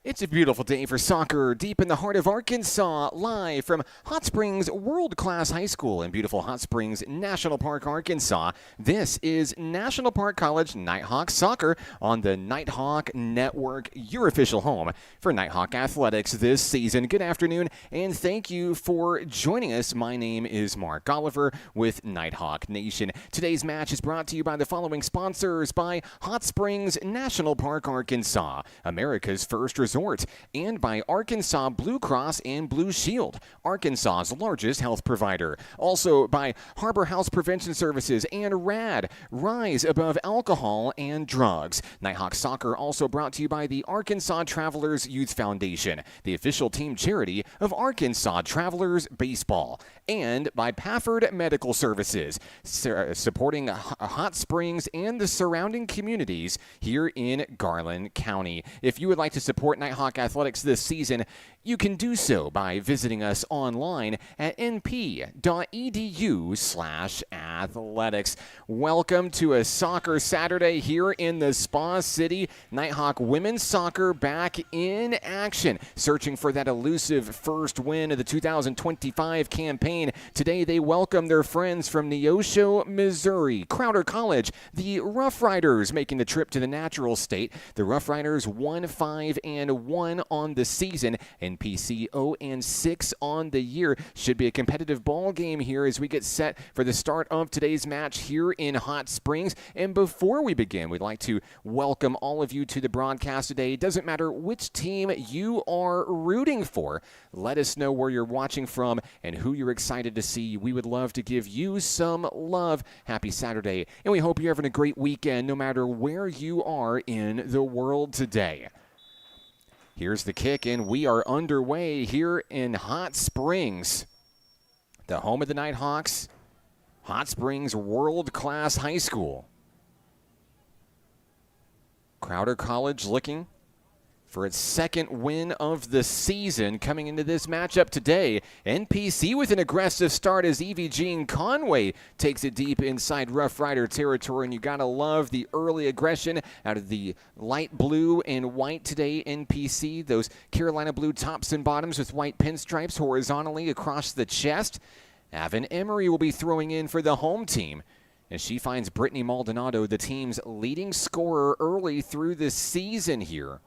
It's a beautiful day for soccer deep in the heart of Arkansas, live from Hot Springs World-Class High School in beautiful Hot Springs National Park, Arkansas. This is National Park College Nighthawk Soccer on the Nighthawk Network, your official home for Nighthawk Athletics this season. Good afternoon, and thank you for joining us. My name is Mark Oliver with Nighthawk Nation. Today's match is brought to you by the following sponsors: by Hot Springs National Park, Arkansas, America's first resort, and by Arkansas Blue Cross and Blue Shield, Arkansas's largest health provider. Also by Harbor House Prevention Services and RAD, Rise Above Alcohol and Drugs. Nighthawk Soccer also brought to you by the Arkansas Travelers Youth Foundation, the official team charity of Arkansas Travelers Baseball, and by Pafford Medical Services, supporting Hot Springs and the surrounding communities here in Garland County. If you would like to support Nighthawk Athletics this season, you can do so by visiting us online at np.edu/athletics. Welcome to a soccer Saturday here in the Spa City. Nighthawk women's soccer back in action, searching for that elusive first win of the 2025 campaign. Today they welcome their friends from Neosho, Missouri, Crowder College, the Rough Riders, making the trip to the natural state. The Rough Riders 1-5-1 on the season, and NPC 0-6 on the year. Should be a competitive ball game here as we get set for the start of today's match here in Hot Springs. And before we begin, we'd like to welcome all of you to the broadcast today. It doesn't matter which team you are rooting for. Let us know where you're watching from and who you're excited to see. We would love to give you some love. Happy Saturday, and we hope you're having a great weekend no matter where you are in the world today. Here's the kick, and we are underway here in Hot Springs, the home of the Nighthawks, Hot Springs World-Class High School. Crowder College looking for its second win of the season coming into this matchup today. NPC with an aggressive start as Evie Jean Conway takes it deep inside Rough Rider territory, and you gotta love the early aggression out of the light blue and white today. NPC, those Carolina blue tops and bottoms with white pinstripes horizontally across the chest. Avon Emery will be throwing in for the home team, and she finds Brittany Maldonado, the team's leading scorer early through the season here.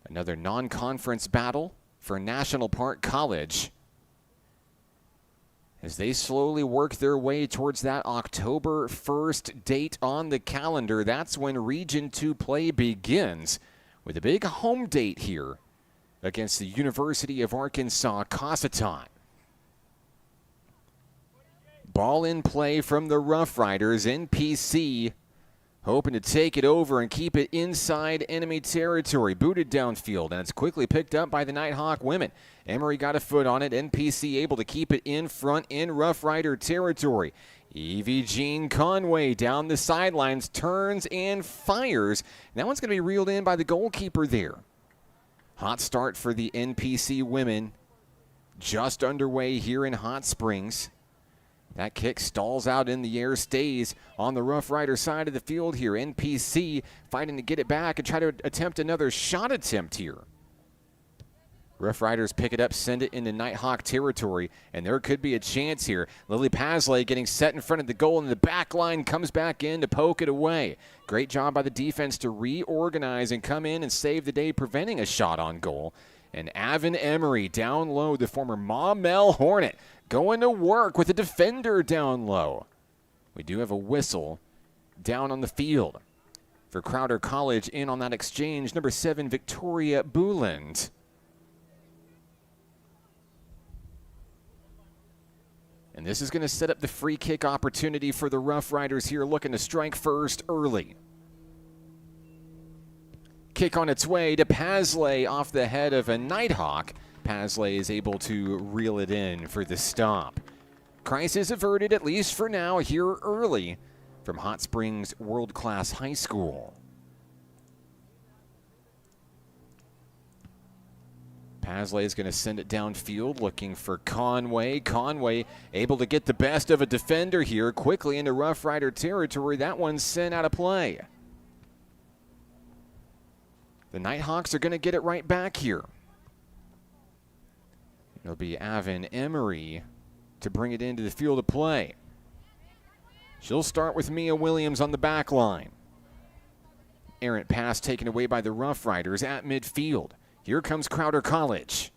Another non-conference battle for National Park College as they slowly work their way towards that October 1st date on the calendar. That's when Region 2 play begins, with a big home date here against the University of Arkansas Cossatot. Ball in play from the Rough Riders. NPC hoping to take it over and keep it inside enemy territory. Booted downfield, and it's quickly picked up by the Nighthawk women. Emery got a foot on it. NPC able to keep it in front in Rough Rider territory. Evie Jean Conway down the sidelines, turns and fires. And that one's going to be reeled in by the goalkeeper there. Hot start for the NPC women. Just underway here in Hot Springs. That kick stalls out in the air, stays on the Rough Rider side of the field here. NPC fighting to get it back and try to attempt another shot attempt here. Rough Riders pick it up, send it into Nighthawk territory, and there could be a chance here. Lily Pasley getting set in front of the goal, and the back line comes back in to poke it away. Great job by the defense to reorganize and come in and save the day, preventing a shot on goal. And Avon Emery down low, the former Maumelle Hornet, going to work with a defender down low. We do have a whistle down on the field for Crowder College. In on that exchange, number 7, Victoria Bouland. And this is going to set up the free kick opportunity for the Rough Riders here, looking to strike first early. Kick on its way to Pasley off the head of a Nighthawk. Pasley is able to reel it in for the stop. Crisis averted, at least for now, here early from Hot Springs World-Class High School. Pasley is going to send it downfield, looking for Conway. Conway able to get the best of a defender here, quickly into Rough Rider territory. That one's sent out of play. The Nighthawks are going to get it right back here. It'll be Avon Emery to bring it into the field of play. She'll start with Mia Williams on the back line. Errant pass taken away by the Rough Riders at midfield. Here comes Crowder College.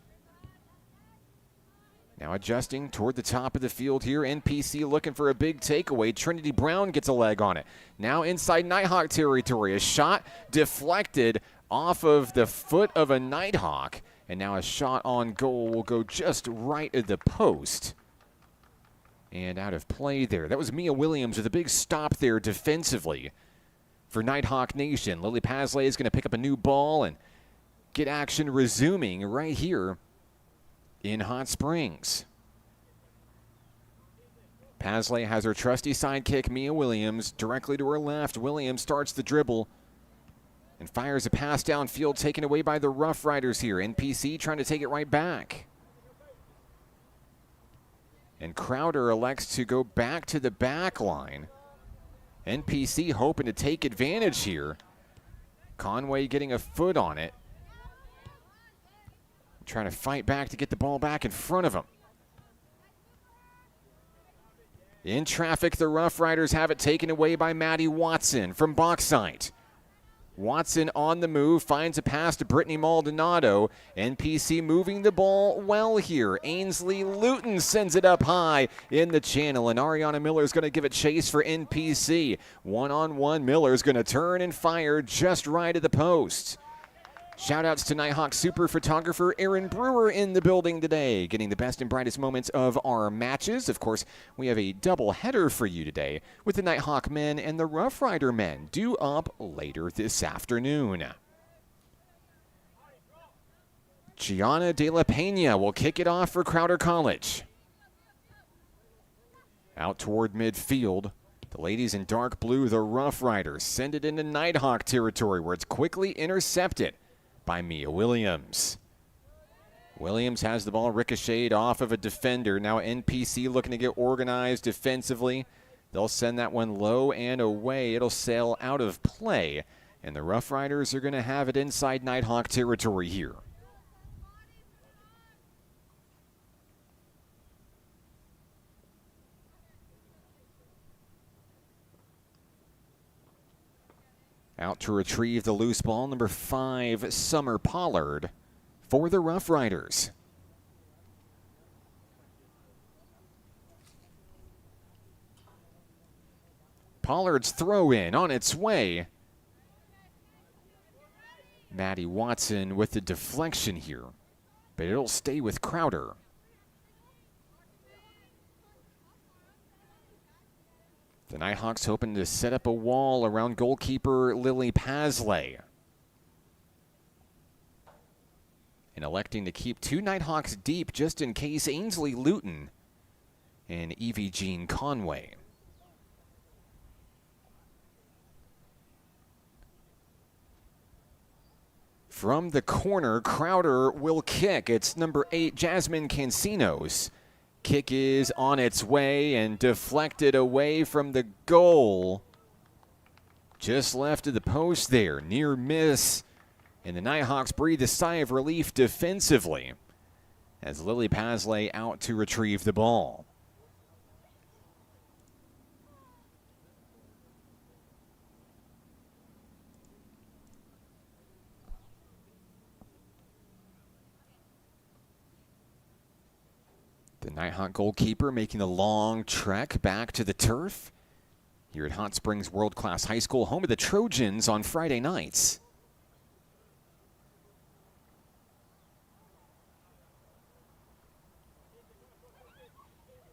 Now adjusting toward the top of the field here. NPC looking for a big takeaway. Trinity Brown gets a leg on it. Now inside Nighthawk territory. A shot deflected off of the foot of a Nighthawk. And now a shot on goal will go just right at the post. And out of play there. That was Mia Williams with a big stop there defensively for Nighthawk Nation. Lily Pasley is going to pick up a new ball and get action resuming right here in Hot Springs. Pasley has her trusty sidekick, Mia Williams, directly to her left. Williams starts the dribble and fires a pass downfield, taken away by the Rough Riders here. NPC trying to take it right back. And Crowder elects to go back to the back line. NPC hoping to take advantage here. Conway getting a foot on it. Trying to fight back to get the ball back in front of him. In traffic, the Rough Riders have it taken away by Maddie Watson from Bauxite. Watson on the move, finds a pass to Brittany Maldonado. NPC moving the ball well here. Ainsley Luton sends it up high in the channel, and Ariana Miller is going to give it chase for NPC. One-on-one, Miller is going to turn and fire just right at the post. Shout-outs to Nighthawk super photographer Aaron Brewer in the building today, getting the best and brightest moments of our matches. Of course, we have a double header for you today with the Nighthawk men and the Rough Rider men due up later this afternoon. Gianna De La Pena will kick it off for Crowder College. Out toward midfield. The ladies in dark blue, the Rough Riders, send it into Nighthawk territory where it's quickly intercepted by Mia Williams. Williams has the ball ricocheted off of a defender. Now NPC looking to get organized defensively. They'll send that one low and away. It'll sail out of play. And the Rough Riders are going to have it inside Nighthawk territory here. Out to retrieve the loose ball, number 5, Summer Pollard for the Rough Riders. Pollard's throw in on its way. Maddie Watson with the deflection here, but it'll stay with Crowder. The Nighthawks hoping to set up a wall around goalkeeper Lily Pasley. And electing to keep 2 Nighthawks deep just in case Ainsley Luton and Evie Jean Conway. From the corner, Crowder will kick. It's number 8, Jasmine Cancinos. Kick is on its way and deflected away from the goal. Just left of the post there, near miss. And the Nighthawks breathe a sigh of relief defensively as Lily Pasley out to retrieve the ball. The Nighthawk goalkeeper making the long trek back to the turf here at Hot Springs World Class High School, home of the Trojans on Friday nights.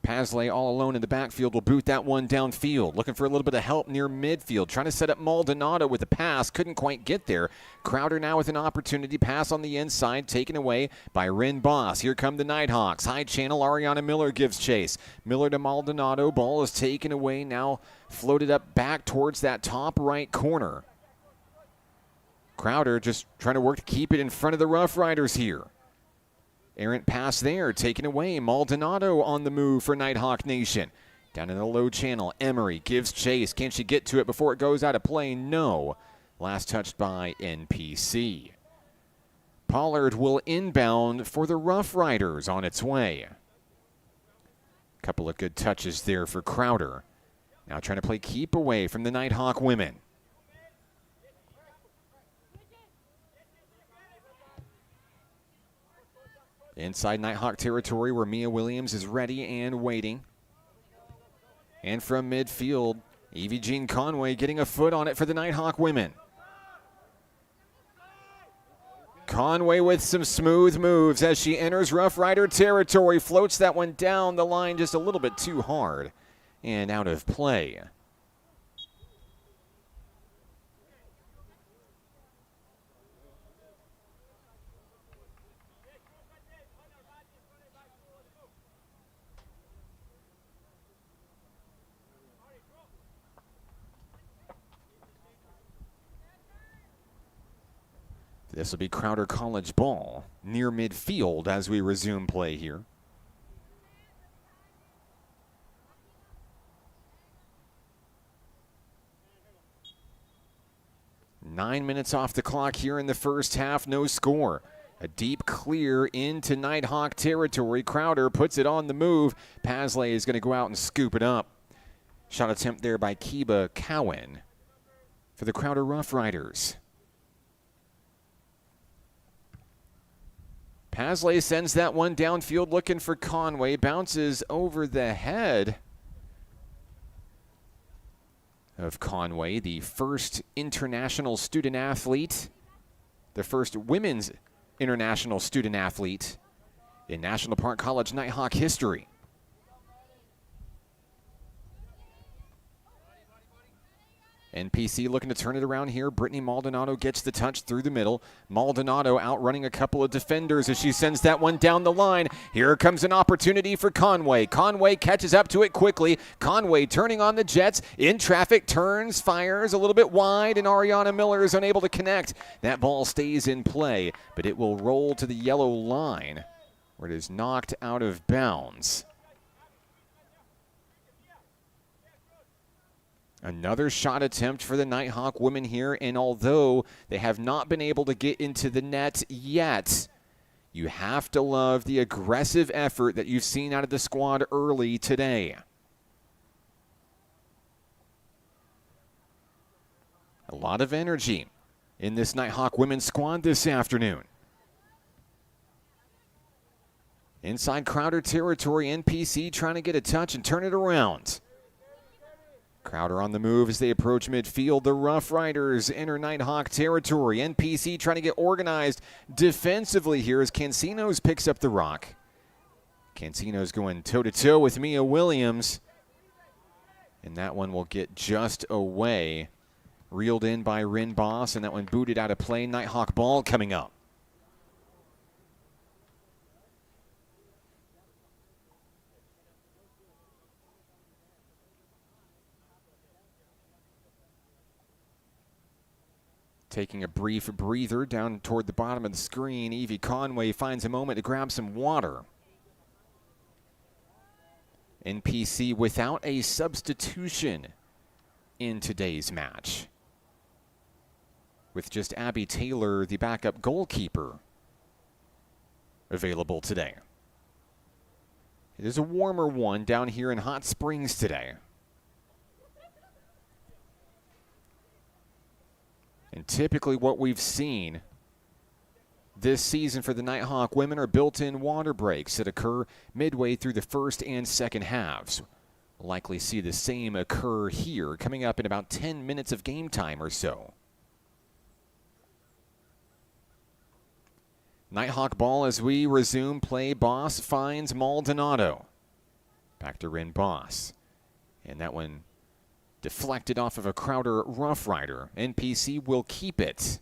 Pasley all alone in the backfield will boot that one downfield. Looking for a little bit of help near midfield. Trying to set up Maldonado with a pass. Couldn't quite get there. Crowder now with an opportunity. Pass on the inside. Taken away by Rin Boss. Here come the Nighthawks. High channel. Ariana Miller gives chase. Miller to Maldonado. Ball is taken away. Now floated up back towards that top right corner. Crowder just trying to work to keep it in front of the Rough Riders here. Errant pass there, taken away. Maldonado on the move for Nighthawk Nation. Down in the low channel, Emery gives chase. Can she get to it before it goes out of play? No. Last touched by NPC. Pollard will inbound for the Rough Riders on its way. Couple of good touches there for Crowder. Now trying to play keep away from the Nighthawk women. Inside Nighthawk territory where Mia Williams is ready and waiting. And from midfield, Evie Jean Conway getting a foot on it for the Nighthawk women. Conway with some smooth moves as she enters Rough Rider territory. Floats that one down the line just a little bit too hard and out of play. This will be Crowder College ball near midfield as we resume play here. Nine minutes off the clock here in the first half, no score. A deep clear into Nighthawk territory. Crowder puts it on the move. Pasley is going to go out and scoop it up. Shot attempt there by Kiba Cowan for the Crowder Rough Riders. Pasley sends that one downfield looking for Conway. Bounces over the head of Conway, the first international student athlete, the first women's international student athlete in National Park College Nighthawk history. NPC looking to turn it around here. Brittany Maldonado gets the touch through the middle. Maldonado outrunning a couple of defenders as she sends that one down the line. Here comes an opportunity for Conway. Conway catches up to it quickly. Conway turning on the Jets. In traffic, turns, fires a little bit wide, and Ariana Miller is unable to connect. That ball stays in play, but it will roll to the yellow line where it is knocked out of bounds. Another shot attempt for the Nighthawk women here, and although they have not been able to get into the net yet, you have to love the aggressive effort that you've seen out of the squad early today. A lot of energy in this Nighthawk women's squad this afternoon. Inside Crowder territory, NPC trying to get a touch and turn it around. Crowder on the move as they approach midfield. The Rough Riders enter Nighthawk territory. NPC trying to get organized defensively here as Cancinos picks up the rock. Cancinos going toe-to-toe with Mia Williams. And that one will get just away. Reeled in by Rin Boss, and that one booted out of play. Nighthawk ball coming up. Taking a brief breather down toward the bottom of the screen, Evie Conway finds a moment to grab some water. NPC without a substitution in today's match, with just Abby Taylor, the backup goalkeeper, available today. It is a warmer one down here in Hot Springs today. And typically what we've seen this season for the Nighthawk women are built-in water breaks that occur midway through the first and second halves. We'll likely see the same occur here, coming up in about 10 minutes of game time or so. Nighthawk ball as we resume play. Boss finds Maldonado. Back to Rin Boss. And that one deflected off of a Crowder Rough Rider. NPC will keep it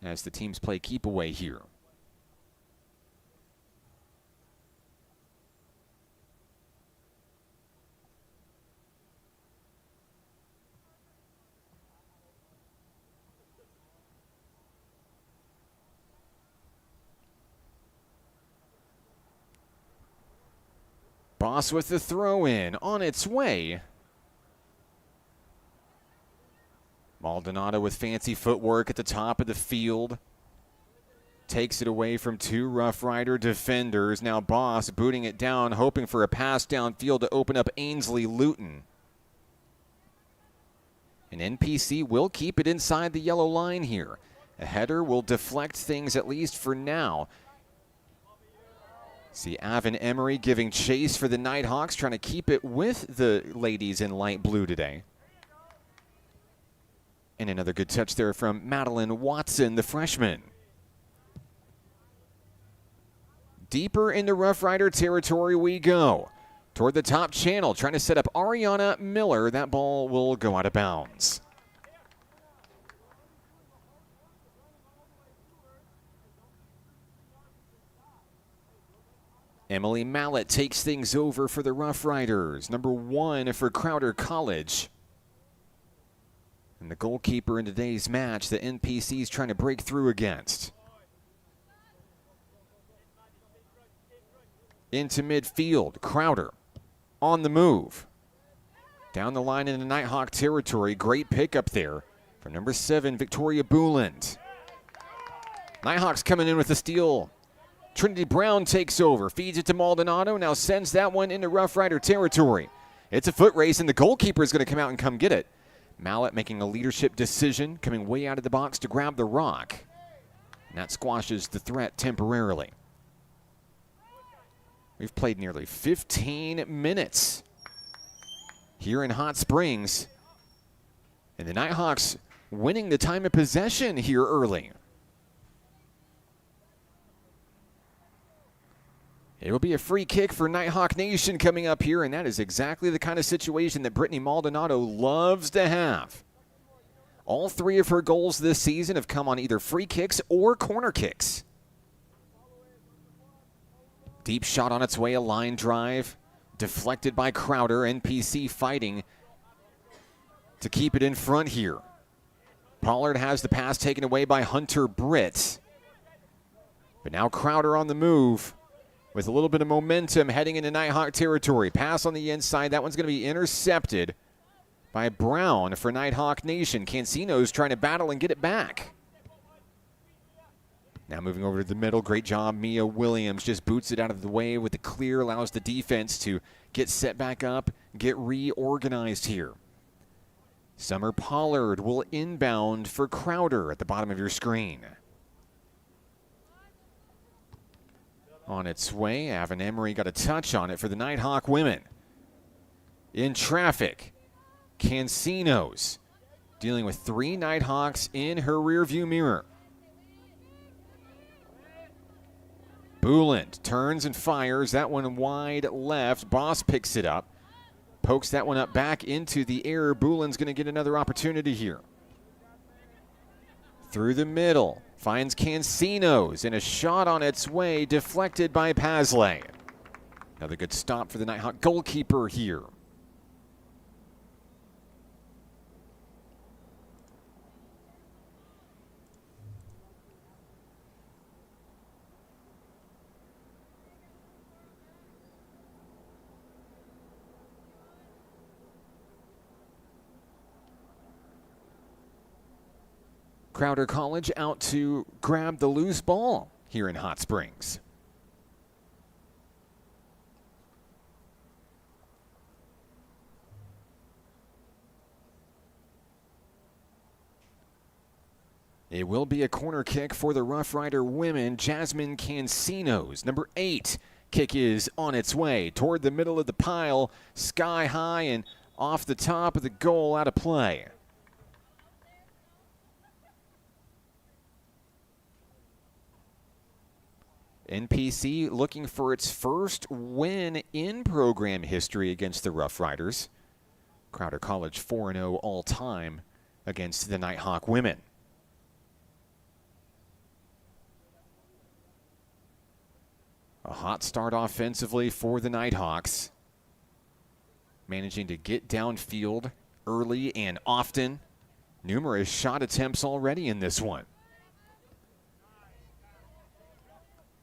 as the teams play keep away here. Boss with the throw in on its way. Maldonado with fancy footwork at the top of the field. takes it away from two Rough Rider defenders. Now Boss booting it down, hoping for a pass downfield to open up Ainsley Luton. And NPC will keep it inside the yellow line here. A header will deflect things at least for now. See Avon Emery giving chase for the Nighthawks, trying to keep it with the ladies in light blue today. And another good touch there from Madeline Watson, the freshman. Deeper into Rough Rider territory we go. Toward the top channel, trying to set up Ariana Miller. That ball will go out of bounds. Emily Mallett takes things over for the Rough Riders. Number 1 for Crowder College. And the goalkeeper in today's match, the NPC's trying to break through against. Into midfield, Crowder on the move. Down the line into Nighthawk territory, great pickup there from number 7, Victoria Booland. Nighthawks coming in with the steal. Trinity Brown takes over, feeds it to Maldonado, now sends that one into Rough Rider territory. It's a foot race, and the goalkeeper is going to come out and come get it. Mallett making a leadership decision, coming way out of the box to grab the rock. And that squashes the threat temporarily. We've played nearly 15 minutes here in Hot Springs. And the Nighthawks winning the time of possession here early. It will be a free kick for Nighthawk Nation coming up here, and that is exactly the kind of situation that Brittany Maldonado loves to have. All 3 of her goals this season have come on either free kicks or corner kicks. Deep shot on its way, a line drive. Deflected by Crowder, NPC fighting to keep it in front here. Pollard has the pass taken away by Hunter Britt. But now Crowder on the move with a little bit of momentum heading into Nighthawk territory. Pass on the inside. That one's going to be intercepted by Brown for Nighthawk Nation. Cancino's trying to battle and get it back. Now moving over to the middle. Great job. Mia Williams just boots it out of the way with the clear. Allows the defense to get set back up, get reorganized here. Summer Pollard will inbound for Crowder at the bottom of your screen. On its way, Avon Emery got a touch on it for the Nighthawk women. In traffic, Cancino's dealing with 3 Nighthawks in her rearview mirror. Booland turns and fires. That one wide left. Boss picks it up. Pokes that one up back into the air. Booland's going to get another opportunity here. Through the middle. Finds Cancino's, and a shot on its way, deflected by Pasley. Another good stop for the Nighthawk goalkeeper here. Crowder College out to grab the loose ball here in Hot Springs. It will be a corner kick for the Rough Rider women. Jasmine Cancino's, number 8. Kick is on its way toward the middle of the pile, sky high and off the top of the goal, out of play. NPC looking for its first win in program history against the Rough Riders. Crowder College 4-0 all-time against the Nighthawk women. A hot start offensively for the Nighthawks. Managing to get downfield early and often. Numerous shot attempts already in this one.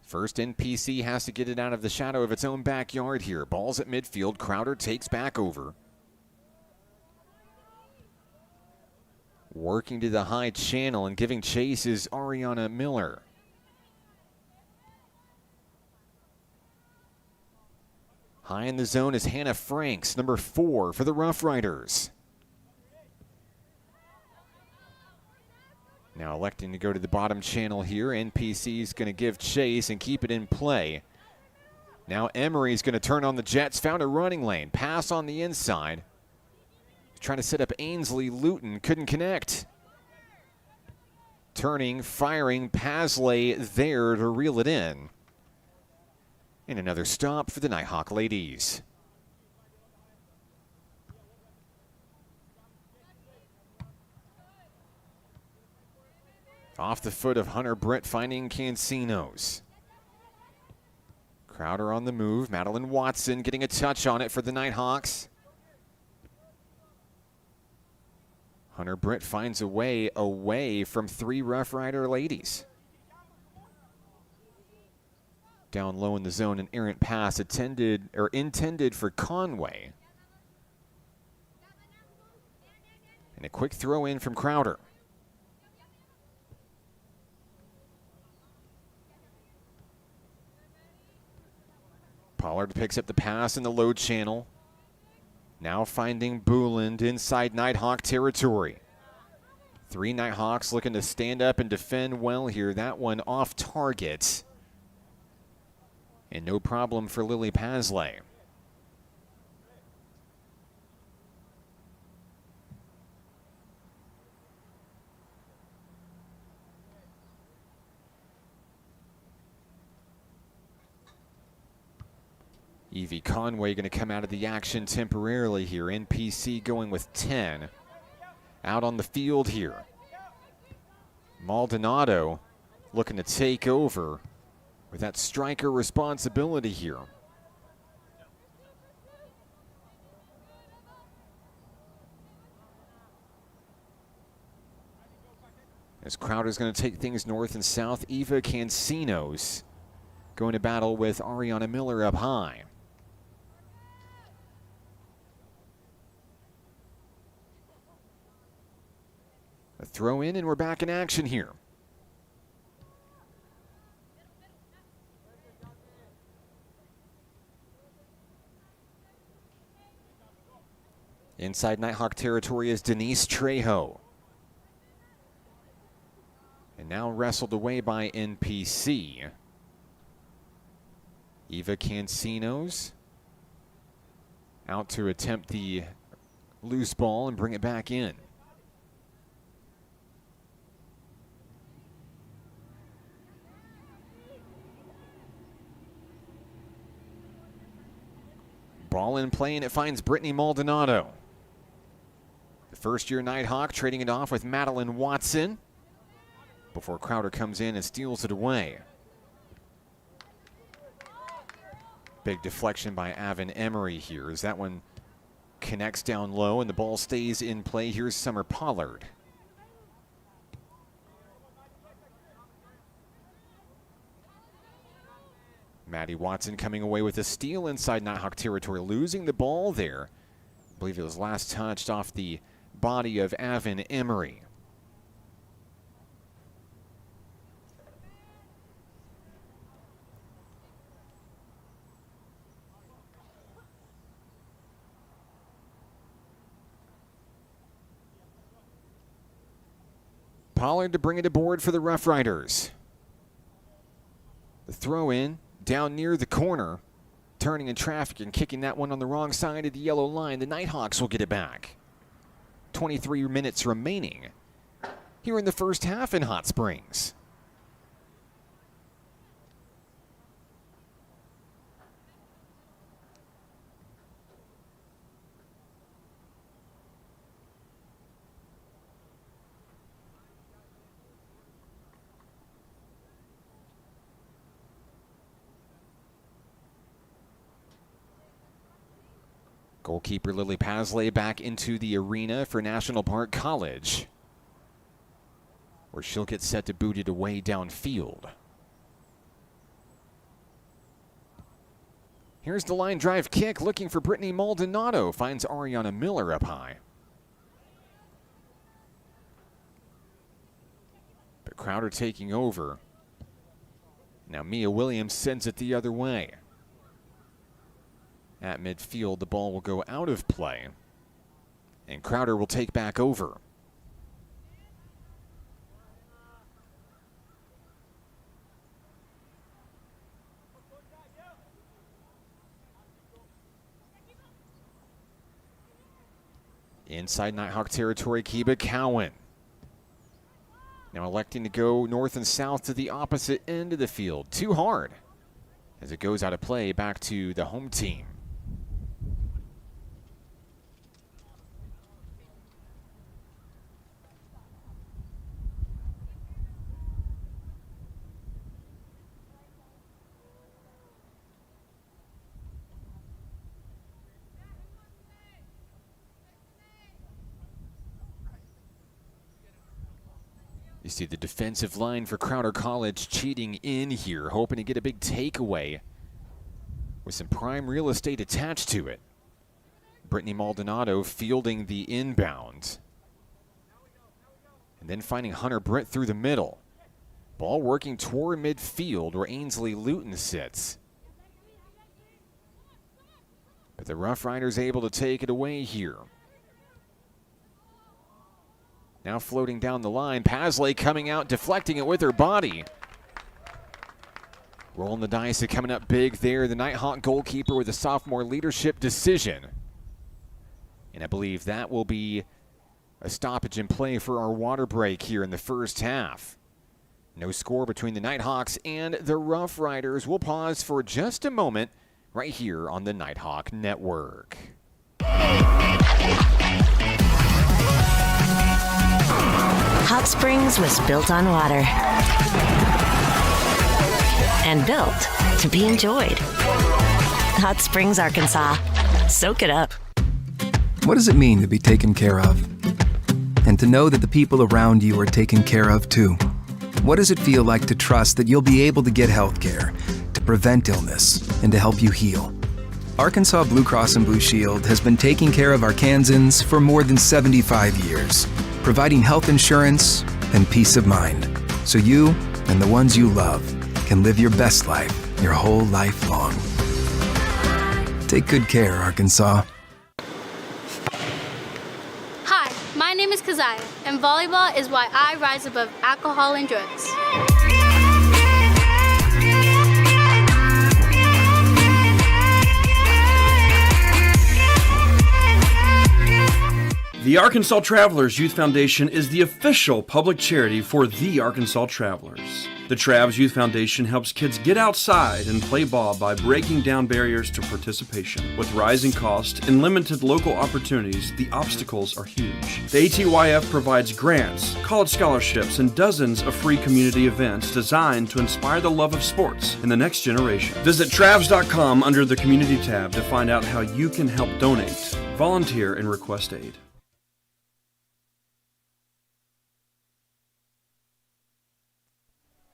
First, NPC has to get it out of the shadow of its own backyard here. Ball's at midfield. Crowder takes back over. Working to the high channel and giving chase is Ariana Miller. High in the zone is Hannah Franks, number 4 for the Rough Riders. Now electing to go to the bottom channel here. NPC is going to give chase and keep it in play. Now Emery's going to turn on the Jets, found a running lane. Pass on the inside. Trying to set up Ainsley Luton, couldn't connect. Turning, firing, Pasley there to reel it in. And another stop for the Nighthawk ladies. Off the foot of Hunter Britt, finding Cancinos. Crowder on the move. Madeline Watson getting a touch on it for the Nighthawks. Hunter Britt finds a way away from 3 Rough Rider ladies. Down low in the zone, an errant pass intended for Conway. And a quick throw in from Crowder. Pollard picks up the pass in the load channel. Now finding Booland inside Nighthawk territory. 3 Nighthawks looking to stand up and defend well here. That one off target. And no problem for Lily Pasley. Evie Conway going to come out of the action temporarily here. NPC going with 10. Out on the field here. Maldonado looking to take over with that striker responsibility here. As Crowder's going to take things north and south, Eva Cancinos going to battle with Ariana Miller up high. A throw in, and we're back in action here. Inside Nighthawk territory is Denise Trejo. And now wrestled away by NPC. Eva Cancinos out to attempt the loose ball and bring it back in. Ball in play, and it finds Brittany Maldonado. The first-year Nighthawk trading it off with Madeline Watson before Crowder comes in and steals it away. Big deflection by Avon Emery here as that one connects down low and the ball stays in play. Here's Summer Pollard. Maddie Watson coming away with a steal inside Nighthawk territory, losing the ball there. I believe it was last touched off the body of Avon Emery. Pollard to bring it aboard for the Rough Riders. The throw in down near the corner, turning in traffic and kicking that one on the wrong side of the yellow line. The Nighthawks will get it back. 23 minutes remaining here in the first half in Hot Springs. Goalkeeper Lily Pasley back into the arena for National Park College, where she'll get set to boot it away downfield. Here's the line drive kick, looking for Brittany Maldonado. Finds Ariana Miller up high. But Crowder taking over. Now Mia Williams sends it the other way. at midfield. The ball will go out of play, and Crowder will take back over. Inside Nighthawk territory, Kiba Cowan. Now electing to go north and south to the opposite end of the field. Too hard as it goes out of play back to the home team. You see the defensive line for Crowder College cheating in here, hoping to get a big takeaway with some prime real estate attached to it. Brittany Maldonado fielding the inbound. And then finding Hunter Britt through the middle. Ball working toward midfield where Ainsley Luton sits. But the Rough Riders able to take it away here. Now floating down the line, Pasley coming out, deflecting it with her body. Rolling the dice and coming up big there. The Nighthawk goalkeeper with a sophomore leadership decision. And I believe that will be a stoppage in play for our water break here in the first half. No score between the Nighthawks and the Rough Riders. We'll pause for just a moment right here on the Nighthawk Network. Hot Springs was built on water and built to be enjoyed. Hot Springs, Arkansas. Soak it up. What does it mean to be taken care of? And to know that the people around you are taken care of too? What does it feel like to trust that you'll be able to get health care, to prevent illness, and to help you heal? Arkansas Blue Cross and Blue Shield has been taking care of Arkansans for more than 75 years, providing health insurance and peace of mind, so you and the ones you love can live your best life your whole life long. Take good care, Arkansas. Hi, my name is Keziah, and volleyball is why I rise above alcohol and drugs. The Arkansas Travelers Youth Foundation is the official public charity for the Arkansas Travelers. The Travs Youth Foundation helps kids get outside and play ball by breaking down barriers to participation. With rising costs and limited local opportunities, the obstacles are huge. The ATYF provides grants, college scholarships, and dozens of free community events designed to inspire the love of sports in the next generation. Visit Travs.com under the Community tab to find out how you can help donate, volunteer, and request aid.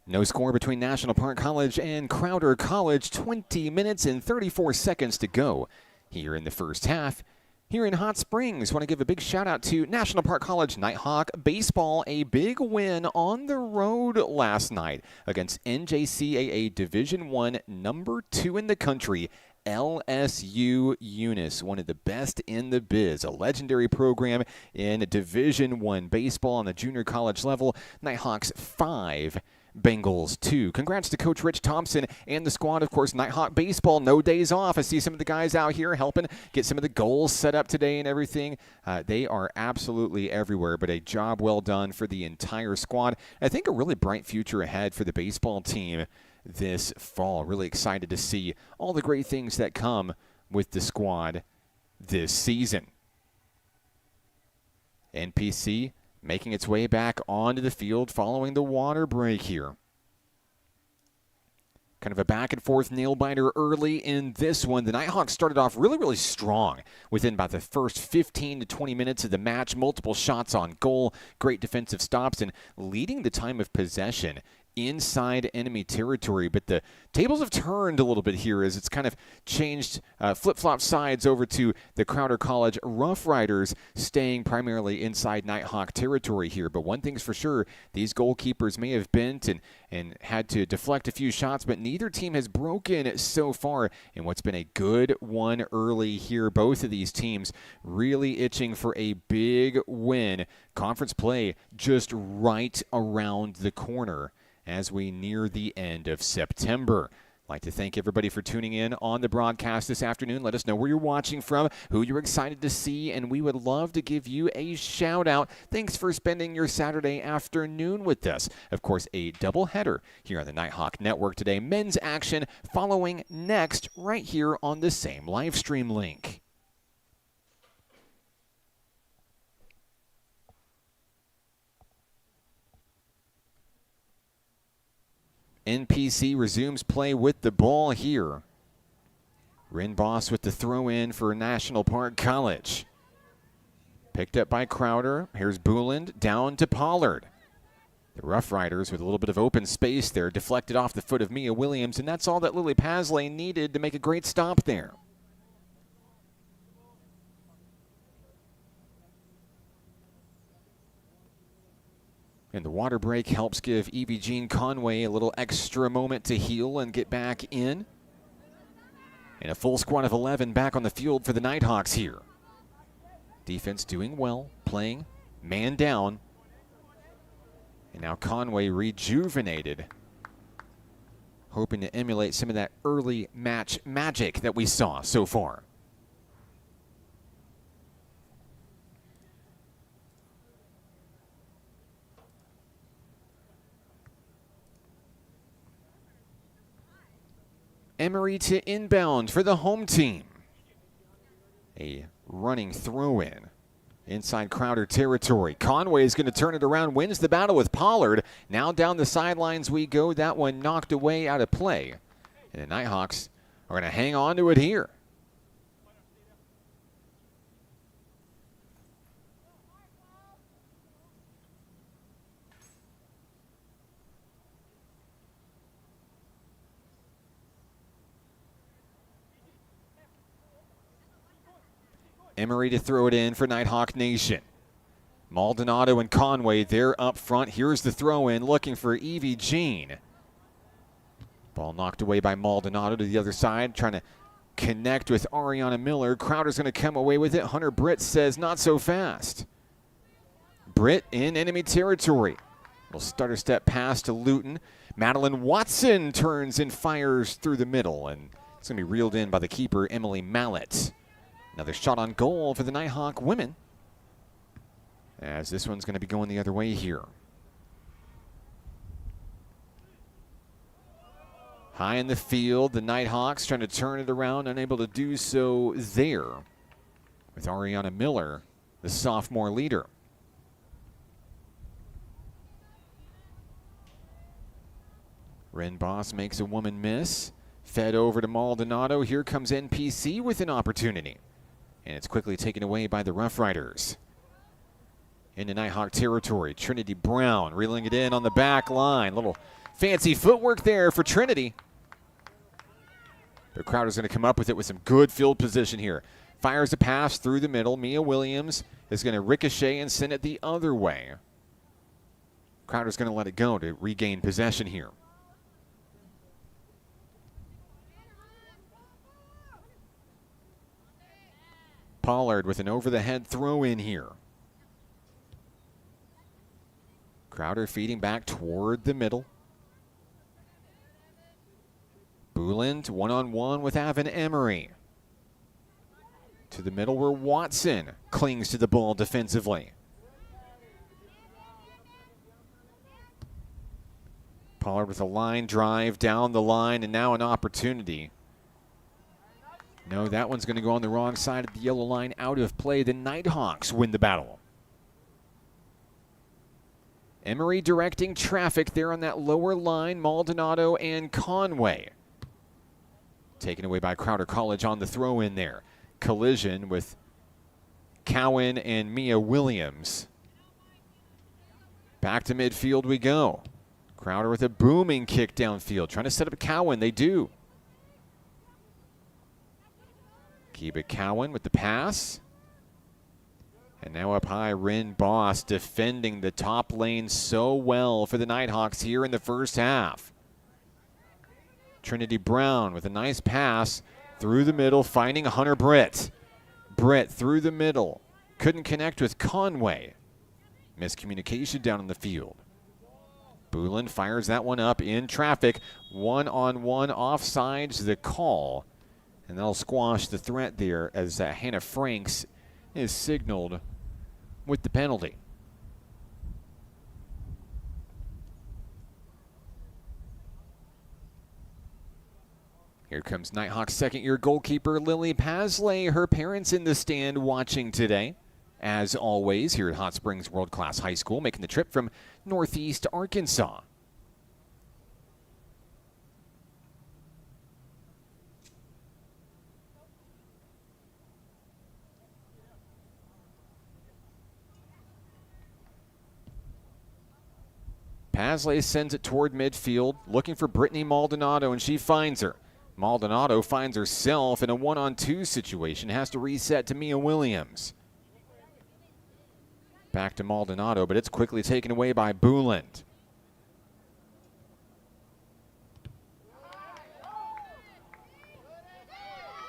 No score between National Park College and Crowder College. 20 minutes and 34 seconds to go here in the first half. Here in Hot Springs, want to give a big shout out to National Park College Nighthawk baseball. A big win on the road last night against NJCAA Division I, number 2 in the country, LSU Eunice, one of the best in the biz, a legendary program in Division I baseball on the junior college level. Nighthawks 5, Bengals 2. Congrats to Coach Rich Thompson and the squad. Of course, Nighthawk baseball, no days off. I see some of the guys out here helping get some of the goals set up today and everything. They are absolutely everywhere, but a job well done for the entire squad. I think a really bright future ahead for the baseball team this fall. Really excited to see all the great things that come with the squad this season. NPC making its way back onto the field following the water break here. Kind of a back and forth nail biter early in this one. The Nighthawks started off really strong within about the first 15 to 20 minutes of the match. Multiple shots on goal, great defensive stops, and leading the time of possession inside enemy territory. But the tables have turned a little bit here as it's kind of changed, flip-flop sides over to the Crowder College Rough Riders staying primarily inside Nighthawk territory here. But one thing's for sure, these goalkeepers may have bent and had to deflect a few shots, but neither team has broken so far in what's been a good one early here. Both of these teams really itching for a big win. Conference play just right around the corner as we near the end of September. I'd like to thank everybody for tuning in on the broadcast this afternoon. Let us know where you're watching from, who you're excited to see, and we would love to give you a shout out. Thanks for spending your Saturday afternoon with us. Of course, a doubleheader here on the Nighthawk Network today. Men's action following next right here on the same live stream link. NPC resumes play with the ball here. Rinboss with the throw in for National Park College. Picked up by Crowder. Here's Booland down to Pollard. The Rough Riders with a little bit of open space there, deflected off the foot of Mia Williams, and that's all that Lily Pasley needed to make a great stop there. And the water break helps give Evie Jean Conway a little extra moment to heal and get back in. And a full squad of 11 back on the field for the Nighthawks here. Defense doing well, playing man down. And now Conway rejuvenated, hoping to emulate some of that early match magic that we saw so far. Emery to inbound for the home team. A running throw-in inside Crowder territory. Conway is going to turn it around, wins the battle with Pollard. Now down the sidelines we go. That one knocked away out of play. And the Nighthawks are going to hang on to it here. Emery to throw it in for Nighthawk Nation. Maldonado and Conway, they're up front. Here's the throw in, looking for Evie Jean. Ball knocked away by Maldonado to the other side, trying to connect with Ariana Miller. Crowder's going to come away with it. Hunter Britt says not so fast. Britt in enemy territory. Little stutter step pass to Luton. Madeline Watson turns and fires through the middle, and it's going to be reeled in by the keeper, Emily Mallett. Another shot on goal for the Nighthawk women, as this one's going to be going the other way here. High in the field, the Nighthawks trying to turn it around, unable to do so there, with Ariana Miller, the sophomore leader. Rinboss makes a woman miss. Fed over to Maldonado. Here comes NPC with an opportunity. And it's quickly taken away by the Rough Riders. Into Nighthawk territory. Trinity Brown reeling it in on the back line. Little fancy footwork there for Trinity. But Crowder's going to come up with it with some good field position here. Fires a pass through the middle. Mia Williams is going to ricochet and send it the other way. Crowder's going to let it go to regain possession here. Pollard with an over-the-head throw in here. Crowder feeding back toward the middle. Booland one-on-one with Avon Emery. To the middle where Watson clings to the ball defensively. Pollard with a line drive down the line, and now an opportunity. No, that one's going to go on the wrong side of the yellow line, out of play. The Nighthawks win the battle. Emery directing traffic there on that lower line. Maldonado and Conway. Taken away by Crowder College on the throw in there. Collision with Cowan and Mia Williams. Back to midfield we go. Crowder with a booming kick downfield, trying to set up Cowan. They do. Keep it Cowan with the pass. And now up high, Rin Boss defending the top lane so well for the Nighthawks here in the first half. Trinity Brown with a nice pass through the middle, finding Hunter Britt. Britt through the middle. Couldn't connect with Conway. Miscommunication down in the field. Boulin fires that one up in traffic. One-on-one offsides the call. And that'll squash the threat there as Hannah Franks is signaled with the penalty. Here comes Nighthawks second-year goalkeeper Lily Pasley. Her parents in the stand watching today. As always, here at Hot Springs World Class High School, making the trip from Northeast Arkansas. Pasley sends it toward midfield, looking for Brittany Maldonado, and she finds her. Maldonado finds herself in a one-on-two situation, has to reset to Mia Williams. Back to Maldonado, but it's quickly taken away by Booland.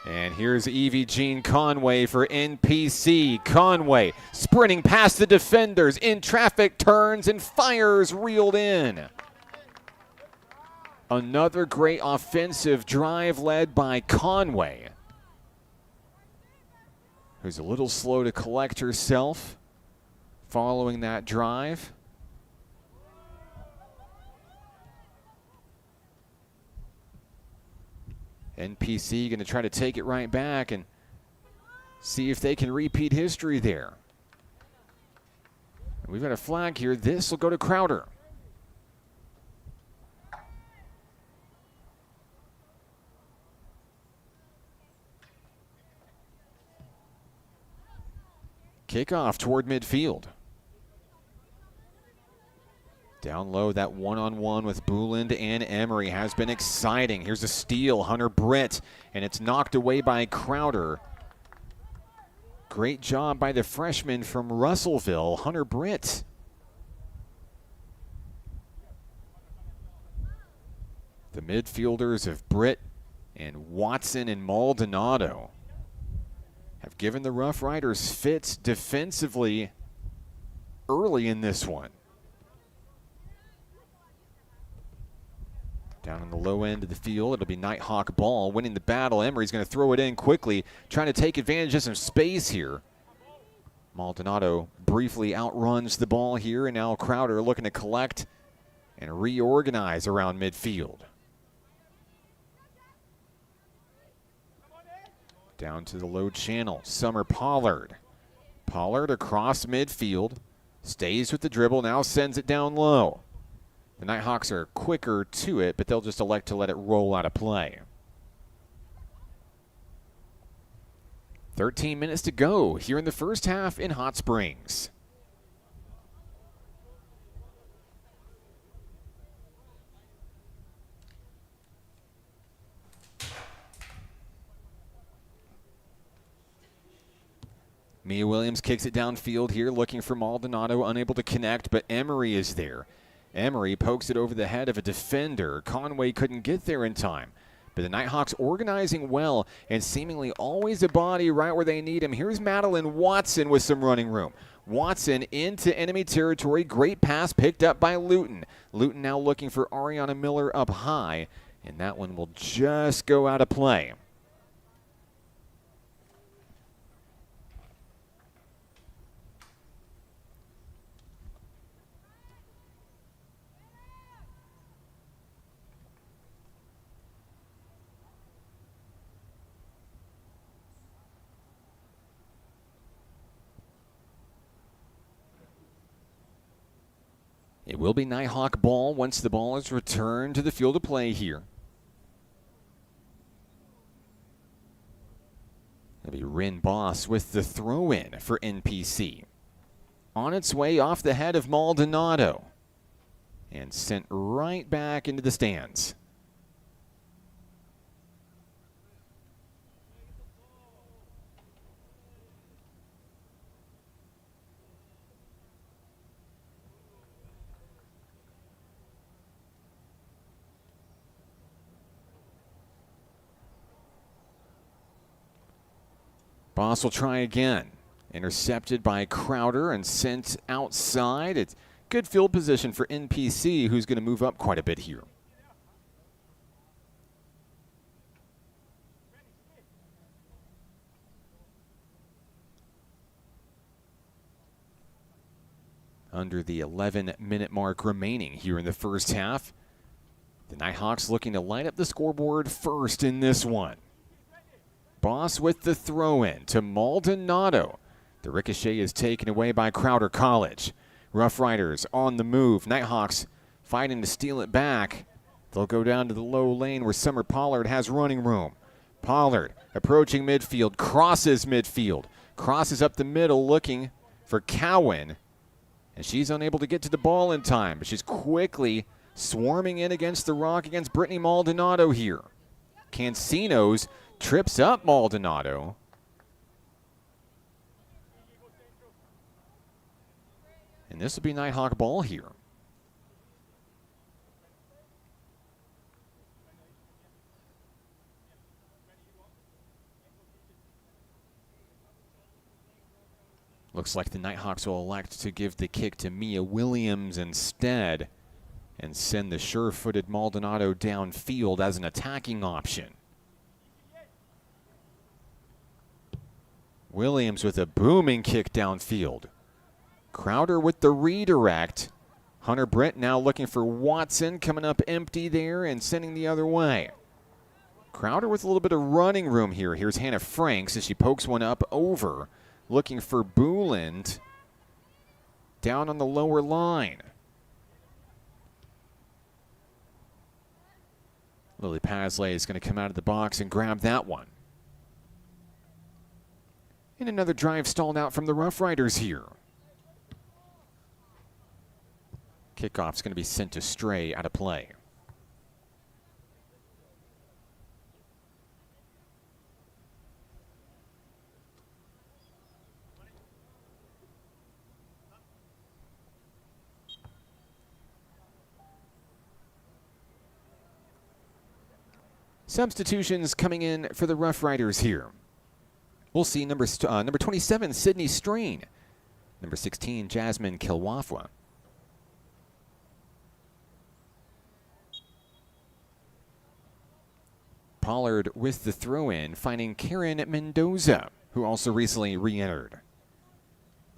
And here's Evie Jean Conway for NPC. Conway sprinting past the defenders, in traffic, turns and fires, reeled in. Another great offensive drive led by Conway, who's a little slow to collect herself following that drive. NPC going to try to take it right back and see if they can repeat history there. We've got a flag here. This will go to Crowder. Kickoff toward midfield. Down low, that one-on-one with Booland and Emery has been exciting. Here's a steal, Hunter Britt, and it's knocked away by Crowder. Great job by the freshman from Russellville, Hunter Britt. The midfielders of Britt and Watson and Maldonado have given the Rough Riders fits defensively early in this one. Down on the low end of the field, it'll be Nighthawk ball, winning the battle. Emery's going to throw it in quickly, trying to take advantage of some space here. Maldonado briefly outruns the ball here, and now Crowder looking to collect and reorganize around midfield. Down to the low channel, Summer Pollard. Pollard across midfield, stays with the dribble, now sends it down low. The Nighthawks are quicker to it, but they'll just elect to let it roll out of play. 13 minutes to go here in the first half in Hot Springs. Mia Williams kicks it downfield here, looking for Maldonado, unable to connect, but Emery is there. Emery pokes it over the head of a defender. Conway couldn't get there in time. But the Nighthawks organizing well and seemingly always a body right where they need him. Here's Madeline Watson with some running room. Watson into enemy territory. Great pass picked up by Luton. Luton now looking for Ariana Miller up high. And that one will just go out of play. It will be Nighthawk ball once the ball is returned to the field of play here. It'll be Rin Boss with the throw-in for NPC. On its way off the head of Maldonado. and sent right back into the stands. Boss will try again. Intercepted by Crowder and sent outside. It's good field position for NPC, who's going to move up quite a bit here. Under the 11-minute mark remaining here in the first half. The Nighthawks looking to light up the scoreboard first in this one. Boss with the throw-in to Maldonado. The ricochet is taken away by Crowder College. Rough Riders on the move. Nighthawks fighting to steal it back. They'll go down to the low lane where Summer Pollard has running room. Pollard approaching midfield, crosses midfield. Crosses up the middle looking for Cowan. And she's unable to get to the ball in time, but she's quickly swarming in against the rock against Brittany Maldonado here. Cancinos trips up Maldonado. And this will be Nighthawk ball here. Looks like the Nighthawks will elect to give the kick to Mia Williams instead and send the sure-footed Maldonado downfield as an attacking option. Williams with a booming kick downfield. Crowder with the redirect. Hunter Britt now looking for Watson, coming up empty there and sending the other way. Crowder with a little bit of running room here. Here's Hannah Franks as she pokes one up over, looking for Booland down on the lower line. Lily Pasley is going to come out of the box and grab that one. And another drive stalled out from the Rough Riders here. Kickoff's going to be sent astray out of play. Substitutions coming in for the Rough Riders here. We'll see number 27, Sydney Strain. Number 16, Jasmine Kilwafwa. Pollard with the throw-in, finding Karen Mendoza, who also recently re-entered.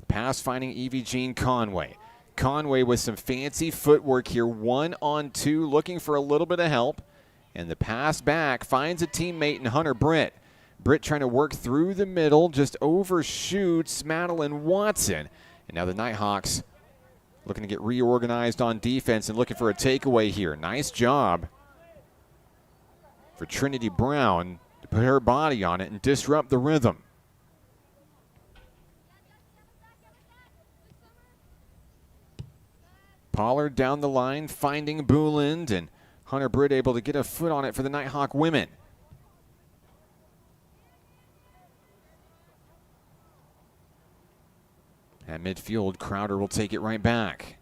The pass finding Evie Jean Conway. Conway with some fancy footwork here, 1-on-2, looking for a little bit of help. And the pass back finds a teammate in Hunter Britt. Britt trying to work through the middle, just overshoots Madeline Watson. And now the Nighthawks looking to get reorganized on defense and looking for a takeaway here. Nice job for Trinity Brown to put her body on it and disrupt the rhythm. Pollard down the line, finding Booland, and Hunter Britt able to get a foot on it for the Nighthawk women. At midfield, Crowder will take it right back.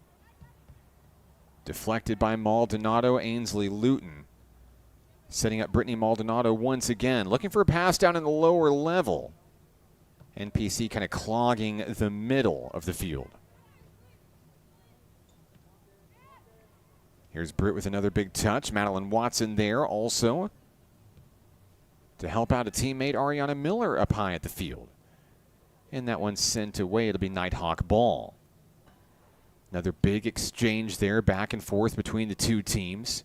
Deflected by Maldonado, Ainsley Luton. Setting up Brittany Maldonado once again. Looking for a pass down in the lower level. NPC kind of clogging the middle of the field. Here's Britt with another big touch. Madeline Watson there also to help out a teammate, Ariana Miller, up high at the field. And that one's sent away. It'll be Nighthawk ball. Another big exchange there, back and forth between the two teams.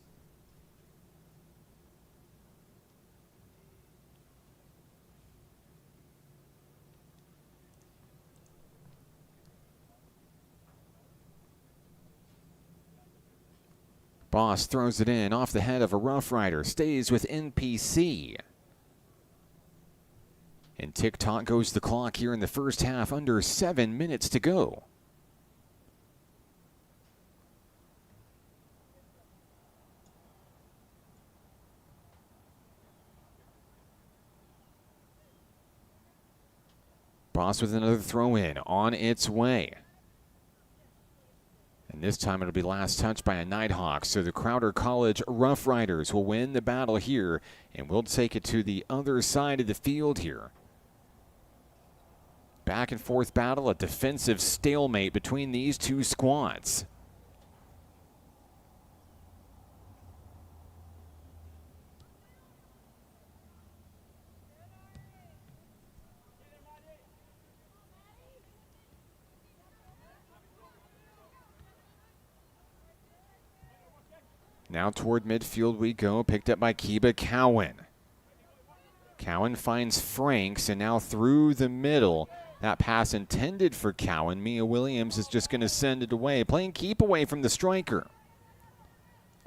Boss throws it in off the head of a Rough Rider. Stays with NPC. And tick-tock goes the clock here in the first half. Under 7 minutes to go. Boss with another throw in on its way. And this time it'll be last touched by a Nighthawk. So the Crowder College Rough Riders will win the battle here, and we'll take it to the other side of the field here. Back and forth battle, a defensive stalemate between these two squads. Now toward midfield we go, picked up by Kiba Cowan. Cowan finds Franks, and now through the middle. That pass intended for Cowan. Mia Williams is just going to send it away, playing keep away from the striker.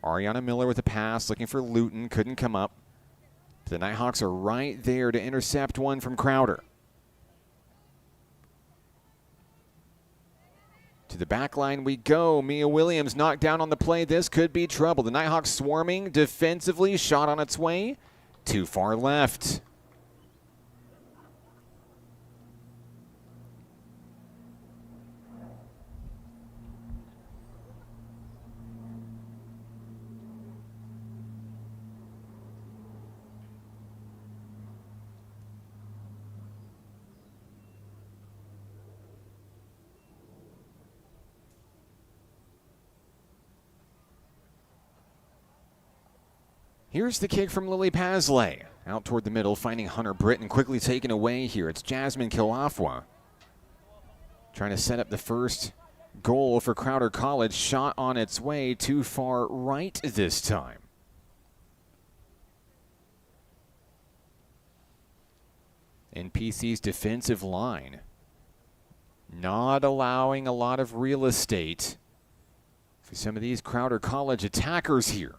Ariana Miller with a pass, looking for Luton, couldn't come up. The Nighthawks are right there to intercept one from Crowder. To the back line we go. Mia Williams knocked down on the play. This could be trouble. The Nighthawks swarming defensively. Shot on its way. Too far left. Here's the kick from Lily Pasley. Out toward the middle, finding Hunter Britton, quickly taken away here. It's Jasmine Kilafwa trying to set up the first goal for Crowder College. Shot on its way, too far right this time. NPC's defensive line not allowing a lot of real estate for some of these Crowder College attackers here.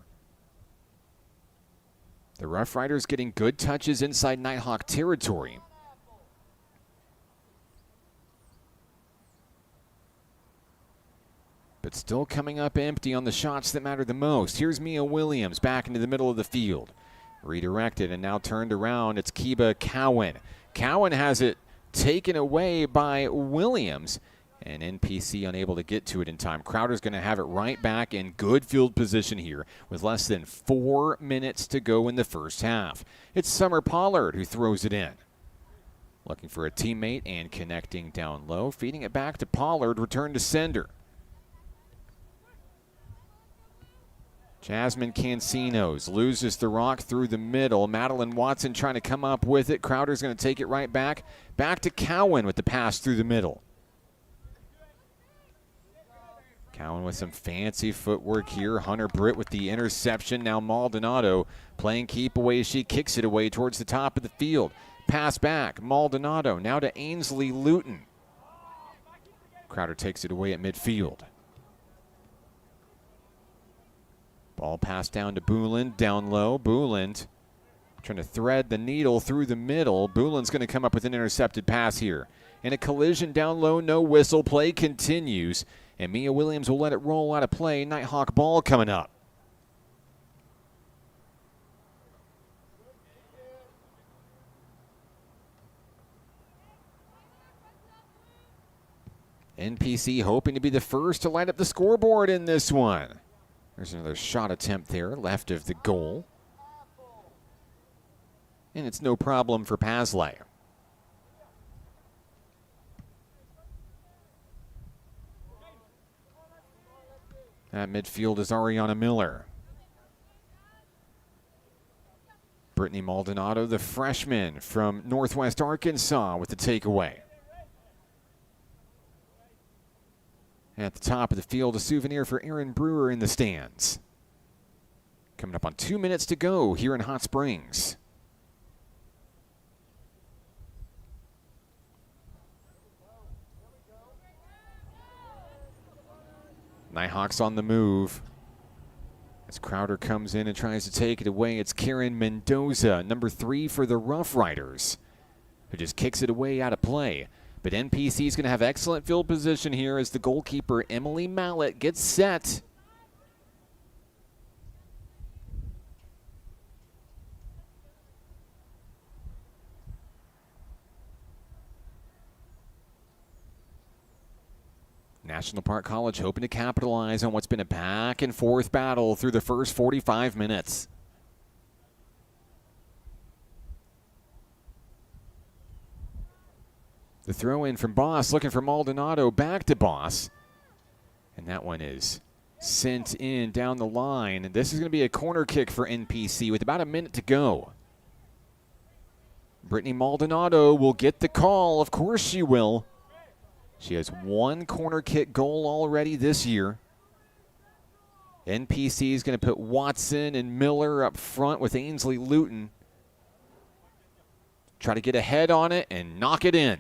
The Rough Riders getting good touches inside Nighthawk territory. But still coming up empty on the shots that matter the most. Here's Mia Williams back into the middle of the field. Redirected and now turned around. It's Kiba Cowan. Cowan has it taken away by Williams. And NPC unable to get to it in time. Crowder's going to have it right back in good field position here with less than 4 minutes to go in the first half. It's Summer Pollard who throws it in. Looking for a teammate and connecting down low. Feeding it back to Pollard. Return to sender. Jasmine Cancinos loses the rock through the middle. Madeline Watson trying to come up with it. Crowder's going to take it right back. Back to Cowan with the pass through the middle. Cowan with some fancy footwork here. Hunter Britt with the interception. Now Maldonado playing keep away. She kicks it away towards the top of the field. Pass back. Maldonado now to Ainsley Luton. Crowder takes it away at midfield. Ball passed down to Booland. Down low. Booland trying to thread the needle through the middle. Booland's going to come up with an intercepted pass here. And a collision down low. No whistle. Play continues. And Mia Williams will let it roll out of play. Nighthawk ball coming up. NPC hoping to be the first to light up the scoreboard in this one. There's another shot attempt there, left of the goal. And it's no problem for Pasley. At midfield is Ariana Miller. Brittany Maldonado, the freshman from Northwest Arkansas, with the takeaway. At the top of the field, a souvenir for Aaron Brewer in the stands. Coming up on 2 minutes to go here in Hot Springs. Nighthawks on the move. As Crowder comes in and tries to take it away, it's Karen Mendoza, number 3 for the Rough Riders, who just kicks it away out of play. But NPC is going to have excellent field position here as the goalkeeper, Emily Mallett, gets set. National Park College hoping to capitalize on what's been a back and forth battle through the first 45 minutes. The throw in from Boss, looking for Maldonado, back to Boss. And that one is sent in down the line. And this is going to be a corner kick for NPC with about a minute to go. Brittany Maldonado will get the call. Of course she will. She has one corner kick goal already this year. NPC is going to put Watson and Miller up front with Ainsley Luton. Try to get ahead on it and knock it in.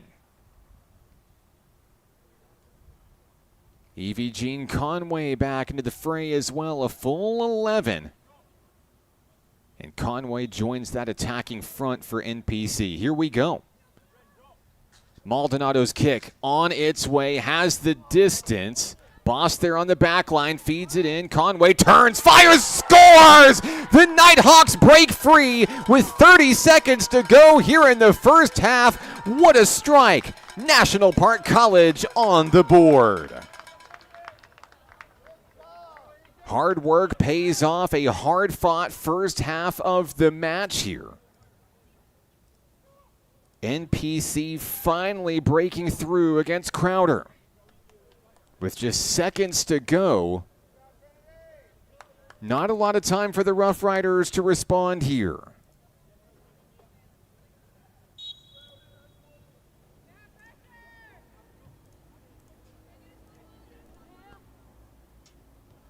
Evie Jean Conway back into the fray as well, a full 11. And Conway joins that attacking front for NPC. Here we go. Maldonado's kick on its way, has the distance. Boss there on the back line, feeds it in. Conway turns, fires, scores! The Nighthawks break free with 30 seconds to go here in the first half. What a strike! National Park College on the board. Hard work pays off, a hard-fought first half of the match here. NPC finally breaking through against Crowder. With just seconds to go, not a lot of time for the Rough Riders to respond here.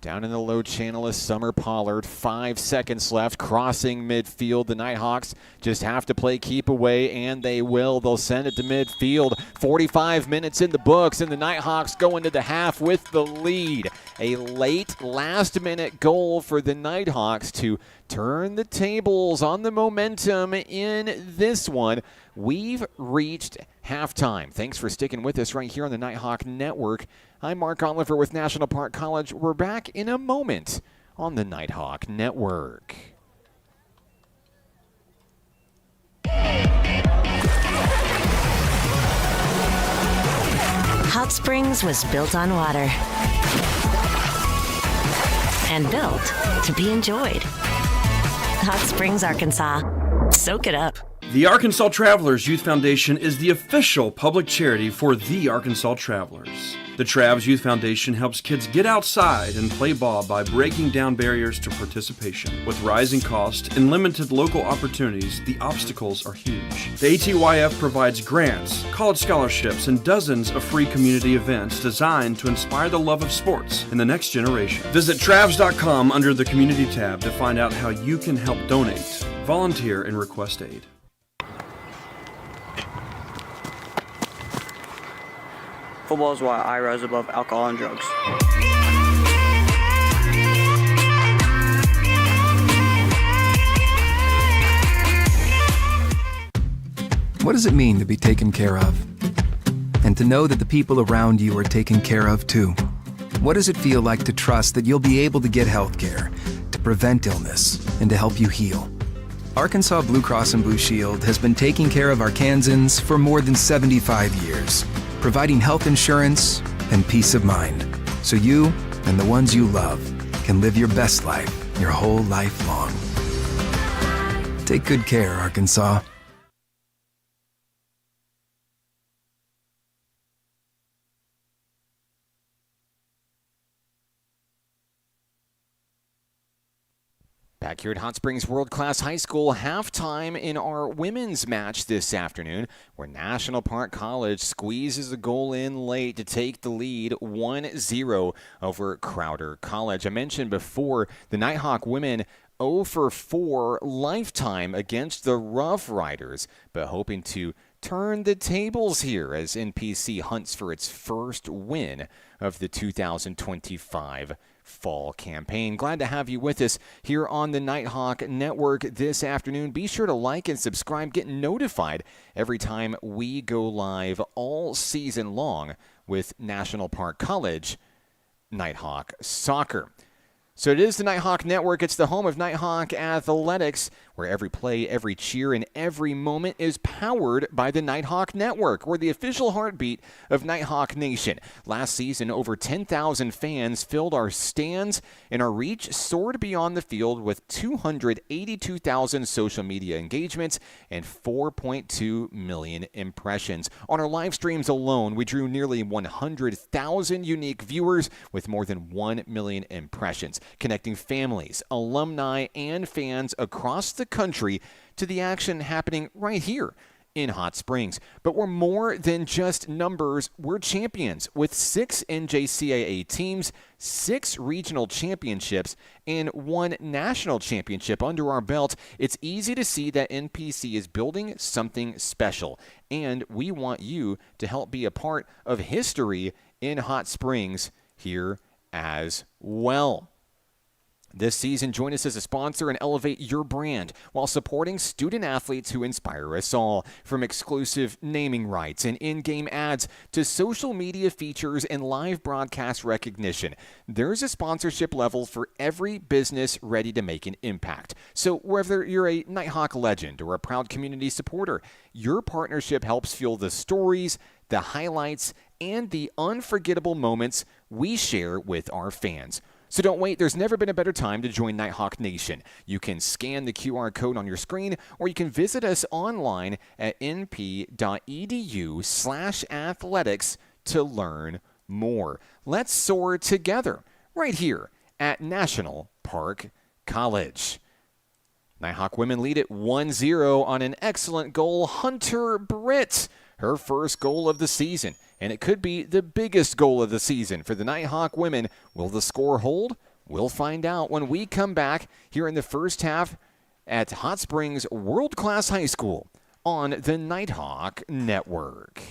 Down in the low channel is Summer Pollard. 5 seconds left, crossing midfield. The Nighthawks just have to play keep away, and they will. They'll send it to midfield. 45 minutes in the books, and the Nighthawks go into the half with the lead. A late last-minute goal for the Nighthawks to turn the tables on the momentum in this one. We've reached halftime. Thanks for sticking with us right here on the Nighthawk Network. I'm Mark Oliver with National Park College. We're back in a moment on the Nighthawk Network. Hot Springs was built on water and built to be enjoyed. Hot Springs, Arkansas. Soak it up. The Arkansas Travelers Youth Foundation is the official public charity for the Arkansas Travelers. The Travs Youth Foundation helps kids get outside and play ball by breaking down barriers to participation. With rising costs and limited local opportunities, the obstacles are huge. The ATYF provides grants, college scholarships, and dozens of free community events designed to inspire the love of sports in the next generation. Visit Travs.com under the Community tab to find out how you can help donate, volunteer, and request aid. Football is why I rise above alcohol and drugs. What does it mean to be taken care of? And to know that the people around you are taken care of too? What does it feel like to trust that you'll be able to get health care, to prevent illness, and to help you heal? Arkansas Blue Cross and Blue Shield has been taking care of Arkansans for more than 75 years, providing health insurance and peace of mind, so you and the ones you love can live your best life your whole life long. Take good care, Arkansas. Back here at Hot Springs World Class High School, halftime in our women's match this afternoon, where National Park College squeezes a goal in late to take the lead 1-0 over Crowder College. I mentioned before, the Nighthawk women 0 for 4 lifetime against the Rough Riders, but hoping to turn the tables here as NPC hunts for its first win of the 2025 fall campaign. Glad to have you with us here on the Nighthawk Network this afternoon. Be sure to like and subscribe, get notified every time we go live all season long with National Park College Nighthawk Soccer. So it is the Nighthawk Network. It's the home of Nighthawk Athletics, where every play, every cheer, and every moment is powered by the Nighthawk Network. We're the official heartbeat of Nighthawk Nation. Last season, over 10,000 fans filled our stands, and our reach soared beyond the field with 282,000 social media engagements and 4.2 million impressions. On our live streams alone, we drew nearly 100,000 unique viewers with more than 1 million impressions, connecting families, alumni, and fans across the country to the action happening right here in Hot Springs. But we're more than just numbers. We're champions with 6 NJCAA teams, 6 regional championships, and 1 national championship under our belt. It's easy to see that NPC is building something special, and we want you to help be a part of history in Hot Springs here as well. This season, join us as a sponsor and elevate your brand while supporting student athletes who inspire us all. From exclusive naming rights and in-game ads to social media features and live broadcast recognition, there's a sponsorship level for every business ready to make an impact. So whether you're a Nighthawk legend or a proud community supporter, your partnership helps fuel the stories, the highlights, and the unforgettable moments we share with our fans. So don't wait, there's never been a better time to join Nighthawk Nation. You can scan the QR code on your screen, or you can visit us online at np.edu/athletics to learn more. Let's soar together right here at National Park College. Nighthawk women lead it 1-0 on an excellent goal. Hunter Britt, her first goal of the season, and it could be the biggest goal of the season for the Nighthawk women. Will the score hold? We'll find out when we come back here in the first half at Hot Springs World Class High School on the Nighthawk Network.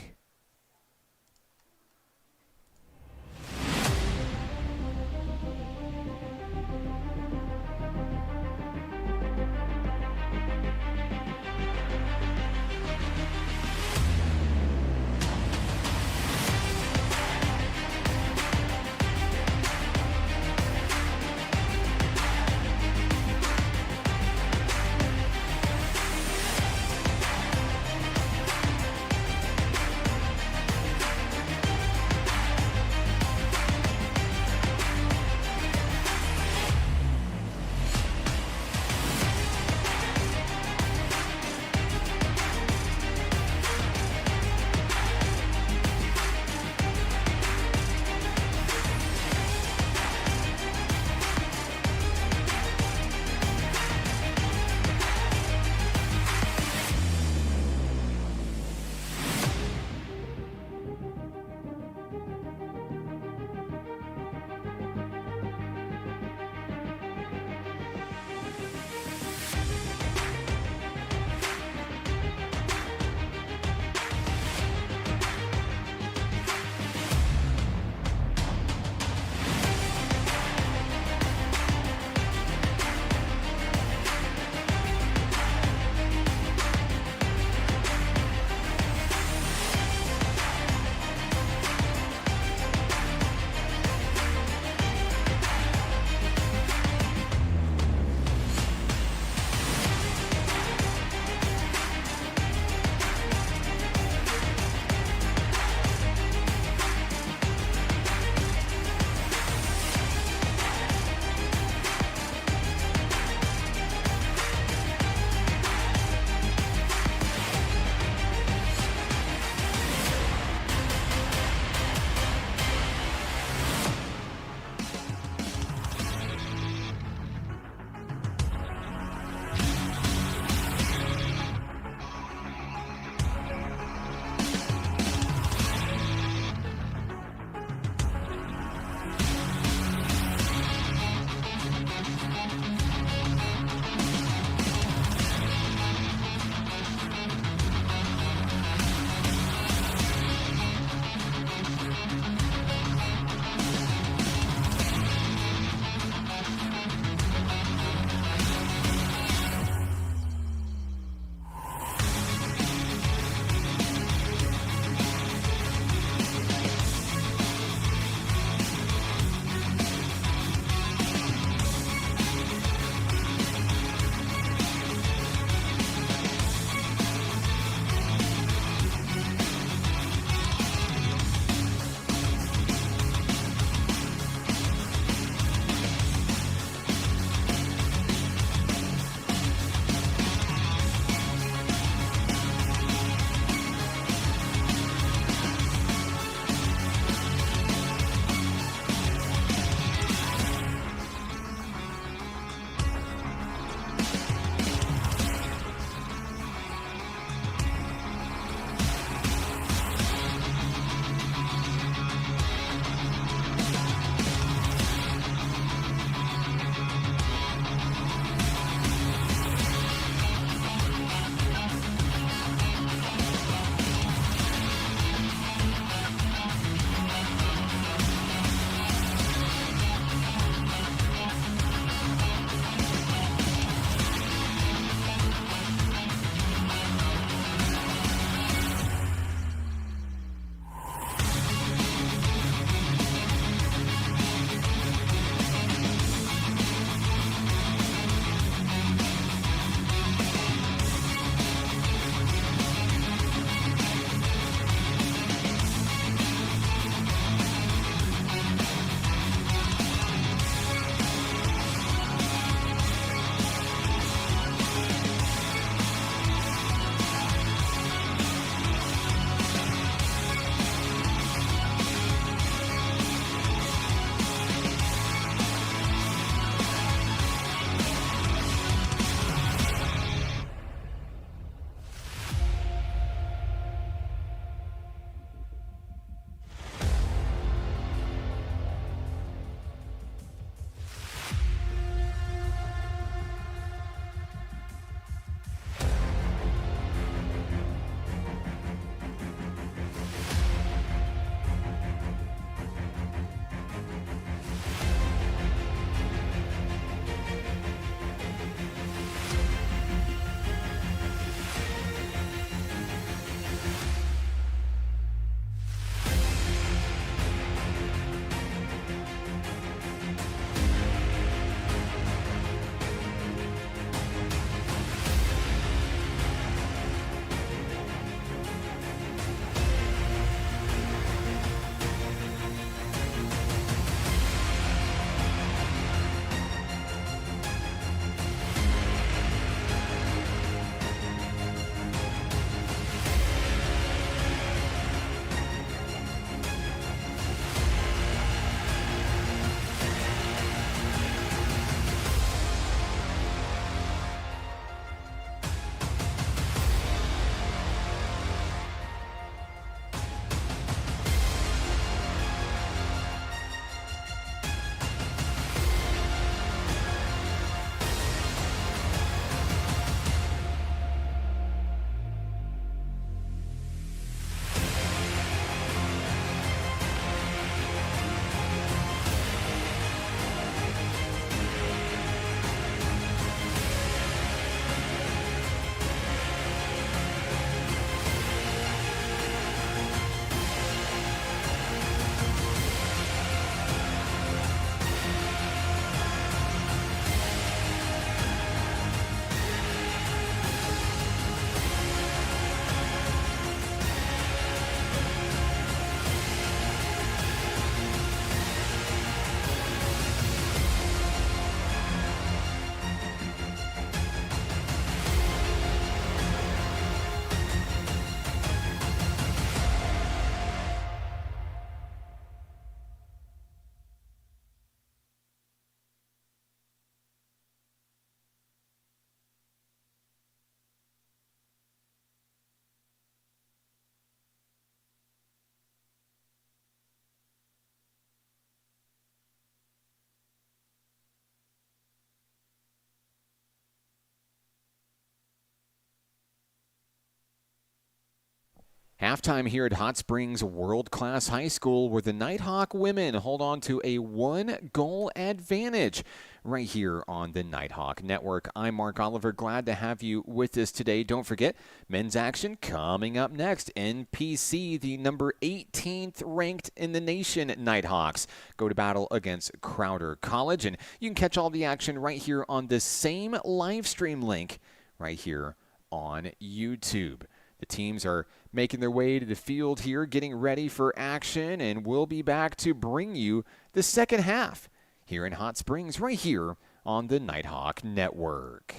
Halftime here at Hot Springs World Class High School, where the Nighthawk women hold on to a 1-goal advantage right here on the Nighthawk Network. I'm Mark Oliver. Glad to have you with us today. Don't forget, men's action coming up next. NPC, the number 18th ranked in the nation Nighthawks, go to battle against Crowder College. And you can catch all the action right here on the same live stream link right here on YouTube. The teams are making their way to the field here, getting ready for action, and we'll be back to bring you the second half here in Hot Springs right here on the Nighthawk Network.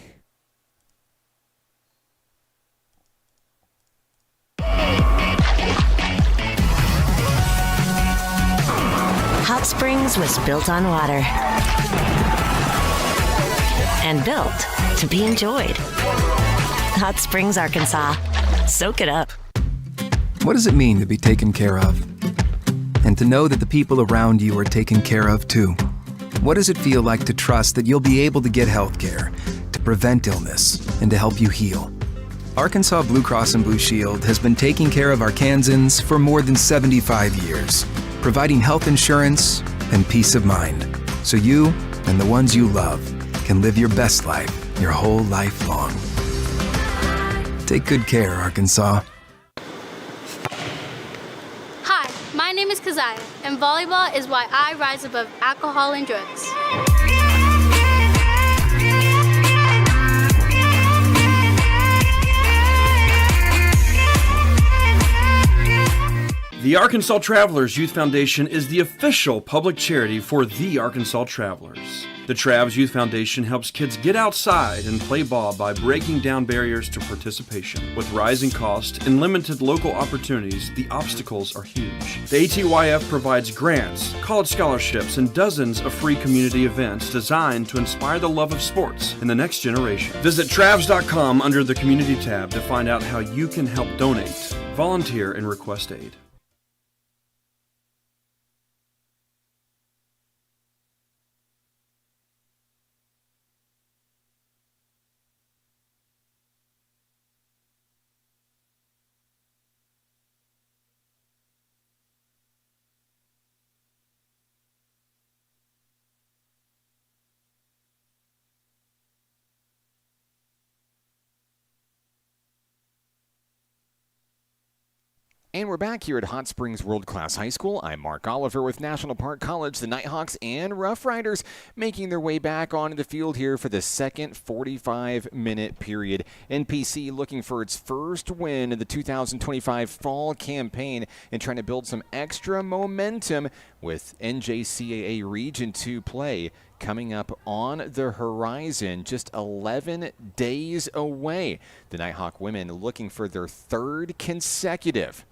Hot Springs was built on water and built to be enjoyed. Hot Springs, Arkansas. Soak it up. What does it mean to be taken care of? And to know that the people around you are taken care of too. What does it feel like to trust that you'll be able to get health care, to prevent illness, and to help you heal? Arkansas Blue Cross and Blue Shield has been taking care of Arkansans for more than 75 years, providing health insurance and peace of mind, so you and the ones you love can live your best life your whole life long. Take good care, Arkansas. Hi, my name is Keziah, and volleyball is why I rise above alcohol and drugs. The Arkansas Travelers Youth Foundation is the official public charity for the Arkansas Travelers. The Travs Youth Foundation helps kids get outside and play ball by breaking down barriers to participation. With rising costs and limited local opportunities, the obstacles are huge. The ATYF provides grants, college scholarships, and dozens of free community events designed to inspire the love of sports in the next generation. Visit Travs.com under the Community tab to find out how you can help donate, volunteer, and request aid. And we're back here at Hot Springs World Class High School. I'm Mark Oliver with National Park College. The Nighthawks and Rough Riders making their way back onto the field here for the second 45-minute period. NPC looking for its first win in the 2025 fall campaign and trying to build some extra momentum with NJCAA Region 2 play coming up on the horizon, just 11 days away. The Nighthawk women looking for their third consecutive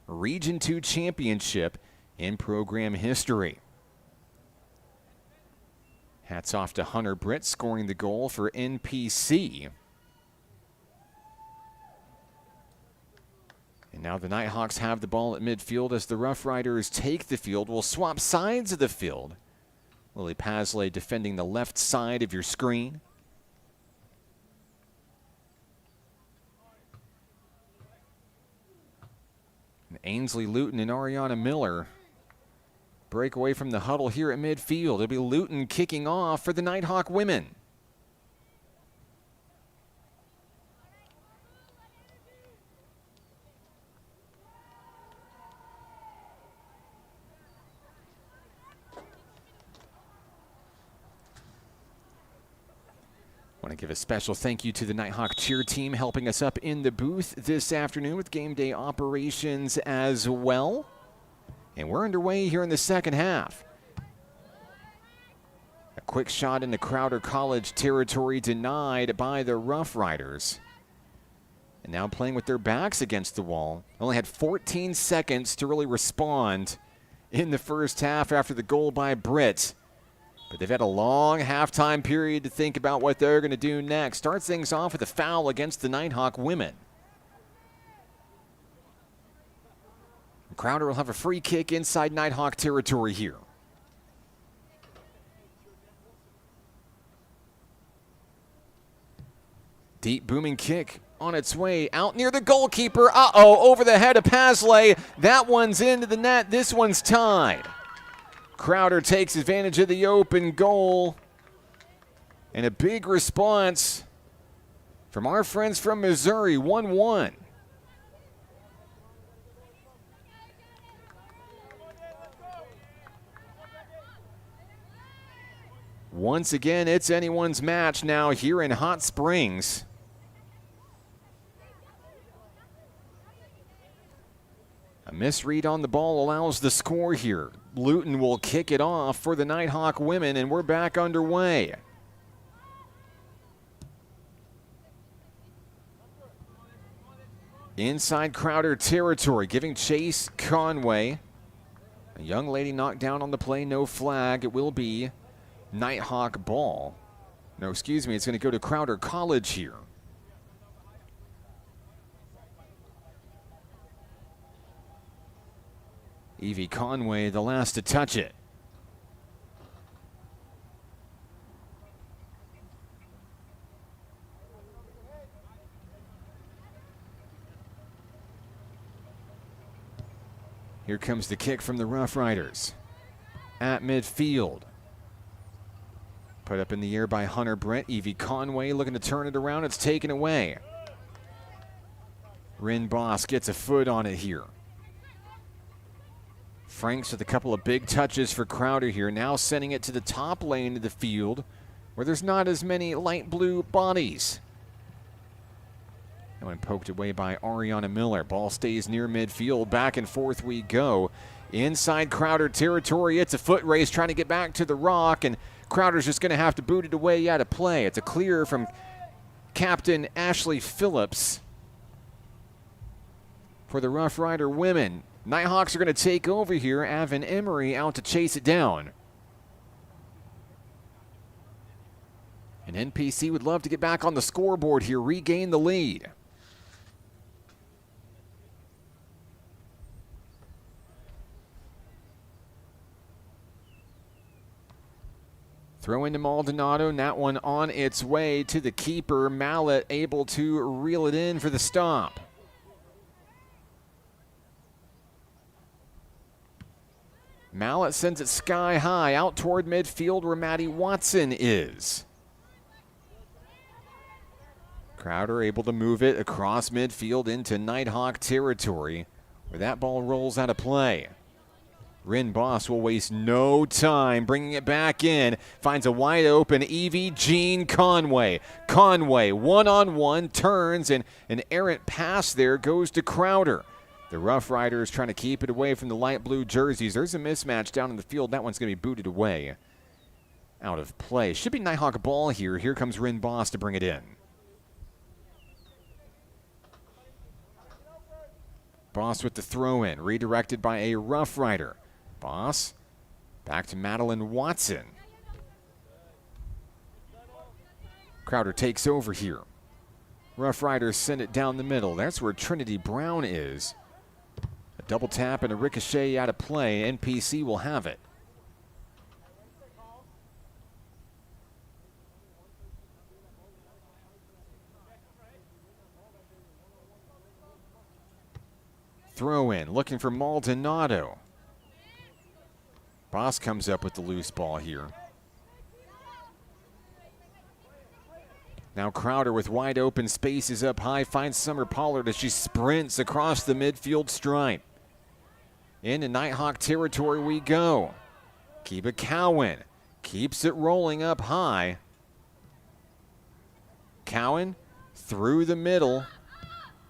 Region 2 championship in program history. Hats off to Hunter Britt scoring the goal for NPC. And now the Nighthawks have the ball at midfield as the Rough Riders take the field. We'll swap sides of the field. Lily Pasley defending the left side of your screen. And Ainsley Luton and Ariana Miller break away from the huddle here at midfield. It'll be Luton kicking off for the Nighthawk women. I want to give a special thank you to the Nighthawk cheer team helping us up in the booth this afternoon with game day operations as well. And we're underway here in the second half. A quick shot into Crowder College territory denied by the Rough Riders. And now playing with their backs against the wall. Only had 14 seconds to really respond in the first half after the goal by Britt. But they've had a long halftime period to think about what they're going to do next. Starts things off with a foul against the Nighthawk women. Crowder will have a free kick inside Nighthawk territory here. Deep booming kick on its way out near the goalkeeper. Uh-oh, over the head of Pasley. That one's into the net. This one's tied. Crowder takes advantage of the open goal. And a big response from our friends from Missouri, 1-1. Once again, it's anyone's match now here in Hot Springs. A misread on the ball allows the score here. Luton will kick it off for the Nighthawk women, and we're back underway. Inside Crowder territory, giving chase Conway. A young lady knocked down on the play, no flag. It will be Nighthawk ball. No, excuse me, it's going to go to Crowder College here. Evie Conway, the last to touch it. Here comes the kick from the Rough Riders. At midfield. Put up in the air by Hunter Brent. Evie Conway looking to turn it around. It's taken away. Rin Boss gets a foot on it here. Franks with a couple of big touches for Crowder here. Now sending it to the top lane of the field where there's not as many light blue bodies. That one poked away by Ariana Miller. Ball stays near midfield. Back and forth we go. Inside Crowder territory. It's a foot race trying to get back to the rock, and Crowder's just going to have to boot it away out of play. It's a clear from Captain Ashley Phillips for the Rough Rider women. Nighthawks are going to take over here. Avon Emery out to chase it down. And NPC would love to get back on the scoreboard here, regain the lead. Throw into Maldonado, and that one on its way to the keeper. Mallet able to reel it in for the stop. Mallet sends it sky high out toward midfield where Maddie Watson is. Crowder able to move it across midfield into Nighthawk territory where that ball rolls out of play. Rin Boss will waste no time bringing it back in. Finds a wide open Evie Jean Conway. Conway one-on-one turns, and an errant pass there goes to Crowder. The Rough Riders trying to keep it away from the light blue jerseys. There's a mismatch down in the field. That one's going to be booted away. Out of play. Should be Nighthawk ball here. Here comes Rin Boss to bring it in. Boss with the throw in. Redirected by a Rough Rider. Boss back to Madeline Watson. Crowder takes over here. Rough Riders send it down the middle. That's where Trinity Brown is. A double tap and a ricochet out of play. NPC will have it. Throw in, looking for Maldonado. Boss comes up with the loose ball here. Now Crowder with wide open spaces up high, finds Summer Pollard as she sprints across the midfield stripe. Into Nighthawk territory we go. Kiba Cowan keeps it rolling up high. Cowan through the middle.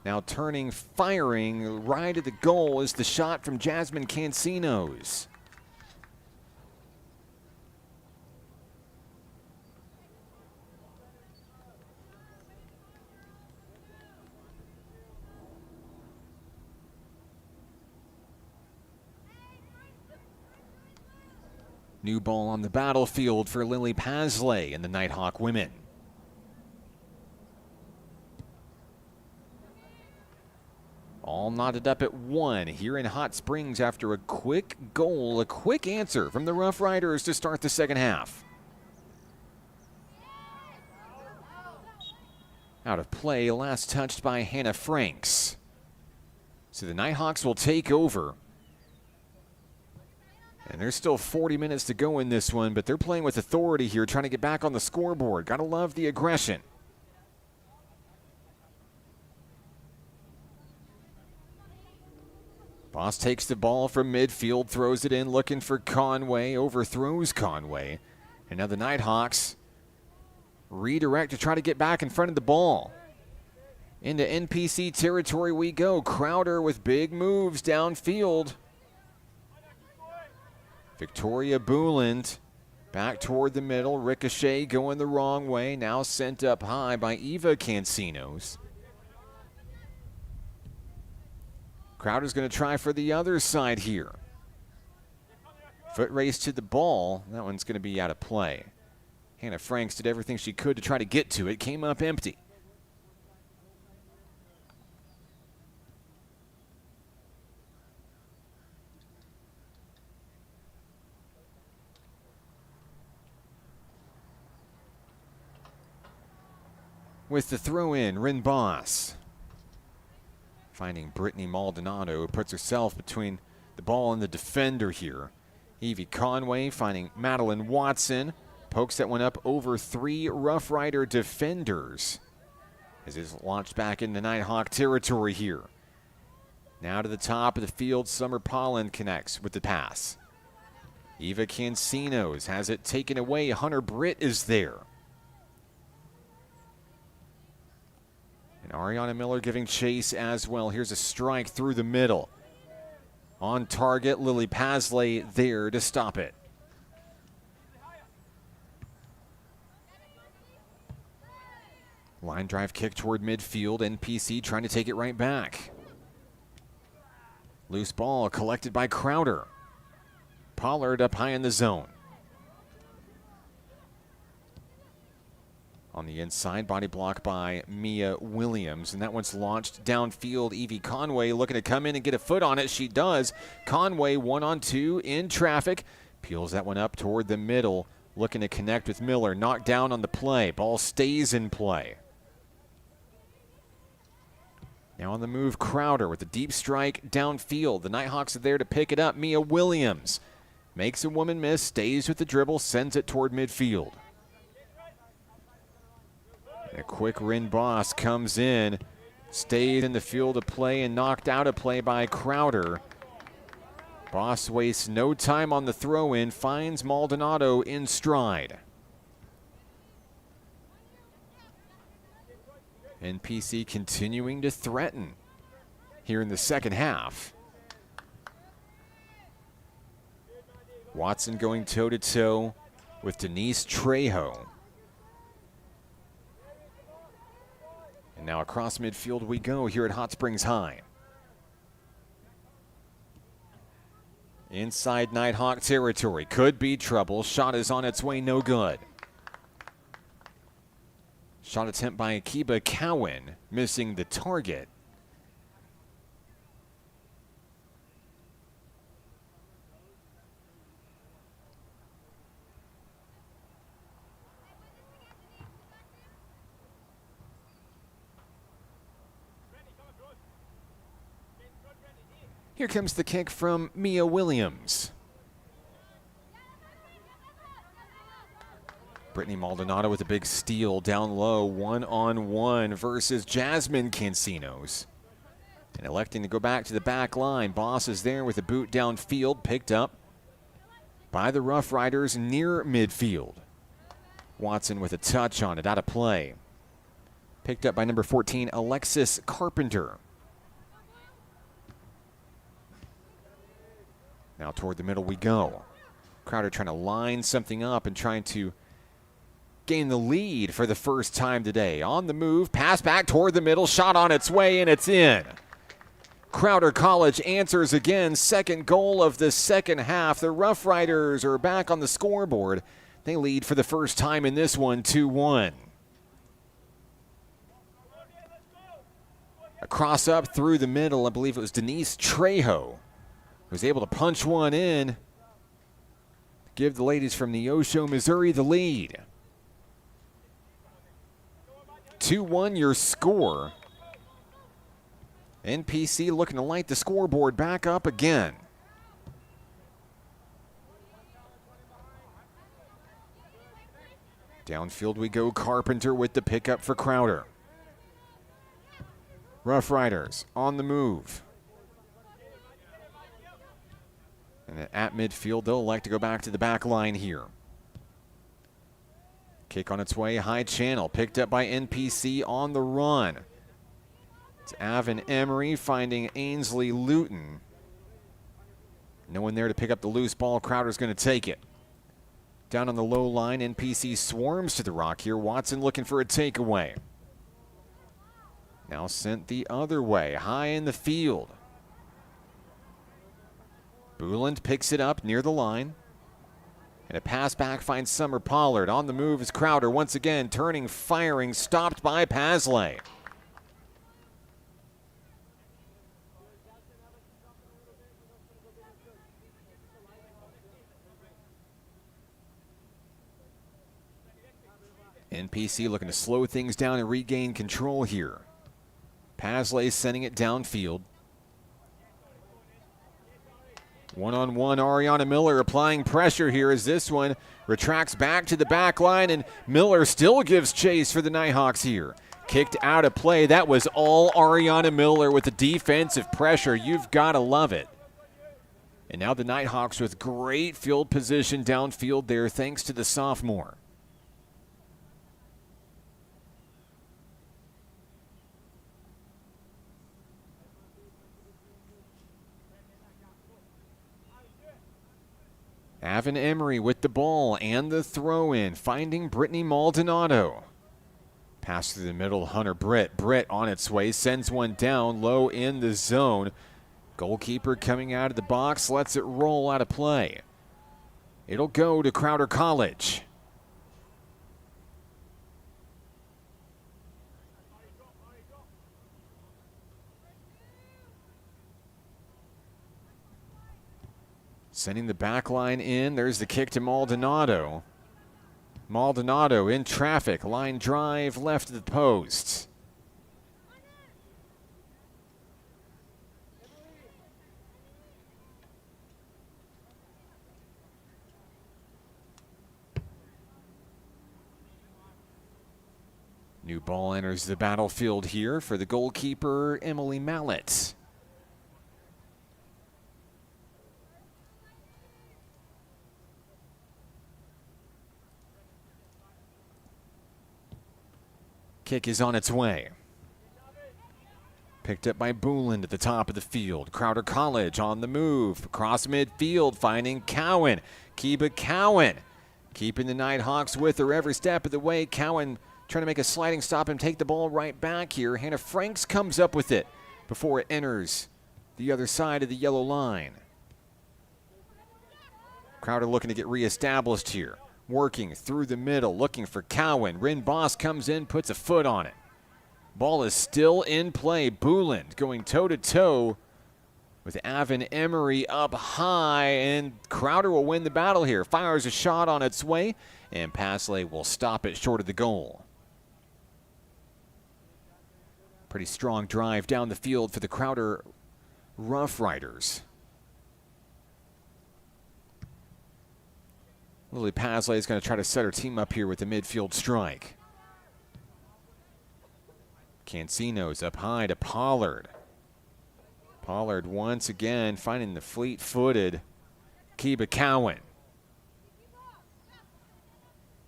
Now turning, firing right at the goal is the shot from Jasmine Cancinos. New ball on the battlefield for Lily Pasley and the Nighthawk women. All knotted up at 1 here in Hot Springs after a quick goal, a quick answer from the Rough Riders to start the second half. Out of play, last touched by Hannah Franks. So the Nighthawks will take over. And there's still 40 minutes to go in this one, but they're playing with authority here, trying to get back on the scoreboard. Gotta love the aggression. Boss takes the ball from midfield, throws it in, looking for Conway, overthrows Conway. And now the Nighthawks redirect to try to get back in front of the ball. Into NPC territory we go. Crowder with big moves downfield. Victoria Booland back toward the middle. Ricochet going the wrong way. Now sent up high by Eva Cancinos. Crowder's going to try for the other side here. Foot race to the ball. That one's going to be out of play. Hannah Franks did everything she could to try to get to it. Came up empty. With the throw in, Rinbos. Finding Brittany Maldonado, who puts herself between the ball and the defender here. Evie Conway finding Madeline Watson. Pokes that one up over 3 Rough Rider defenders. As it's launched back into Nighthawk territory here. Now to the top of the field, Summer Pollen connects with the pass. Eva Cancinos has it taken away. Hunter Britt is there. And Ariana Miller giving chase as well. Here's a strike through the middle. On target, Lily Pasley there to stop it. Line drive kick toward midfield. NPC trying to take it right back. Loose ball collected by Crowder. Pollard up high in the zone. On the inside, body block by Mia Williams. And that one's launched downfield. Evie Conway looking to come in and get a foot on it. She does. Conway 1-on-2 in traffic. Peels that one up toward the middle. Looking to connect with Miller. Knocked down on the play. Ball stays in play. Now on the move, Crowder with a deep strike downfield. The Nighthawks are there to pick it up. Mia Williams makes a woman miss. Stays with the dribble. Sends it toward midfield. A quick Rinbos comes in, stays in the field of play and knocked out of play by Crowder. Boss wastes no time on the throw-in, finds Maldonado in stride. NPC continuing to threaten here in the second half. Watson going toe-to-toe with Denise Trejo. And now across midfield we go here at Hot Springs High. Inside Nighthawk territory. Could be trouble. Shot is on its way, no good. Shot attempt by Akiba Cowan, missing the target. Here comes the kick from Mia Williams. Brittany Maldonado with a big steal down low, 1-on-1 versus Jasmine Cancinos. And electing to go back to the back line. Boss is there with a boot downfield, picked up by the Rough Riders near midfield. Watson with a touch on it, out of play. Picked up by number 14, Alexis Carpenter. Now toward the middle we go. Crowder trying to line something up and trying to gain the lead for the first time today. On the move, pass back toward the middle, shot on its way, and it's in. Crowder College answers again. Second goal of the second half. The Rough Riders are back on the scoreboard. They lead for the first time in this one, 2-1. A cross up through the middle. I believe it was Denise Trejo was able to punch one in, give the ladies from Neosho, Missouri the lead. 2-1 your score. NPC looking to light the scoreboard back up again. Downfield we go. Carpenter with the pickup for Crowder. Rough Riders on the move. And at midfield, they'll like to go back to the back line here. Kick on its way, high channel, picked up by NPC on the run. It's Avon Emery finding Ainsley Luton. No one there to pick up the loose ball. Crowder's going to take it. Down on the low line, NPC swarms to the rock here. Watson looking for a takeaway. Now sent the other way, high in the field. Booland picks it up near the line. And a pass back finds Summer Pollard. On the move is Crowder once again, turning, firing, stopped by Pasley. NPC looking to slow things down and regain control here. Pasley sending it downfield. One-on-one, Ariana Miller applying pressure here as this one retracts back to the back line, and Miller still gives chase for the Nighthawks here. Kicked out of play. That was all Ariana Miller with the defensive pressure. You've got to love it. And now the Nighthawks with great field position downfield there thanks to the sophomore. Avon Emery with the ball and the throw-in, finding Brittany Maldonado. Pass through the middle, Hunter Britt. Britt on its way, sends one down low in the zone. Goalkeeper coming out of the box, lets it roll out of play. It'll go to Crowder College. Sending the back line in. There's the kick to Maldonado. Maldonado in traffic. Line drive left of the post. New ball enters the battlefield here for the goalkeeper, Emily Mallett. Kick is on its way. Picked up by Booland at the top of the field. Crowder College on the move. Across midfield, finding Cowan. Kiba Cowan keeping the Nighthawks with her every step of the way. Cowan trying to make a sliding stop and take the ball right back here. Hannah Franks comes up with it before it enters the other side of the yellow line. Crowder looking to get reestablished here. Working through the middle, looking for Cowan. Rin Boss comes in, puts a foot on it. Ball is still in play. Booland going toe-to-toe with Avon Emery up high, and Crowder will win the battle here. Fires a shot on its way, and Pasley will stop it short of the goal. Pretty strong drive down the field for the Crowder Rough Riders. Lily Pasley is going to try to set her team up here with the midfield strike. Cancino's up high to Pollard. Pollard once again finding the fleet-footed Kiba Cowan.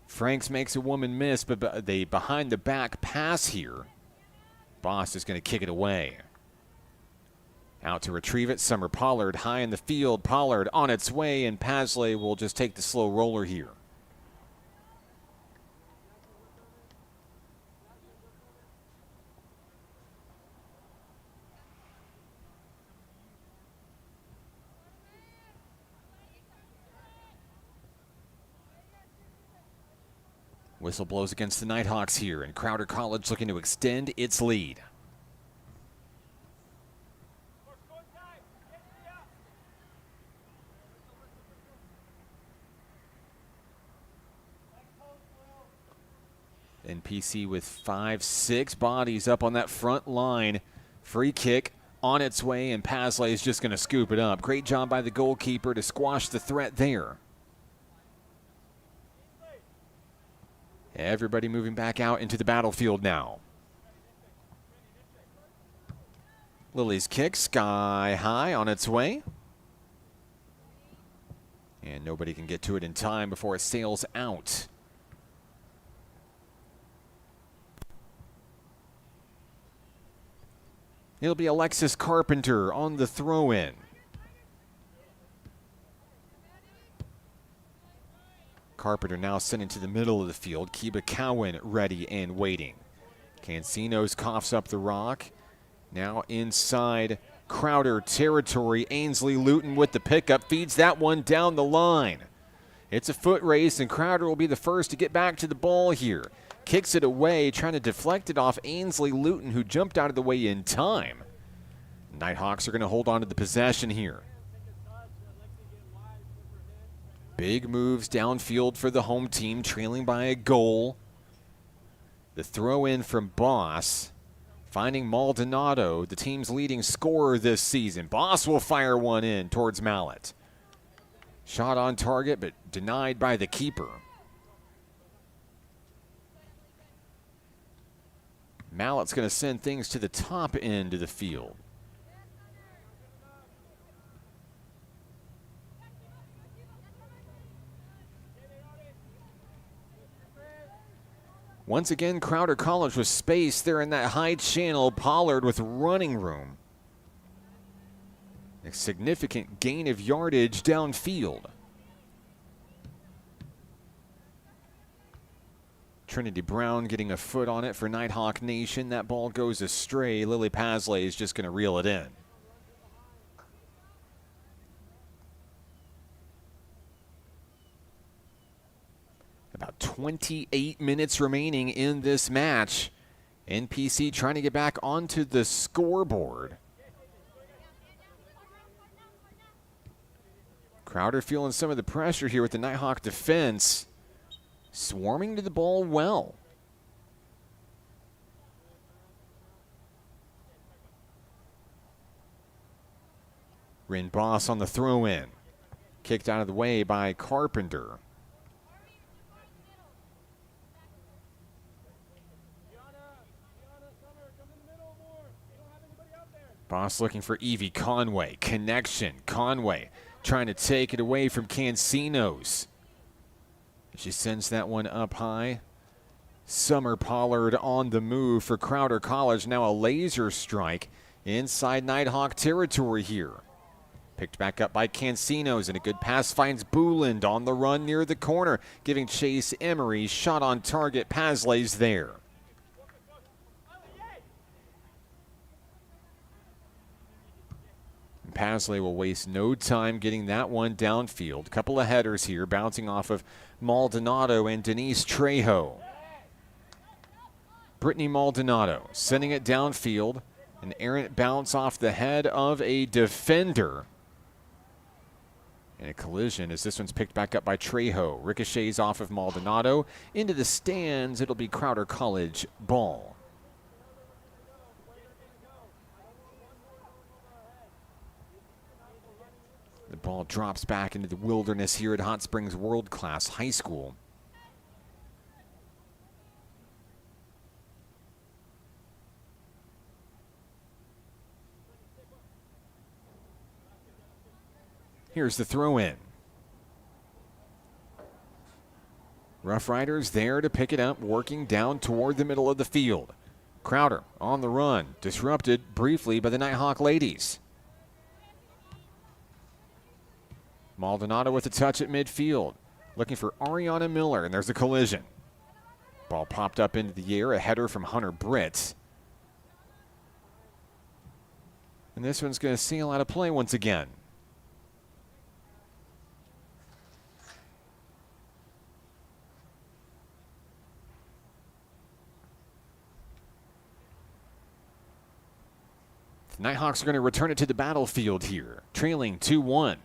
Franks makes a woman miss, but the behind-the-back pass here. Boss is going to kick it away. Out to retrieve it, Summer Pollard high in the field. Pollard on its way, and Pasley will just take the slow roller here. Whistle blows against the Nighthawks here, and Crowder College looking to extend its lead. NPC with 5-6 bodies up on that front line. Free kick on its way, and Pasley is just going to scoop it up. Great job by the goalkeeper to squash the threat there. Everybody moving back out into the battlefield now. Lily's kick sky high on its way. And nobody can get to it in time before it sails out. It'll be Alexis Carpenter on the throw-in. Carpenter now sent into the middle of the field. Kiba Cowan ready and waiting. Cancinos coughs up the rock. Now inside Crowder territory. Ainsley Luton with the pickup. Feeds that one down the line. It's a foot race, and Crowder will be the first to get back to the ball here. Kicks it away, trying to deflect it off Ainsley Luton, who jumped out of the way in time. Nighthawks are going to hold on to the possession here. Big moves downfield for the home team, trailing by a goal. The throw in from Boss, finding Maldonado, the team's leading scorer this season. Boss will fire one in towards Mallet. Shot on target, but denied by the keeper. Mallet's going to send things to the top end of the field. Once again, Crowder College with space there in that high channel. Pollard with running room. A significant gain of yardage downfield. Trinity Brown getting a foot on it for Nighthawk Nation. That ball goes astray. Lily Pasley is just going to reel it in. About 28 minutes remaining in this match. NPC trying to get back onto the scoreboard. Crowder feeling some of the pressure here with the Nighthawk defense. Swarming to the ball well. Rin Boss on the throw-in. Kicked out of the way by Carpenter. Boss looking for Evie Conway. Connection. Conway trying to take it away from Cancinos. She sends that one up high. Summer Pollard on the move for Crowder College. Now a laser strike inside Nighthawk territory here. Picked back up by Cancinos, and a good pass finds Booland on the run near the corner, giving chase Emery. Shot on target. Pasley's there. Pasley will waste no time getting that one downfield. Couple of headers here, bouncing off of Maldonado and Denise Trejo. Brittany Maldonado sending it downfield. An errant bounce off the head of a defender. And a collision as this one's picked back up by Trejo. Ricochets off of Maldonado. Into the stands, it'll be Crowder College ball. The ball drops back into the wilderness here at Hot Springs World Class High School. Here's the throw-in. Rough Riders there to pick it up, working down toward the middle of the field. Crowder on the run, disrupted briefly by the Nighthawk ladies. Maldonado with a touch at midfield, looking for Ariana Miller, and there's a collision. Ball popped up into the air, a header from Hunter Britt. And this one's going to sail out of play once again. The Nighthawks are going to return it to the battlefield here, trailing 2-1.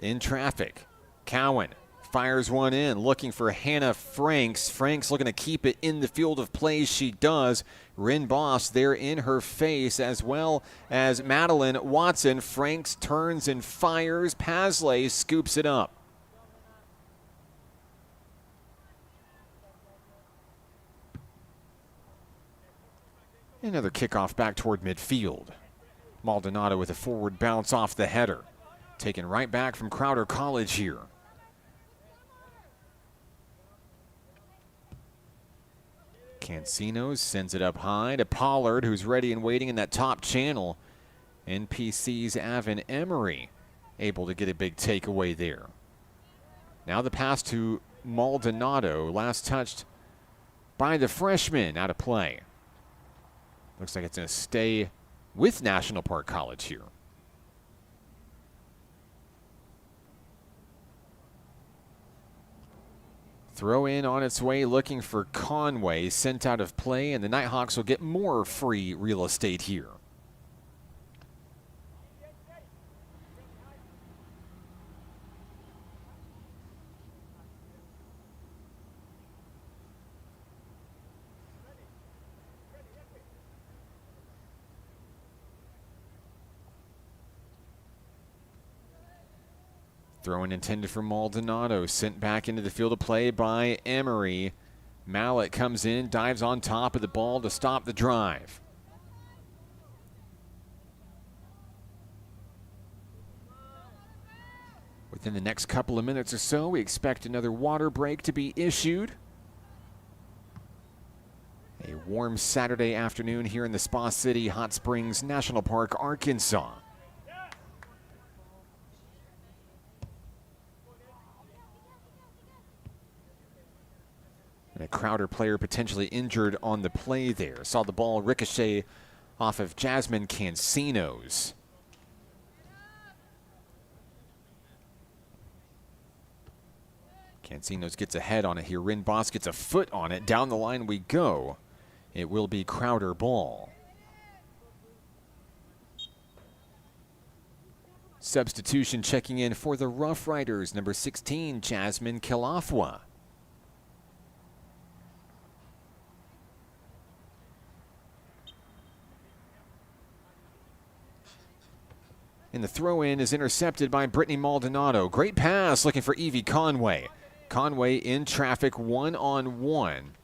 in traffic. Cowan fires one in, looking for Hannah Franks. Franks looking to keep it in the field of play. She does. Rin Boss there in her face, as well as Madeline Watson. Franks turns and fires. Pasley scoops it up. Another kickoff back toward midfield. Maldonado with a forward bounce off the header. Taken right back from Crowder College here. Cancinos sends it up high to Pollard, who's ready and waiting in that top channel. NPC's Avon Emery able to get a big takeaway there. Now the pass to Maldonado, last touched by the freshman, out of play. Looks like it's going to stay with National Park College here. Throw in on its way, looking for Conway, sent out of play, and the Nighthawks will get more free real estate here. Throw-in intended for Maldonado, sent back into the field of play by Emery. Mallett comes in, dives on top of the ball to stop the drive. Within the next couple of minutes or so, we expect another water break to be issued. A warm Saturday afternoon here in the Spa City Hot Springs National Park, Arkansas. And a Crowder player potentially injured on the play there. Saw the ball ricochet off of Jasmine Cancinos. Cancinos gets a head on it here. Rin Boss gets a foot on it. Down the line we go. It will be Crowder ball. Substitution checking in for the Rough Riders, number 16, Jasmine Kilafwa. And the throw-in is intercepted by Brittany Maldonado. Great pass looking for Evie Conway. Conway in traffic one-on-one.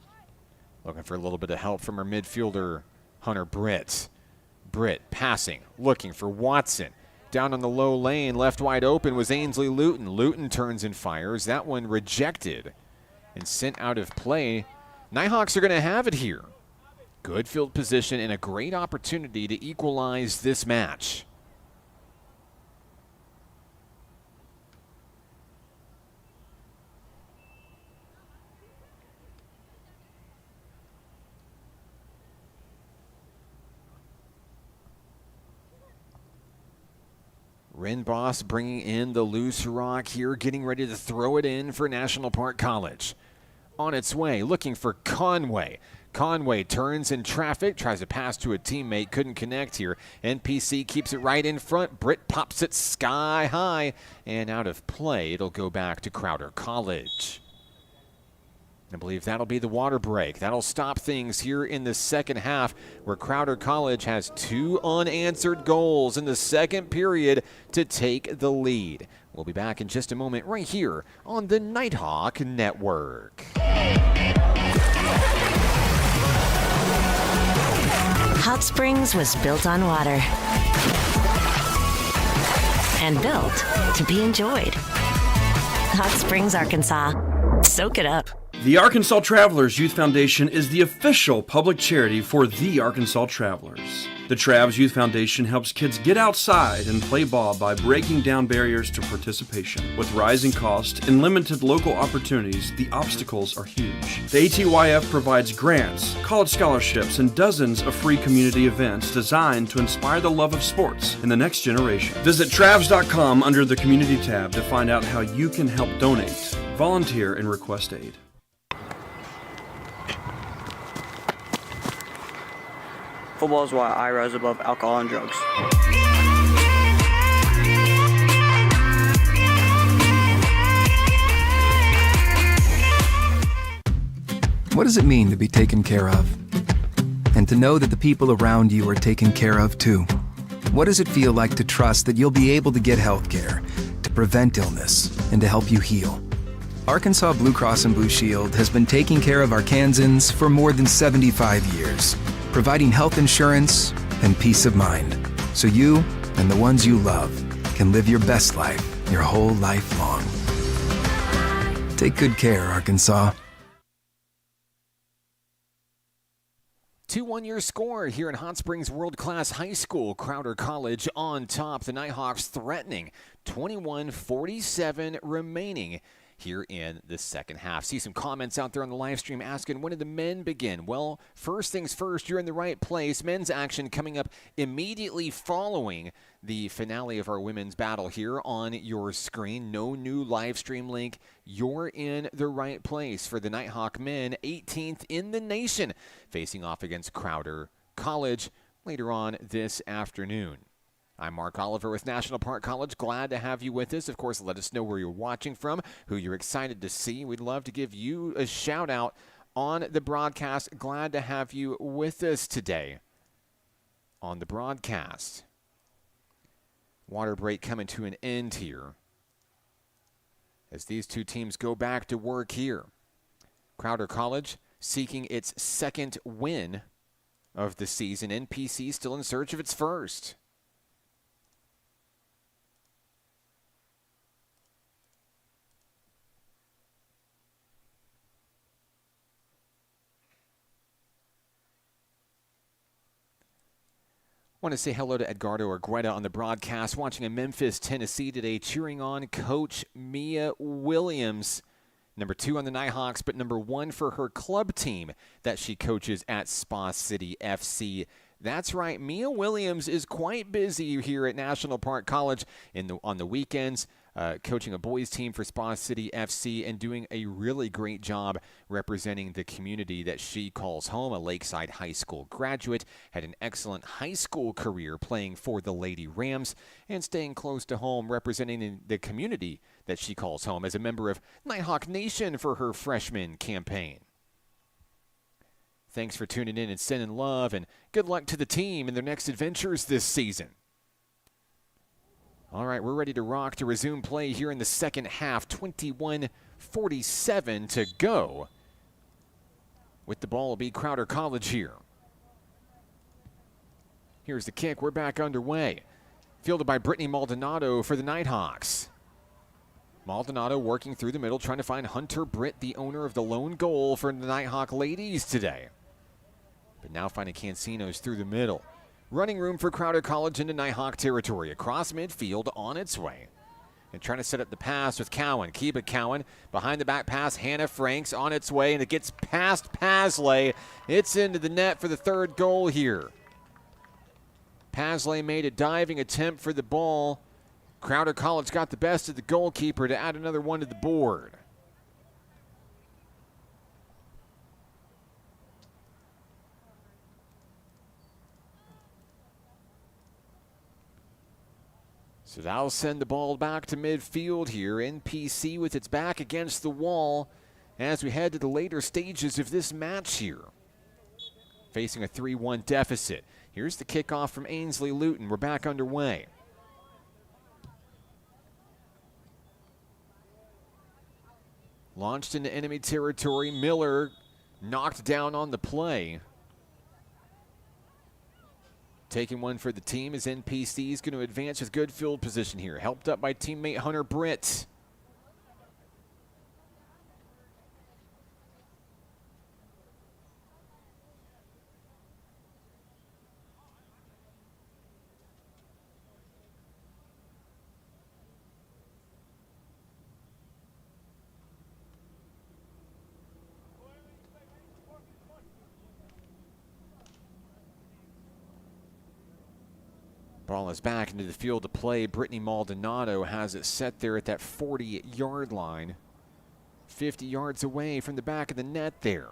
Looking for a little bit of help from her midfielder, Hunter Britt. Britt passing, looking for Watson. Down on the low lane, left wide open was Ainsley Luton. Luton turns and fires. That one rejected and sent out of play. Nighthawks are going to have it here. Good field position and a great opportunity to equalize this match. Rin Boss bringing in the loose rock here, getting ready to throw it in for National Park College. On its way, looking for Conway. Conway turns in traffic, tries to pass to a teammate, couldn't connect here. NPC keeps it right in front. Britt pops it sky high and out of play. It'll go back to Crowder College. I believe that'll be the water break. That'll stop things here in the second half, where Crowder College has 2 unanswered goals in the second period to take the lead. We'll be back in just a moment right here on the Nighthawk Network. Hot Springs was built on water and built to be enjoyed. Hot Springs, Arkansas. Soak it up. The Arkansas Travelers Youth Foundation is the official public charity for the Arkansas Travelers. The Travs Youth Foundation helps kids get outside and play ball by breaking down barriers to participation. With rising costs and limited local opportunities, the obstacles are huge. The ATYF provides grants, college scholarships, and dozens of free community events designed to inspire the love of sports in the next generation. Visit Travs.com under the Community tab to find out how you can help donate, volunteer, and request aid. Football is why I rise above alcohol and drugs. does it mean to be taken care of? And to know that the people around you are taken care of too. What does it feel like to trust that you'll be able to get health care, to prevent illness, and to help you heal? Arkansas Blue Cross and Blue Shield has been taking care of Arkansans for more than 75 years, providing health insurance and peace of mind, so you and the ones you love can live your best life your whole life long. Take good care, Arkansas. 2-1 your score here in Hot Springs World Class High School. Crowder College on top. The Nighthawks threatening. 21:47 remaining here in the second half. See some comments out there on the live stream asking, when did the men begin? Well, first things first, you're in the right place. Men's action coming up immediately following the finale of our women's battle here on your screen. No new live stream link. You're in the right place for the Nighthawk men, 18th in the nation, facing off against Crowder College later on this afternoon. I'm Mark Oliver with National Park College. Glad to have you with us. Of course, let us know where you're watching from, who you're excited to see. We'd love to give you a shout out on the broadcast. Glad to have you with us today on the broadcast. Water break coming to an end here as these two teams go back to work here. Crowder College seeking its second win of the season. NPC still in search of its first. Want to say hello to Edgardo Argueta on the broadcast, watching in Memphis, Tennessee today, cheering on Coach Mia Williams. Number 2 on the Nighthawks, but number 1 for her club team that she coaches at Spa City FC. That's right, Mia Williams is quite busy here at National Park College on the weekends, coaching a boys team for Spa City FC and doing a really great job representing the community that she calls home. A Lakeside High School graduate, had an excellent high school career playing for the Lady Rams and staying close to home representing the community that she calls home as a member of Nighthawk Nation for her freshman campaign. Thanks for tuning in and sending love, and good luck to the team in their next adventures this season. All right, we're ready to rock to resume play here in the second half. 21:47 to go. With the ball will be Crowder College here. Here's the kick. We're back underway. Fielded by Brittany Maldonado for the Nighthawks. Maldonado working through the middle, trying to find Hunter Britt, the owner of the lone goal for the Nighthawk ladies today. But now finding Cancinos through the middle. Running room for Crowder College into Nighthawk territory. Across midfield on its way. And trying to set up the pass with Cowan. Keep it Cowan. Behind the back pass, Hannah Franks on its way. And it gets past Pasley. It's into the net for the third goal here. Pasley made a diving attempt for the ball. Crowder College got the best of the goalkeeper to add another one to the board. So that'll send the ball back to midfield here. NPC with its back against the wall as we head to the later stages of this match here. Facing a 3-1 deficit. Here's the kickoff from Ainsley Luton. We're back underway. Launched into enemy territory. Miller knocked down on the play. Taking one for the team as NPC is going to advance with good field position here. Helped up by teammate Hunter Britt. Ball is back into the field to play. Brittany Maldonado has it set there at that 40-yard line. 50 yards away from the back of the net there.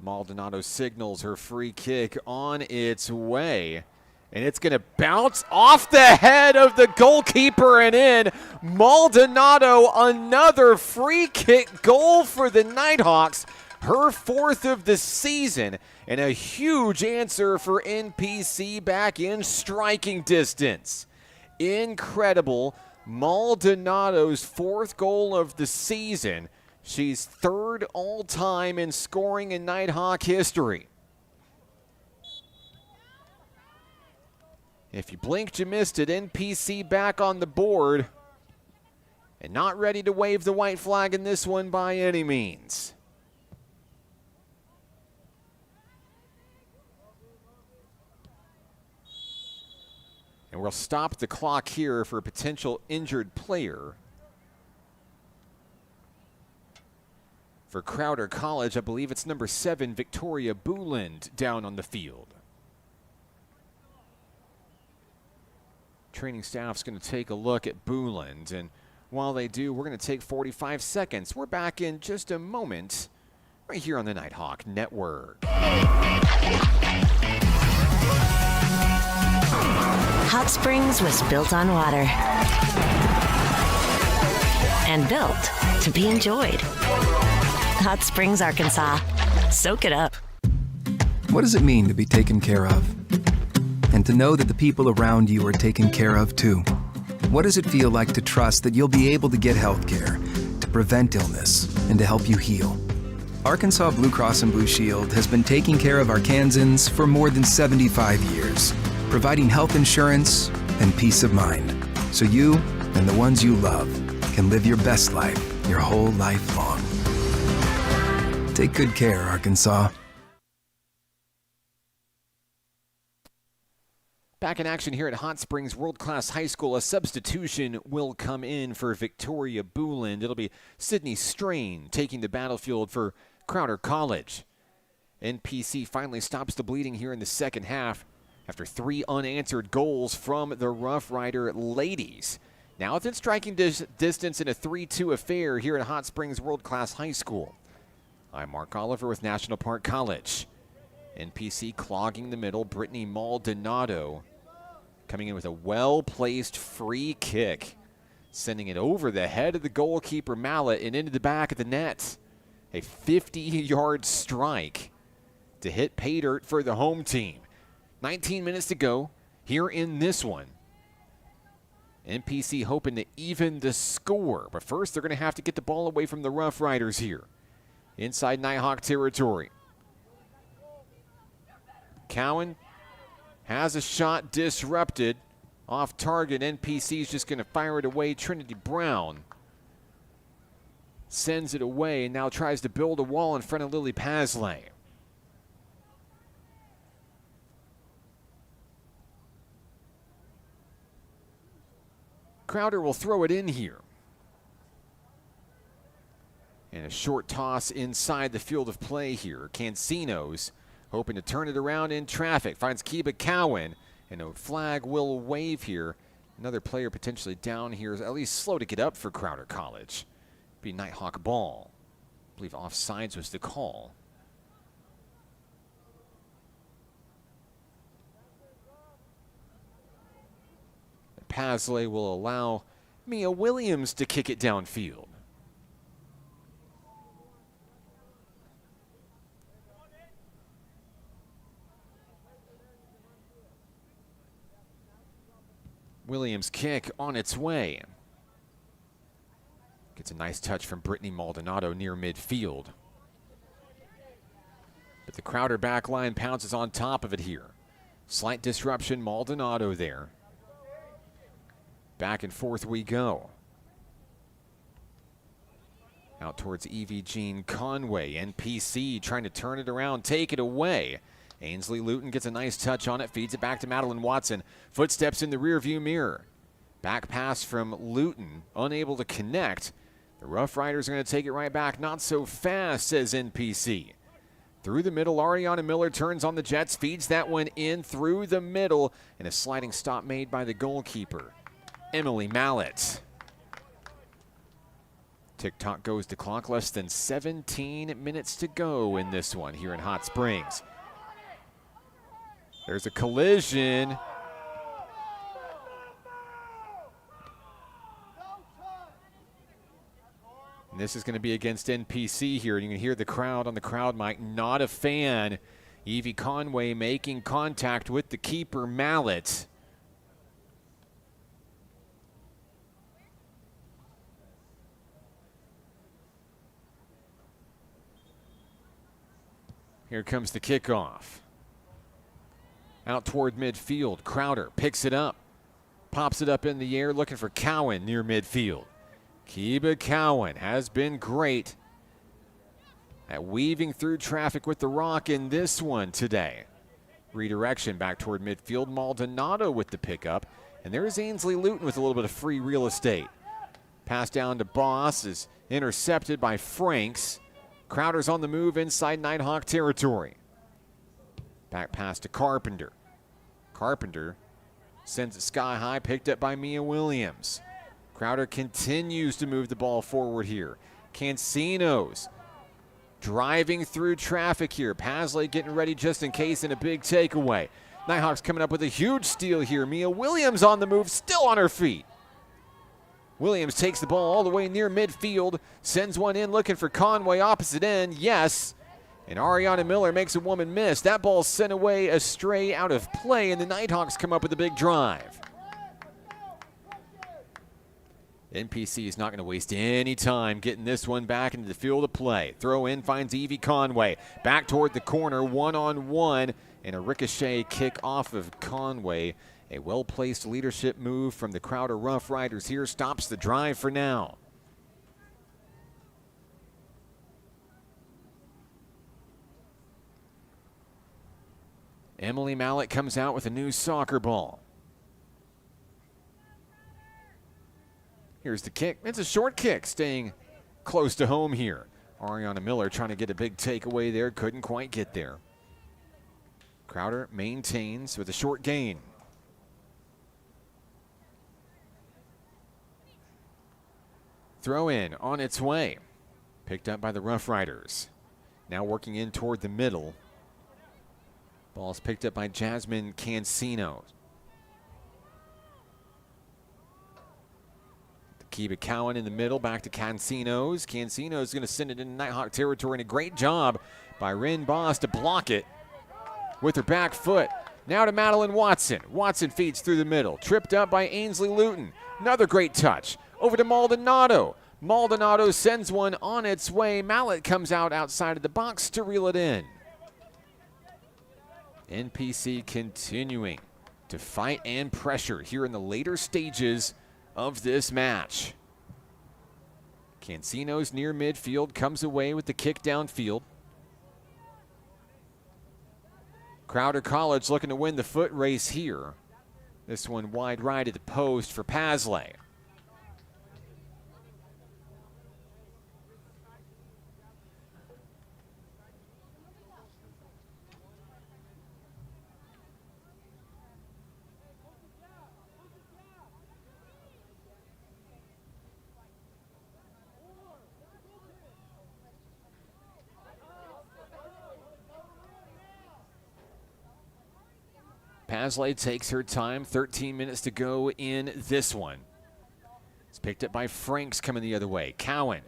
Maldonado signals her free kick on its way And it's going to bounce off the head of the goalkeeper and in. Maldonado, another free kick goal for the Nighthawks. Her 4th of the season. And a huge answer for NPC back in striking distance. Incredible. Maldonado's 4th goal of the season. She's 3rd all-time in scoring in Nighthawk history. If you blinked, you missed it. NPC back on the board. And not ready to wave the white flag in this one by any means. And we'll stop the clock here for a potential injured player. For Crowder College, I believe it's number 7, Victoria Booland, down on the field. Training staff's going to take a look at Booland, and while they do, we're going to take 45 seconds. We're back in just a moment, right here on the Nighthawk Network. Hot Springs was built on water and built to be enjoyed. Hot Springs, Arkansas. Soak it up. What does it mean to be taken care of? And to know that the people around you are taken care of too. What does it feel like to trust that you'll be able to get health care, to prevent illness, and to help you heal? Arkansas Blue Cross and Blue Shield has been taking care of Arkansans for more than 75 years, providing health insurance and peace of mind, so you and the ones you love can live your best life your whole life long. Take good care, Arkansas. Back in action here at Hot Springs World-Class High School. A substitution will come in for Victoria Booland. It'll be Sydney Strain taking the battlefield for Crowder College. NPC finally stops the bleeding here in the second half after 3 unanswered goals from the Rough Rider ladies. Now within striking distance in a 3-2 affair here at Hot Springs World-Class High School. I'm Mark Oliver with National Park College. NPC clogging the middle. Brittany Maldonado coming in with a well-placed free kick, sending it over the head of the goalkeeper Mallet and into the back of the net. A 50-yard strike to hit pay dirt for the home team. 19 minutes to go here in this one. NPC hoping to even the score, but first they're going to have to get the ball away from the Rough Riders here inside Nighthawk territory. Cowan has a shot disrupted. Off target, NPC's just going to fire it away. Trinity Brown sends it away and now tries to build a wall in front of Lily Pasley. Crowder will throw it in here. And a short toss inside the field of play here. Cancinos hoping to turn it around in traffic. Finds Kiba Cowan, and a flag will wave here. Another player potentially down here is at least slow to get up for Crowder College. Be Nighthawk ball. I believe offsides was the call. Pasley will allow Mia Williams to kick it downfield. Williams' kick on its way. Gets a nice touch from Brittany Maldonado near midfield. But the Crowder back line pounces on top of it here. Slight disruption, Maldonado there. Back and forth we go. Out towards Evie Jean Conway. NPC trying to turn it around, take it away. Ainsley Luton gets a nice touch on it, feeds it back to Madeline Watson. Footsteps in the rearview mirror. Back pass from Luton, unable to connect. The Rough Riders are going to take it right back. Not so fast, says NPC. Through the middle, Ariana Miller turns on the Jets, feeds that one in through the middle, and a sliding stop made by the goalkeeper, Emily Mallet. Tick-tock goes the clock. Less than 17 minutes to go in this one here in Hot Springs. There's a collision, And this is going to be against NPC here. You can hear the crowd on the crowd mic, not a fan. Evie Conway making contact with the keeper, Mallet. Here comes the kickoff. Out toward midfield. Crowder picks it up. Pops it up in the air, looking for Cowan near midfield. Kiba Cowan has been great at weaving through traffic with the rock in this one today. Redirection back toward midfield. Maldonado with the pickup. And there's Ainsley Luton with a little bit of free real estate. Pass down to Boss is intercepted by Franks. Crowder's on the move inside Nighthawk territory. Back pass to Carpenter. Carpenter sends it sky high, picked up by Mia Williams. Crowder continues to move the ball forward here. Cancinos driving through traffic here. Pasley getting ready just in case and a big takeaway. Nighthawks coming up with a huge steal here. Mia Williams on the move, still on her feet. Williams takes the ball all the way near midfield, sends one in looking for Conway opposite end. Yes. And Ariana Miller makes a woman miss. That ball sent away astray out of play, and the Nighthawks come up with a big drive. NPC is not going to waste any time getting this one back into the field of play. Throw in finds Evie Conway. Back toward the corner, one-on-one, and a ricochet kick off of Conway. A well-placed leadership move from the Crowder Rough Riders here stops the drive for now. Emily Mallet comes out with a new soccer ball. Here's the kick. It's a short kick, staying close to home here. Ariana Miller trying to get a big takeaway there, couldn't quite get there. Crowder maintains with a short gain. Throw in on its way. Picked up by the Rough Riders. Now working in toward the middle. Ball's picked up by Jasmine Cancino. Kiba Cowan in the middle, back to Cancinos. Cancinos going to send it into Nighthawk territory, and a great job by Rin Boss to block it with her back foot. Now to Madeline Watson. Watson feeds through the middle, tripped up by Ainsley Luton. Another great touch. Over to Maldonado. Maldonado sends one on its way. Mallet comes out outside of the box to reel it in. NPC continuing to fight and pressure here in the later stages of this match. Cancinos near midfield comes away with the kick downfield. Crowder College looking to win the foot race here. This one wide right at the post for Pasley. Pasley takes her time, 13 minutes to go in this one. It's picked up by Franks coming the other way. Cowan,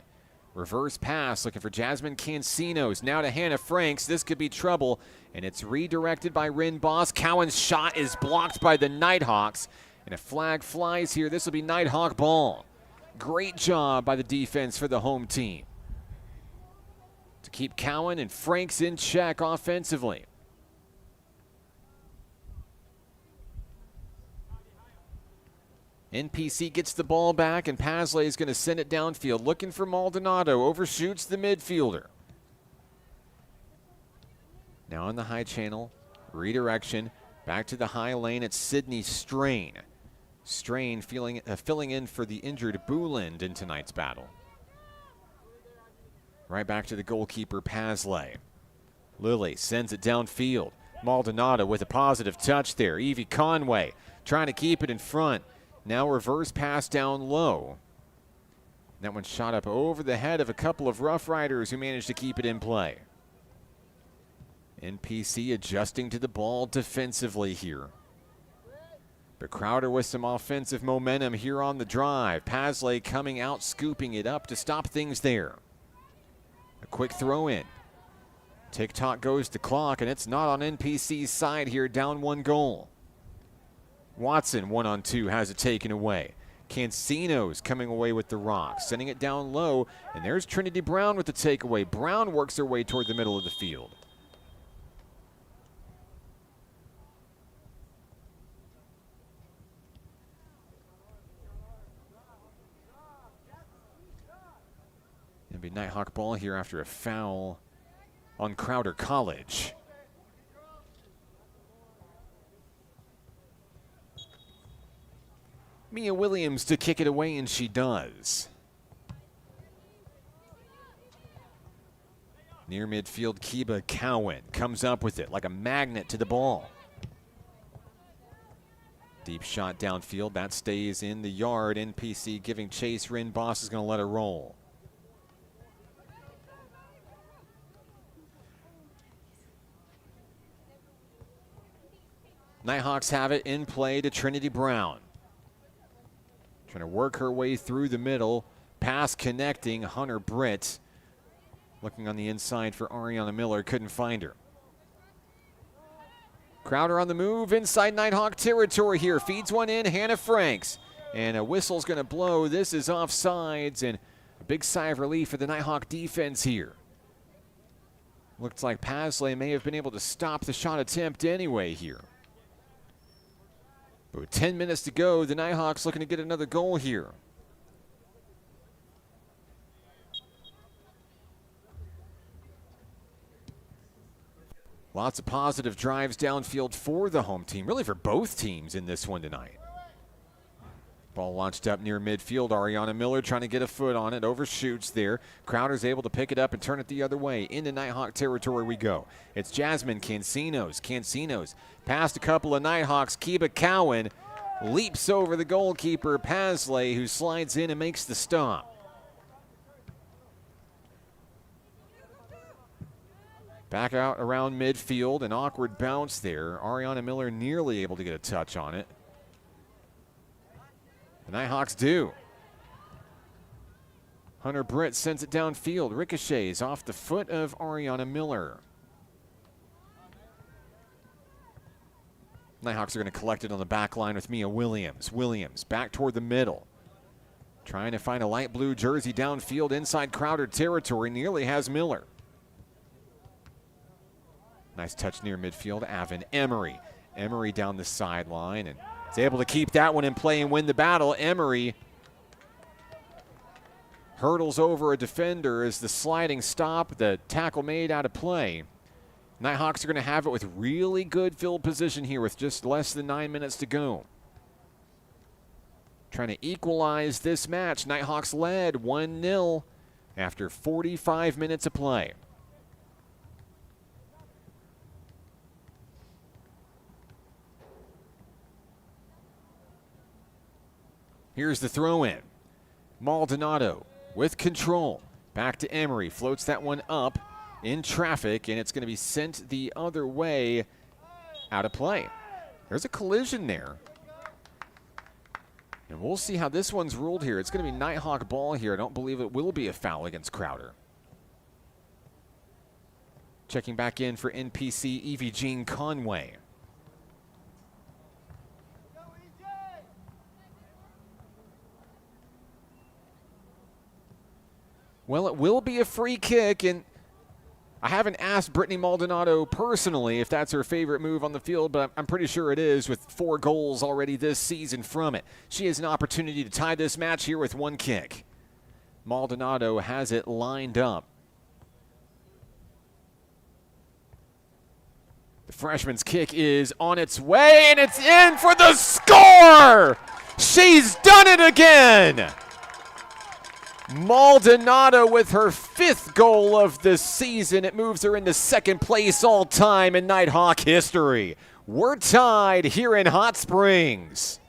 reverse pass, looking for Jasmine Cancinos. Now to Hannah Franks. This could be trouble, and it's redirected by Rin Boss. Cowan's shot is blocked by the Nighthawks, and a flag flies here. This will be Nighthawk ball. Great job by the defense for the home team to keep Cowan and Franks in check offensively. NPC gets the ball back, and Pasley is going to send it downfield, looking for Maldonado. Overshoots the midfielder. Now in the high channel, redirection. Back to the high lane. It's Sydney Strain. Strain filling in for the injured Booland in tonight's battle. Right back to the goalkeeper, Pasley. Lilly sends it downfield. Maldonado with a positive touch there. Evie Conway trying to keep it in front. Now reverse pass down low. That one shot up over the head of a couple of Rough Riders who managed to keep it in play. NPC adjusting to the ball defensively here. But Crowder with some offensive momentum here on the drive. Pasley coming out, scooping it up to stop things there. A quick throw in. Tick-tock goes the clock, and it's not on NPC's side here, down 1 goal. Watson, 1-on-2, has it taken away. Cancino's coming away with the rock, sending it down low, and there's Trinity Brown with the takeaway. Brown works her way toward the middle of the field. It'll be Nighthawk ball here after a foul on Crowder College. Mia Williams to kick it away, and she does. Near midfield, Kiba Cowan comes up with it like a magnet to the ball. Deep shot downfield, that stays in the yard. NPC giving chase. Rin Boss is going to let her roll. Nighthawks have it in play to Trinity Brown. Trying to work her way through the middle. Pass connecting. Hunter Britt looking on the inside for Ariana Miller. Couldn't find her. Crowder on the move inside Nighthawk territory here. Feeds one in. Hannah Franks. And a whistle's going to blow. This is offsides. And a big sigh of relief for the Nighthawk defense here. Looks like Pasley may have been able to stop the shot attempt anyway here. But with 10 minutes to go, the Nighthawks looking to get another goal here. Lots of positive drives downfield for the home team, really for both teams in this one tonight. Ball launched up near midfield. Ariana Miller trying to get a foot on it, overshoots there. Crowder's able to pick it up and turn it the other way. Into Nighthawk territory we go. It's Jasmine Cancino's past a couple of Nighthawks. Kiba Cowan leaps over the goalkeeper, Pasley, who slides in and makes the stop. Back out around midfield, an awkward bounce there. Ariana Miller nearly able to get a touch on it. The Nighthawks do. Hunter Britt sends it downfield. Ricochets off the foot of Ariana Miller. Nighthawks are going to collect it on the back line with Mia Williams. Williams back toward the middle. Trying to find a light blue jersey downfield inside Crowder territory. Nearly has Miller. Nice touch near midfield. Avon Emery. Emery down the sideline and is able to keep that one in play and win the battle. Emery hurdles over a defender as the sliding stop, the tackle made out of play. Nighthawks are going to have it with really good field position here with just less than 9 minutes to go. Trying to equalize this match. Nighthawks led 1-0 after 45 minutes of play. Here's the throw in. Maldonado with control. Back to Emery. Floats that one up in traffic, and it's going to be sent the other way out of play. There's a collision there. And we'll see how this one's ruled here. It's going to be Nighthawk ball here. I don't believe it will be a foul against Crowder. Checking back in for NPC, Evie Jean Conway. Well, it will be a free kick, and I haven't asked Brittany Maldonado personally if that's her favorite move on the field, but I'm pretty sure it is with 4 goals already this season from it. She has an opportunity to tie this match here with 1 kick. Maldonado has it lined up. The freshman's kick is on its way, and it's in for the score! She's done it again! Maldonado with her 5th goal of the season. It moves her into 2nd place all time in Nighthawk history. We're tied here in Hot Springs.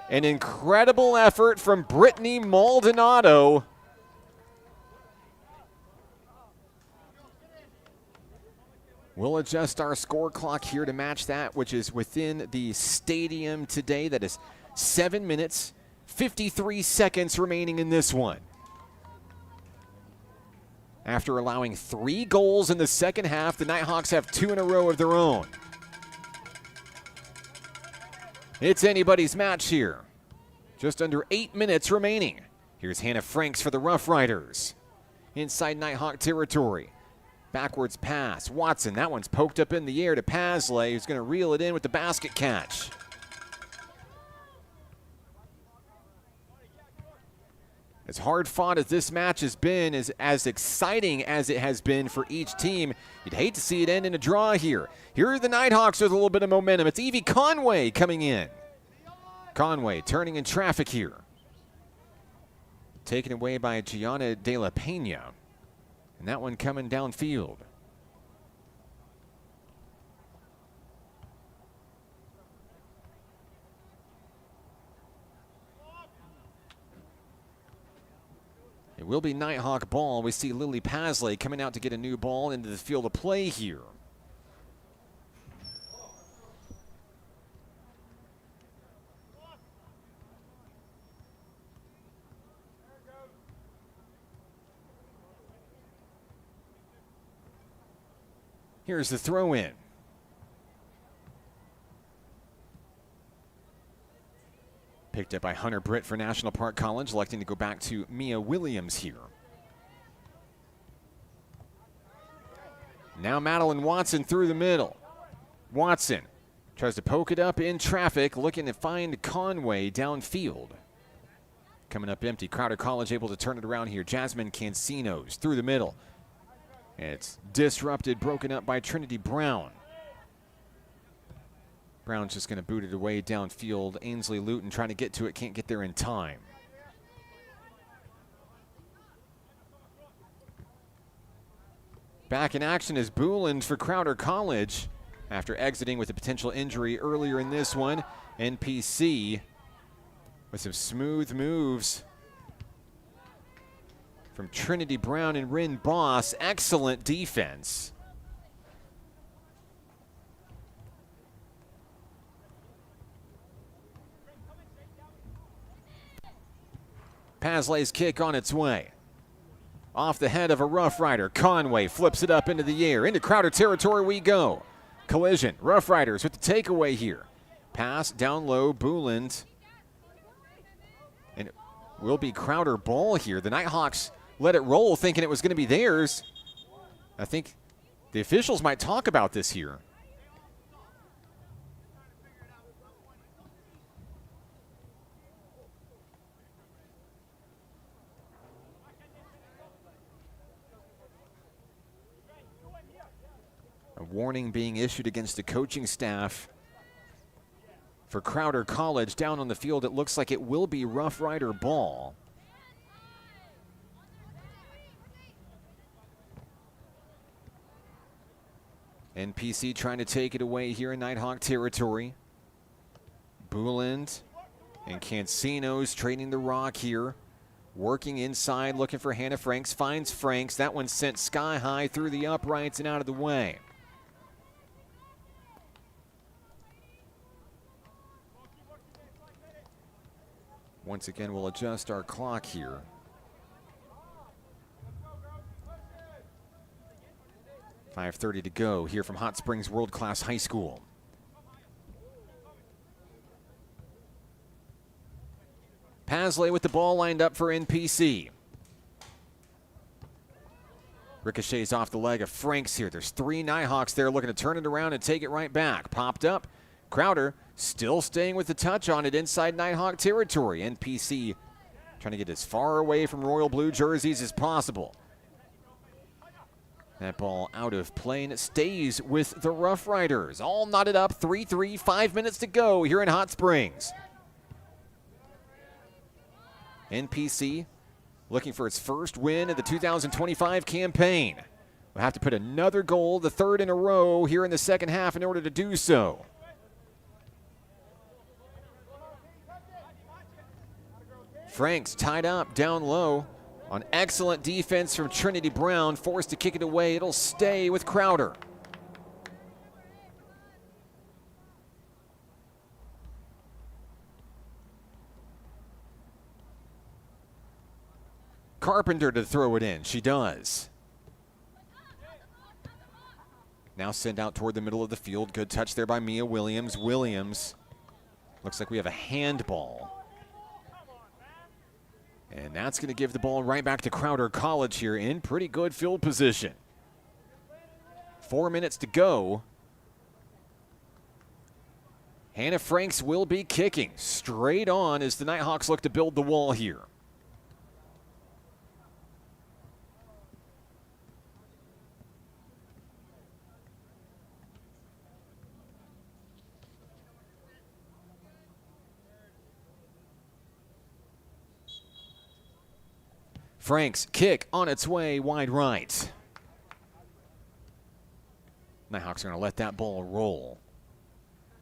An incredible effort from Brittany Maldonado. We'll adjust our score clock here to match that, which is within the stadium today. That is 7 minutes, 53 seconds remaining in this one. After allowing 3 goals in the second half, the Nighthawks have 2 in a row of their own. It's anybody's match here. Just under 8 minutes remaining. Here's Hannah Franks for the Rough Riders. Inside Nighthawk territory. Backwards pass. Watson, that one's poked up in the air to Pasley, who's going to reel it in with the basket catch. As hard fought as this match has been, as exciting as it has been for each team, you'd hate to see it end in a draw here. Here are the Nighthawks with a little bit of momentum. It's Evie Conway coming in. Conway turning in traffic here. Taken away by Gianna De La Pena. And that one coming downfield. It will be Nighthawk ball. We see Lily Pasley coming out to get a new ball into the field of play here. Here's the throw in. Picked up by Hunter Britt for National Park College, electing to go back to Mia Williams here. Now Madeline Watson through the middle. Watson tries to poke it up in traffic, looking to find Conway downfield. Coming up empty. Crowder College able to turn it around here. Jasmine Cancinos through the middle. It's disrupted, broken up by Trinity Brown. Brown's just going to boot it away downfield. Ainsley Luton trying to get to it, can't get there in time. Back in action is Booland for Crowder College. After exiting with a potential injury earlier in this one, NPC with some smooth moves from Trinity Brown and Rin Boss. Excellent defense. Pasley's kick on its way. Off the head of a Rough Rider. Conway flips it up into the air. Into Crowder territory we go. Collision. Rough Riders with the takeaway here. Pass down low. Booland. And it will be Crowder ball here. The Nighthawks let it roll thinking it was going to be theirs. I think the officials might talk about this here. A warning being issued against the coaching staff for Crowder College. Down on the field, it looks like it will be Rough Rider ball. NPC trying to take it away here in Nighthawk territory. Booland and Cancinos trading the rock here. Working inside, looking for Hannah Franks. Finds Franks. That one sent sky high through the uprights and out of the way. Once again, we'll adjust our clock here. .5:30 to go here from Hot Springs World Class High School. Pasley with the ball lined up for NPC. Ricochets off the leg of Franks here. There's 3 Nighthawks there looking to turn it around and take it right back. Popped up. Crowder still staying with the touch on it inside Nighthawk territory. NPC trying to get as far away from Royal Blue jerseys as possible. That ball out of play, and it stays with the Rough Riders. All knotted up, 3-3, 5 minutes to go here in Hot Springs. NPC looking for its first win of the 2025 campaign. We'll have to put another goal, the 3rd in a row, here in the second half in order to do so. Franks tied up down low on excellent defense from Trinity Brown, forced to kick it away. It'll stay with Crowder. Carpenter to throw it in. She does. Now sent out toward the middle of the field. Good touch there by Mia Williams. Williams. Looks like we have a handball. And that's going to give the ball right back to Crowder College here in pretty good field position. 4 minutes to go. Hannah Franks will be kicking straight on as the Nighthawks look to build the wall here. Franks kick on its way wide right. Nighthawks are going to let that ball roll.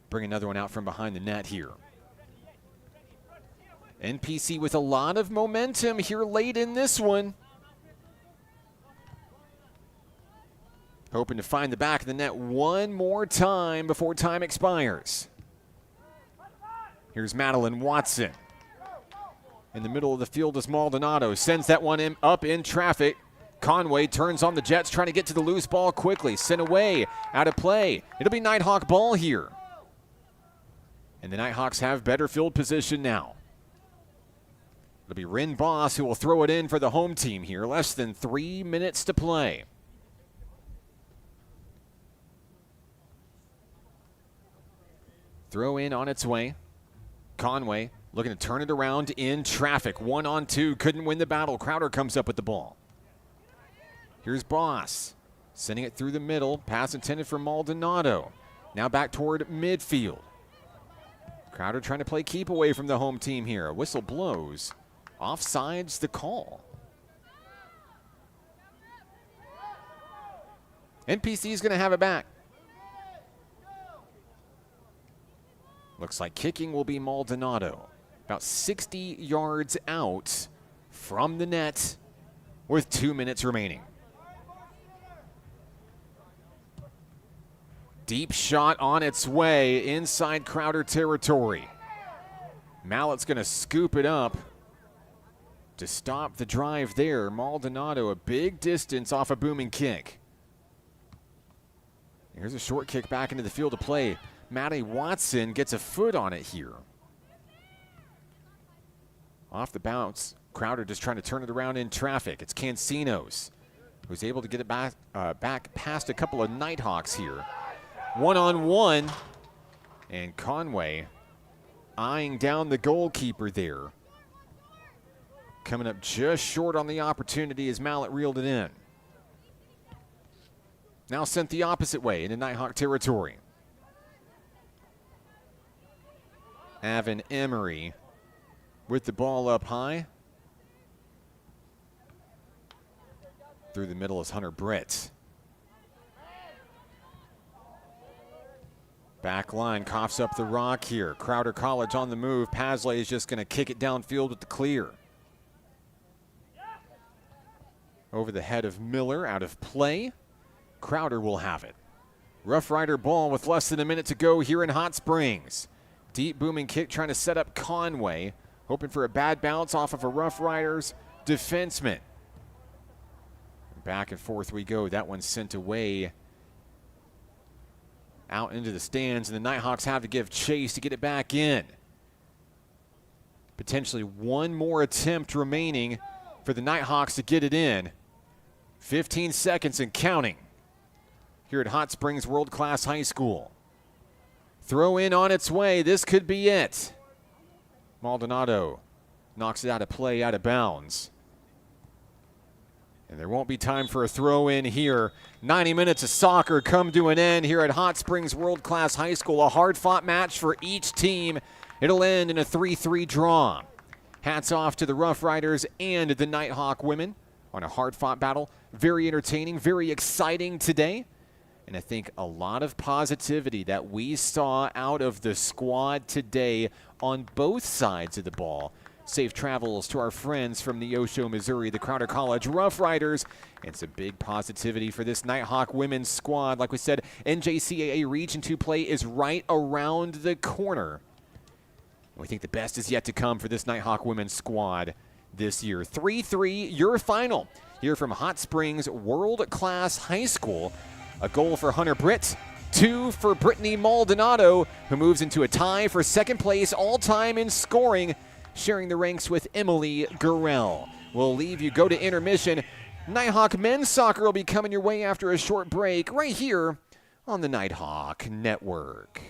Bring another one out from behind the net here. NPC with a lot of momentum here late in this one. Hoping to find the back of the net one more time before time expires. Here's Madeline Watson. In the middle of the field is Maldonado. Sends that one up in traffic. Conway turns on the Jets, trying to get to the loose ball quickly. Sent away, out of play. It'll be Nighthawk ball here. And the Nighthawks have better field position now. It'll be Rin Boss who will throw it in for the home team here. Less than 3 minutes to play. Throw in on its way. Conway looking to turn it around in traffic. 1-on-2, couldn't win the battle. Crowder comes up with the ball. Here's Boss, sending it through the middle. Pass intended for Maldonado. Now back toward midfield. Crowder trying to play keep away from the home team here. A whistle blows. Offsides the call. NPC is going to have it back. Looks like kicking will be Maldonado. About 60 yards out from the net with 2 minutes remaining. Deep shot on its way inside Crowder territory. Mallett's going to scoop it up to stop the drive there. Maldonado a big distance off a booming kick. Here's a short kick back into the field to play. Maddie Watson gets a foot on it here. Off the bounce. Crowder just trying to turn it around in traffic. It's Cancinos who's able to get it back past a couple of Nighthawks here. 1-on-1, and Conway eyeing down the goalkeeper there. Coming up just short on the opportunity as Mallett reeled it in. Now sent the opposite way into Nighthawk territory. Avon Emery with the ball up high. Through the middle is Hunter Britt. Back line coughs up the rock here. Crowder College on the move. Pasley is just going to kick it downfield with the clear. Over the head of Miller, out of play. Crowder will have it. Rough Rider ball with less than a minute to go here in Hot Springs. Deep booming kick trying to set up Conway. Hoping for a bad bounce off of a Rough Riders defenseman. Back and forth we go. That one's sent away out into the stands, and the Nighthawks have to give chase to get it back in. Potentially one more attempt remaining for the Nighthawks to get it in. 15 seconds and counting here at Hot Springs World Class High School. Throw in on its way. This could be it. Maldonado knocks it out of play, out of bounds. And there won't be time for a throw in here. 90 minutes of soccer come to an end here at Hot Springs World Class High School. A hard-fought match for each team. It'll end in a 3-3 draw. Hats off to the Rough Riders and the Nighthawk women on a hard-fought battle. Very entertaining, very exciting today. And I think a lot of positivity that we saw out of the squad today on both sides of the ball. Safe travels to our friends from Neosho, Missouri, the Crowder College Rough Riders, and some big positivity for this Nighthawk women's squad. Like we said, NJCAA Region 2 play is right around the corner. We think the best is yet to come for this Nighthawk women's squad. this year. 3-3 your final here from Hot Springs World-Class High School. A goal for Hunter Britt, 2 for Brittany Maldonado, who moves into a tie for second place all-time in scoring, sharing the ranks with Emily Gurrell. We'll leave you, go to intermission. Nighthawk men's soccer will be coming your way after a short break right here on the Nighthawk Network.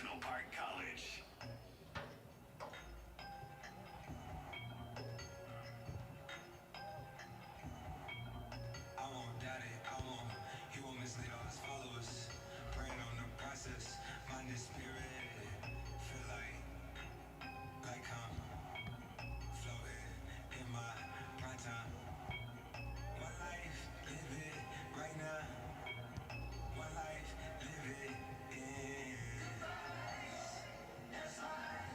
National Park College. He won't mislead all his followers. Praying on the process, mind and spirit. Feel like I'm floating in my prime time. One life, live it right now. One life, live it in. That's life,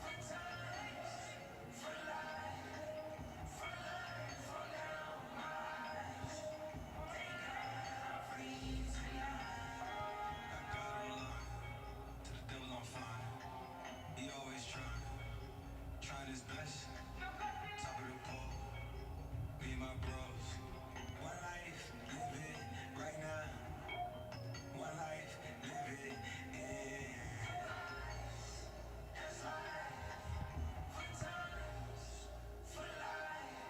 for times, for life, for now, my eyes. Thank God for you tonight. I got on to the devil I'm fine. He always trying his best. Top of the pole, me and my bros. One life, live it right now. One life, live it in. That's life, for times, for life,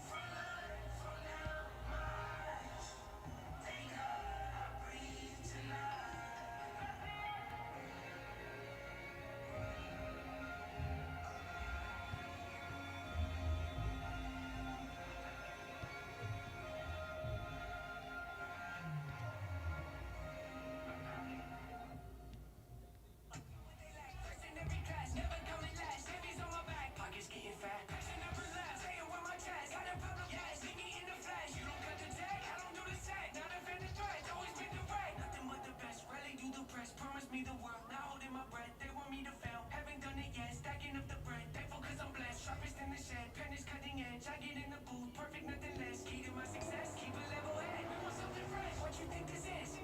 for now, my eyes. Thank God I breathe tonight. Getting fat, passion never last. Saying with my chest, got a problem, yeah, see me in the flesh. You don't cut the tag, I don't do the set. Not a fan of threats, always been the right. Nothing but the best, rarely do the press. Promise me the world, now holding my breath. They want me to fail, haven't done it yet. Stacking up the bread, thankful cause I'm blessed. Sharpest in the shed, pen is cutting edge. I get in the booth, perfect, nothing less. Key to my success, keep a level head. We want something fresh, what you think this is?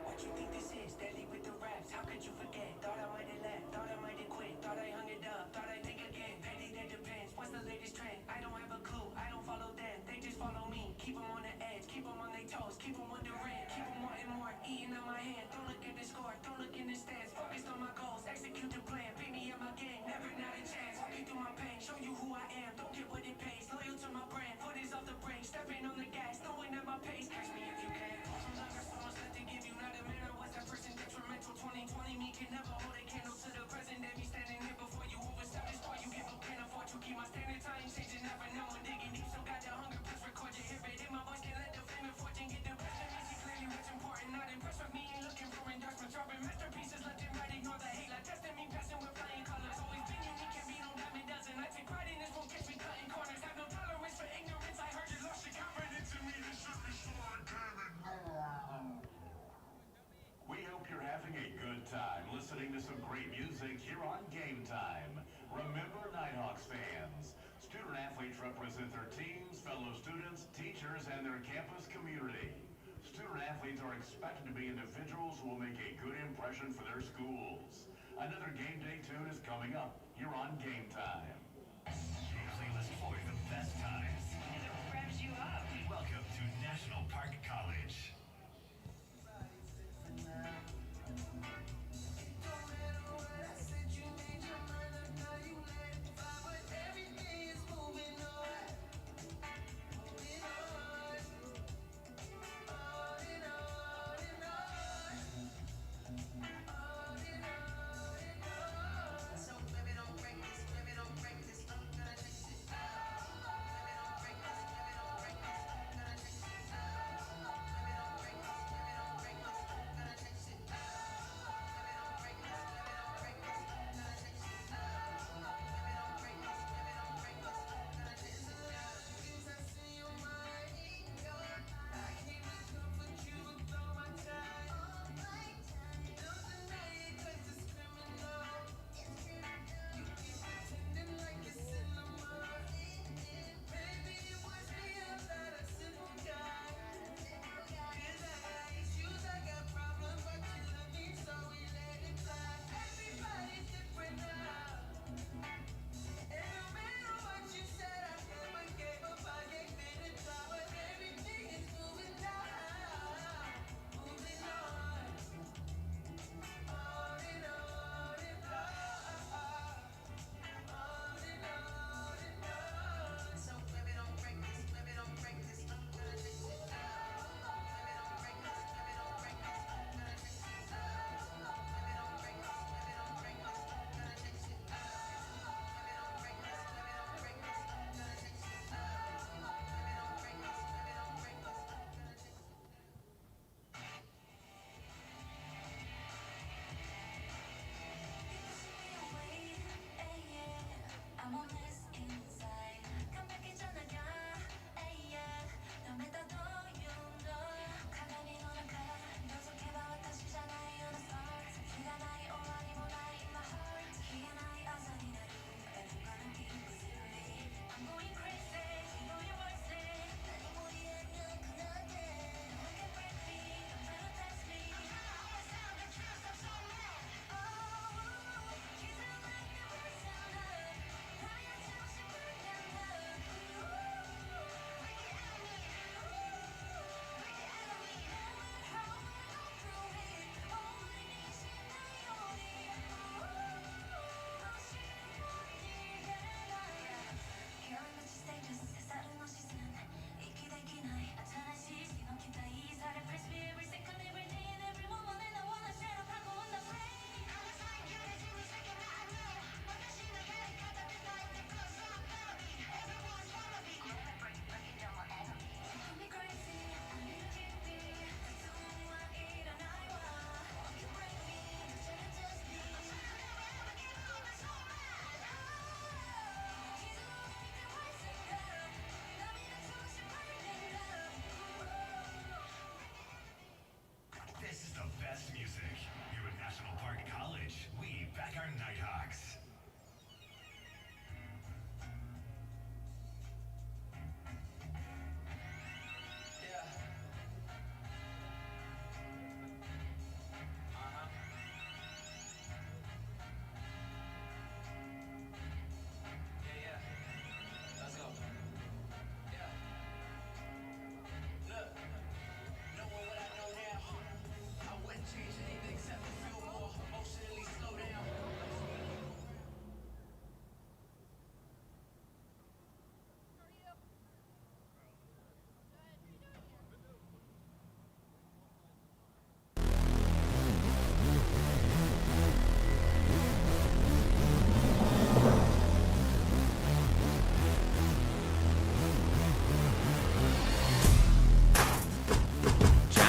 What you think this is? Deadly with the raps, how could you forget? Thought I might have left, thought I might have quit. Thought I hung it up, thought I'd think again. Petty, that depends, what's the latest trend? I don't have a clue, I don't follow them. They just follow me, keep them on the edge. Keep them on their toes, keep them wondering. Keep them wanting more, eating on my hand. Don't look at the score, don't look in the stands. Focused on my goals, execute the plan. Beat me at my game, never not a chance. Walk you through my pain, show you who I am. Don't get what it pays, loyal to my brand. Foot is off the brake, stepping on the gas. Throwing at my pace, catch me if you can. I got so much left to give you, not a man. I was that person detrimental. 2020 me can never hold a candle to the present. They be standing here before you, overstep this part you give up, can't afford to keep my standards. I ain't changing, never know. I'm digging deep, so got the hunger. Press record, you hear it in my voice. Can't let the fame and fortune get the best of me. See clearly what's important, not impressed with me. Ain't looking for endorsements, dropping masterpieces left and right. Ignore the hate, like testing me, passing with flying colors. Always been unique, can't be no dime a dozen. I take pride in this, won't catch me cutting corners. Have no tolerance for ignorance. I heard you lost your confidence in me. This should be so I can't ignore. We hope you're having a good time listening to some great music here on Game Time. Remember, Nighthawks fans, student athletes represent their teams, fellow students, teachers, and their campus community. Student athletes are expected to be individuals who will make a good impression for their schools. Another game day tune is coming up here on Game Time. Playlist for the best times. And it revs you up. Welcome to National Park College.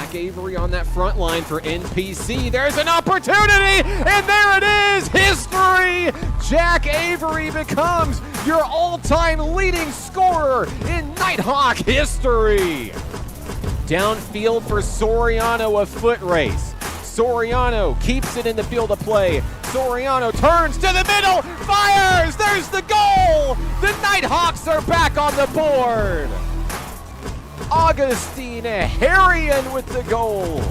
Jack Avery on that front line for NPC. There's an opportunity, and there it is, history! Jack Avery becomes your all-time leading scorer in Nighthawk history. Downfield for Soriano, a foot race. Soriano keeps it in the field of play. Soriano turns to the middle, fires, there's the goal! The Nighthawks are back on the board. Augustine Harrion with the goal.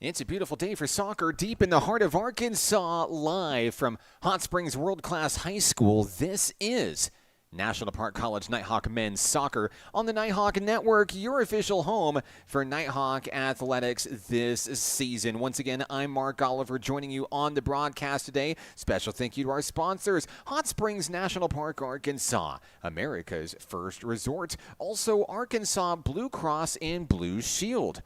It's a beautiful day for soccer deep in the heart of Arkansas. Live from Hot Springs World Class High School, this is National Park College Nighthawk men's soccer on the Nighthawk Network, your official home for Nighthawk athletics this season. Once again, I'm Mark Oliver joining you on the broadcast today. Special thank you to our sponsors, Hot Springs National Park, Arkansas, America's first resort. Also, Arkansas Blue Cross and Blue Shield,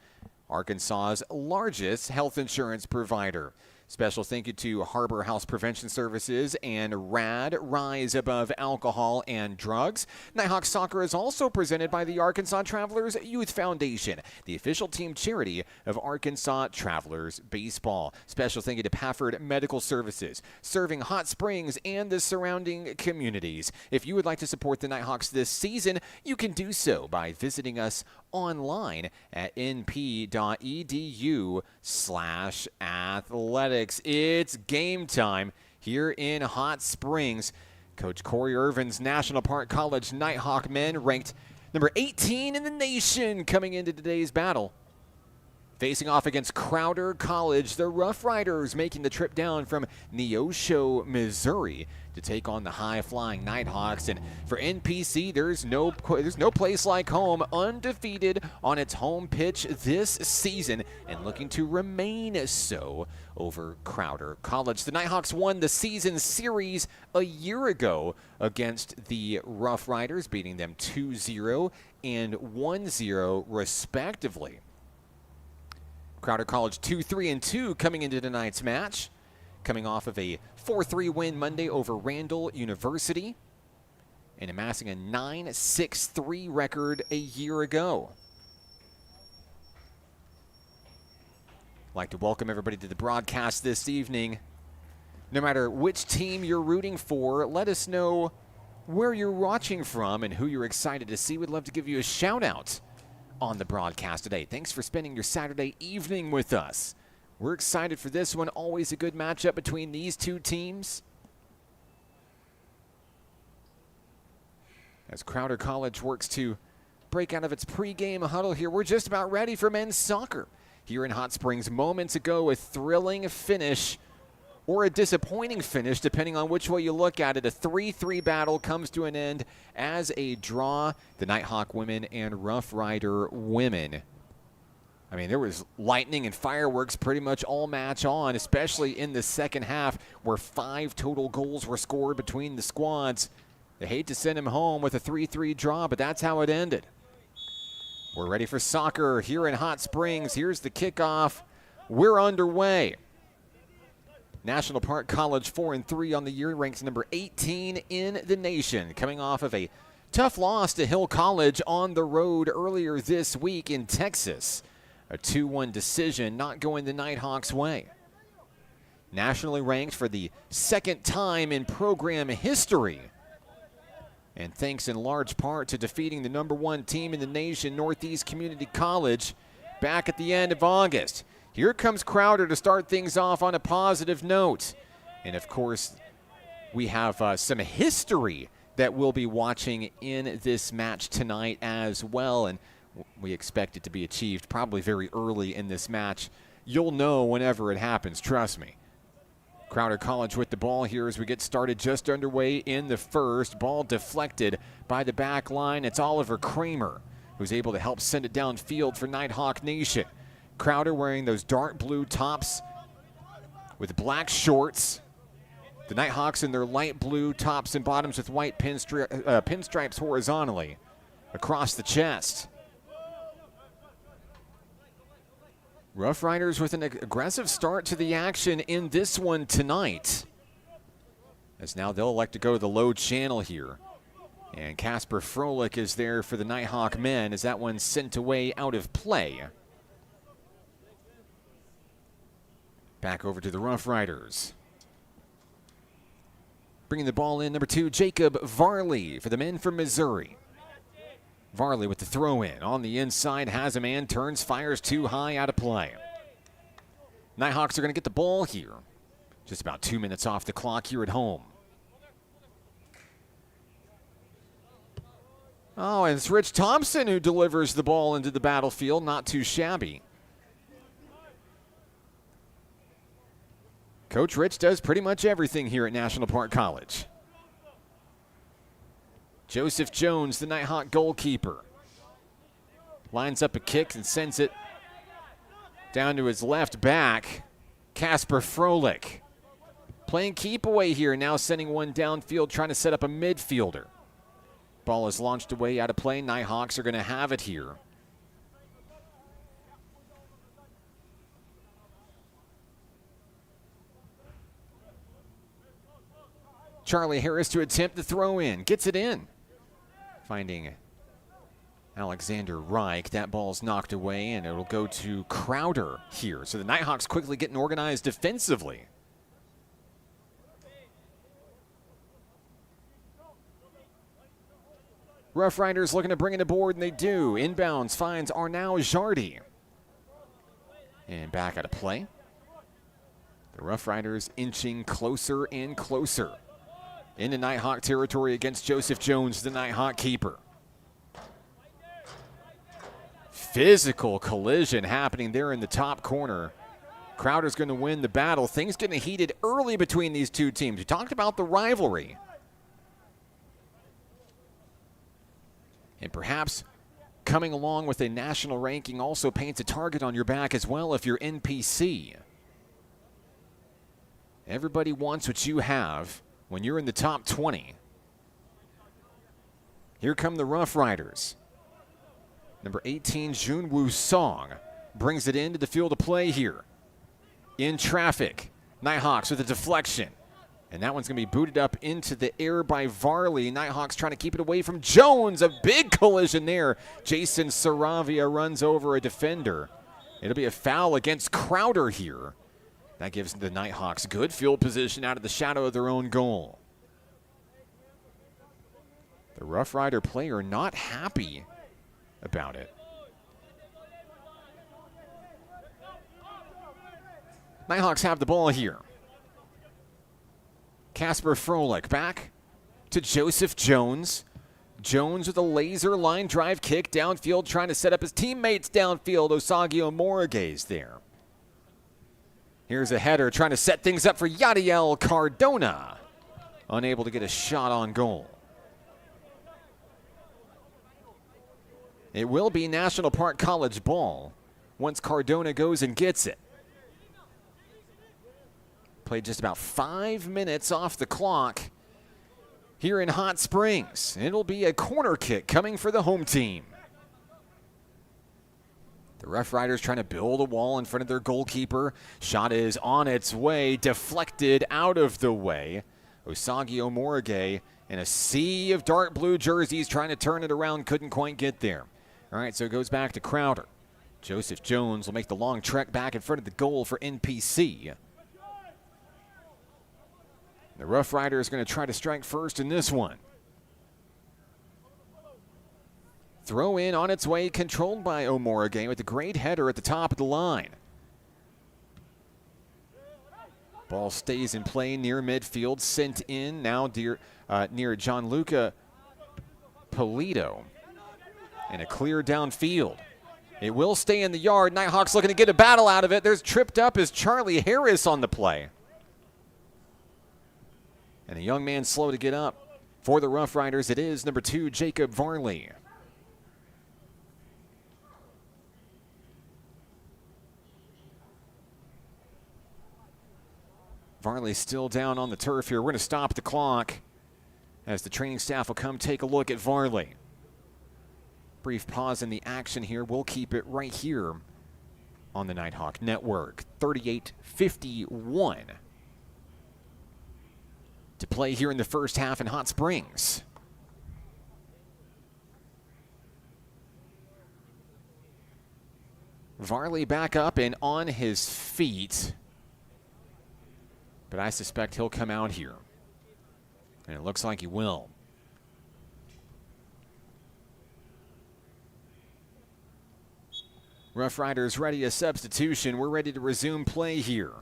Arkansas's largest health insurance provider. Special thank you to Harbor House Prevention Services and RAD, Rise Above Alcohol and Drugs. Nighthawk Soccer is also presented by the Arkansas Travelers Youth Foundation, the official team charity of Arkansas Travelers Baseball. Special thank you to Pafford Medical Services, serving Hot Springs and the surrounding communities. If you would like to support the Nighthawks this season, you can do so by visiting us online at np.edu/athletics. It's game time here in Hot Springs. Coach Corey Irvin's National Park College Nighthawk men ranked number 18 in the nation coming into today's battle. Facing off against Crowder College, the Rough Riders making the trip down from Neosho, Missouri to take on the high-flying Nighthawks. And for NPC, there's no place like home, undefeated on its home pitch this season and looking to remain so over Crowder College. The Nighthawks won the season series a year ago against the Rough Riders, beating them 2-0 and 1-0 respectively. Crowder College 2-3-2 coming into tonight's match, coming off of a 4-3 win Monday over Randall University and amassing a 9-6-3 record a year ago. I'd like to welcome everybody to the broadcast this evening. No matter which team you're rooting for, let us know where you're watching from and who you're excited to see. We'd love to give you a shout out on the broadcast today. Thanks for spending your Saturday evening with us. We're excited for this one. Always a good matchup between these two teams. As Crowder College works to break out of its pregame huddle here, we're just about ready for men's soccer. Here in Hot Springs moments ago, a thrilling finish or a disappointing finish, depending on which way you look at it. A 3-3 battle comes to an end as a draw. The Nighthawk women and Rough Rider women. I mean, there was lightning and fireworks pretty much all match on, especially in the second half where 5 total goals were scored between the squads. They hate to send him home with a 3-3 draw, but that's how it ended. We're ready for soccer here in Hot Springs. Here's the kickoff. We're underway. National Park College 4-3 on the year, ranks number 18 in the nation, coming off of a tough loss to Hill College on the road earlier this week in Texas. A 2-1 decision not going the Nighthawks' way. Nationally ranked for the second time in program history, and thanks in large part to defeating the number 1 team in the nation, Northeast Community College, back at the end of August. Here comes Crowder to start things off on a positive note. And of course, we have some history that we'll be watching in this match tonight as well. And we expect it to be achieved probably very early in this match. You'll know whenever it happens, trust me. Crowder College with the ball here as we get started just underway in the first. Ball deflected by the back line. It's Oliver Kramer who's able to help send it downfield for Nighthawk Nation. Crowder wearing those dark blue tops with black shorts. The Nighthawks in their light blue tops and bottoms with white pinstripes horizontally across the chest. Rough Riders with an aggressive start to the action in this one tonight, as now they'll elect to go to the low channel here. And Casper Froelich is there for the Nighthawk men as that one's sent away out of play. Back over to the Rough Riders. Bringing the ball in, number 2, Jacob Varley for the men from Missouri. Varley with the throw in on the inside, has a man, turns, fires too high, out of play. Nighthawks are going to get the ball here. Just about 2 minutes off the clock here at home. Oh, and it's Rich Thompson who delivers the ball into the battlefield. Not too shabby. Coach Rich does pretty much everything here at National Park College. Joseph Jones, the Nighthawk goalkeeper, lines up a kick and sends it down to his left back. Casper Froelich playing keep away here, now sending one downfield, trying to set up a midfielder. Ball is launched away out of play. Nighthawks are going to have it here. Charlie Harris to attempt the throw in, gets it in. Finding Alexander Reich. That ball's knocked away, and it'll go to Crowder here. So the Nighthawks quickly getting organized defensively. Rough Riders looking to bring it aboard, and they do. Inbounds finds Arnau Jardy. And back out of play. The Rough Riders inching closer and closer into Nighthawk territory against Joseph Jones, the Nighthawk keeper. Physical collision happening there in the top corner. Crowder's going to win the battle. Things getting heated early between these two teams. We talked about the rivalry. And perhaps coming along with a national ranking also paints a target on your back as well if you're NPC. Everybody wants what you have when you're in the top 20. Here come the Rough Riders. Number 18, Junwoo Song, brings it into the field of play here. In traffic, Nighthawks with a deflection. And that one's going to be booted up into the air by Varley. Nighthawks trying to keep it away from Jones. A big collision there. Jason Saravia runs over a defender. It'll be a foul against Crowder here. That gives the Nighthawks good field position out of the shadow of their own goal. The Rough Rider player not happy about it. Nighthawks have the ball here. Casper Froelich back to Joseph Jones. Jones with a laser line drive kick downfield, trying to set up his teammates downfield. Osagio Morigue's there. Here's a header trying to set things up for Yadiel Cardona. Unable to get a shot on goal. It will be National Park College ball once Cardona goes and gets it. Played just about 5 minutes off the clock here in Hot Springs. It'll be a corner kick coming for the home team. The Rough Riders trying to build a wall in front of their goalkeeper. Shot is on its way, deflected out of the way. Osagio Morigué in a sea of dark blue jerseys trying to turn it around, couldn't quite get there. All right, so it goes back to Crowder. Joseph Jones will make the long trek back in front of the goal for NPC. The Rough Rider is going to try to strike first in this one. Throw in on its way, controlled by Omorigué with a great header at the top of the line. Ball stays in play near midfield, sent in now near Gianluca Polito. And a clear downfield. It will stay in the yard. Nighthawks looking to get a battle out of it. There's tripped up is Charlie Harris on the play. And a young man slow to get up. For the Rough Riders, it is number 2, Jacob Varley. Varley still down on the turf here. We're going to stop the clock as the training staff will come take a look at Varley. Brief pause in the action here. We'll keep it right here on the Nighthawk Network. 38-51 to play here in the first half in Hot Springs. Varley back up and on his feet. But I suspect he'll come out here. And it looks like he will. Rough Riders ready a substitution. We're ready to resume play here.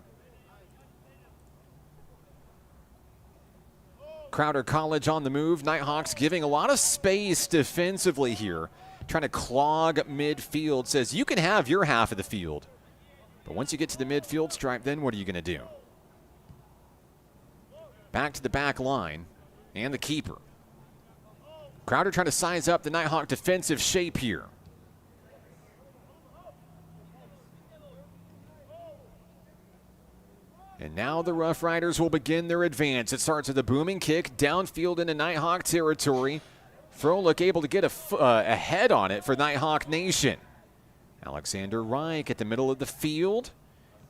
Crowder College on the move. Nighthawks giving a lot of space defensively here. Trying to clog midfield. Says you can have your half of the field. But once you get to the midfield stripe, then what are you going to do? Back to the back line and the keeper. Crowder trying to size up the Nighthawk defensive shape here. And now the Rough Riders will begin their advance. It starts with a booming kick downfield into Nighthawk territory. Froelich able to get a head on it for Nighthawk Nation. Alexander Reich at the middle of the field.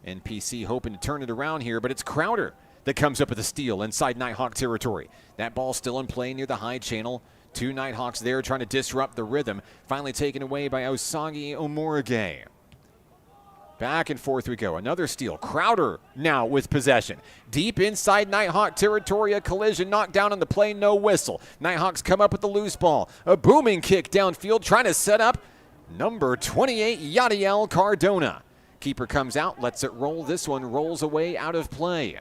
NPC hoping to turn it around here, but it's Crowder that comes up with a steal inside Nighthawk territory. That ball still in play near the high channel. 2 Nighthawks there trying to disrupt the rhythm. Finally taken away by Osagi Omorige. Back and forth we go. Another steal. Crowder now with possession. Deep inside Nighthawk territory. A collision knocked down on the play. No whistle. Nighthawks come up with the loose ball. A booming kick downfield trying to set up number 28, Yadiel Cardona. Keeper comes out, lets it roll. This one rolls away out of play.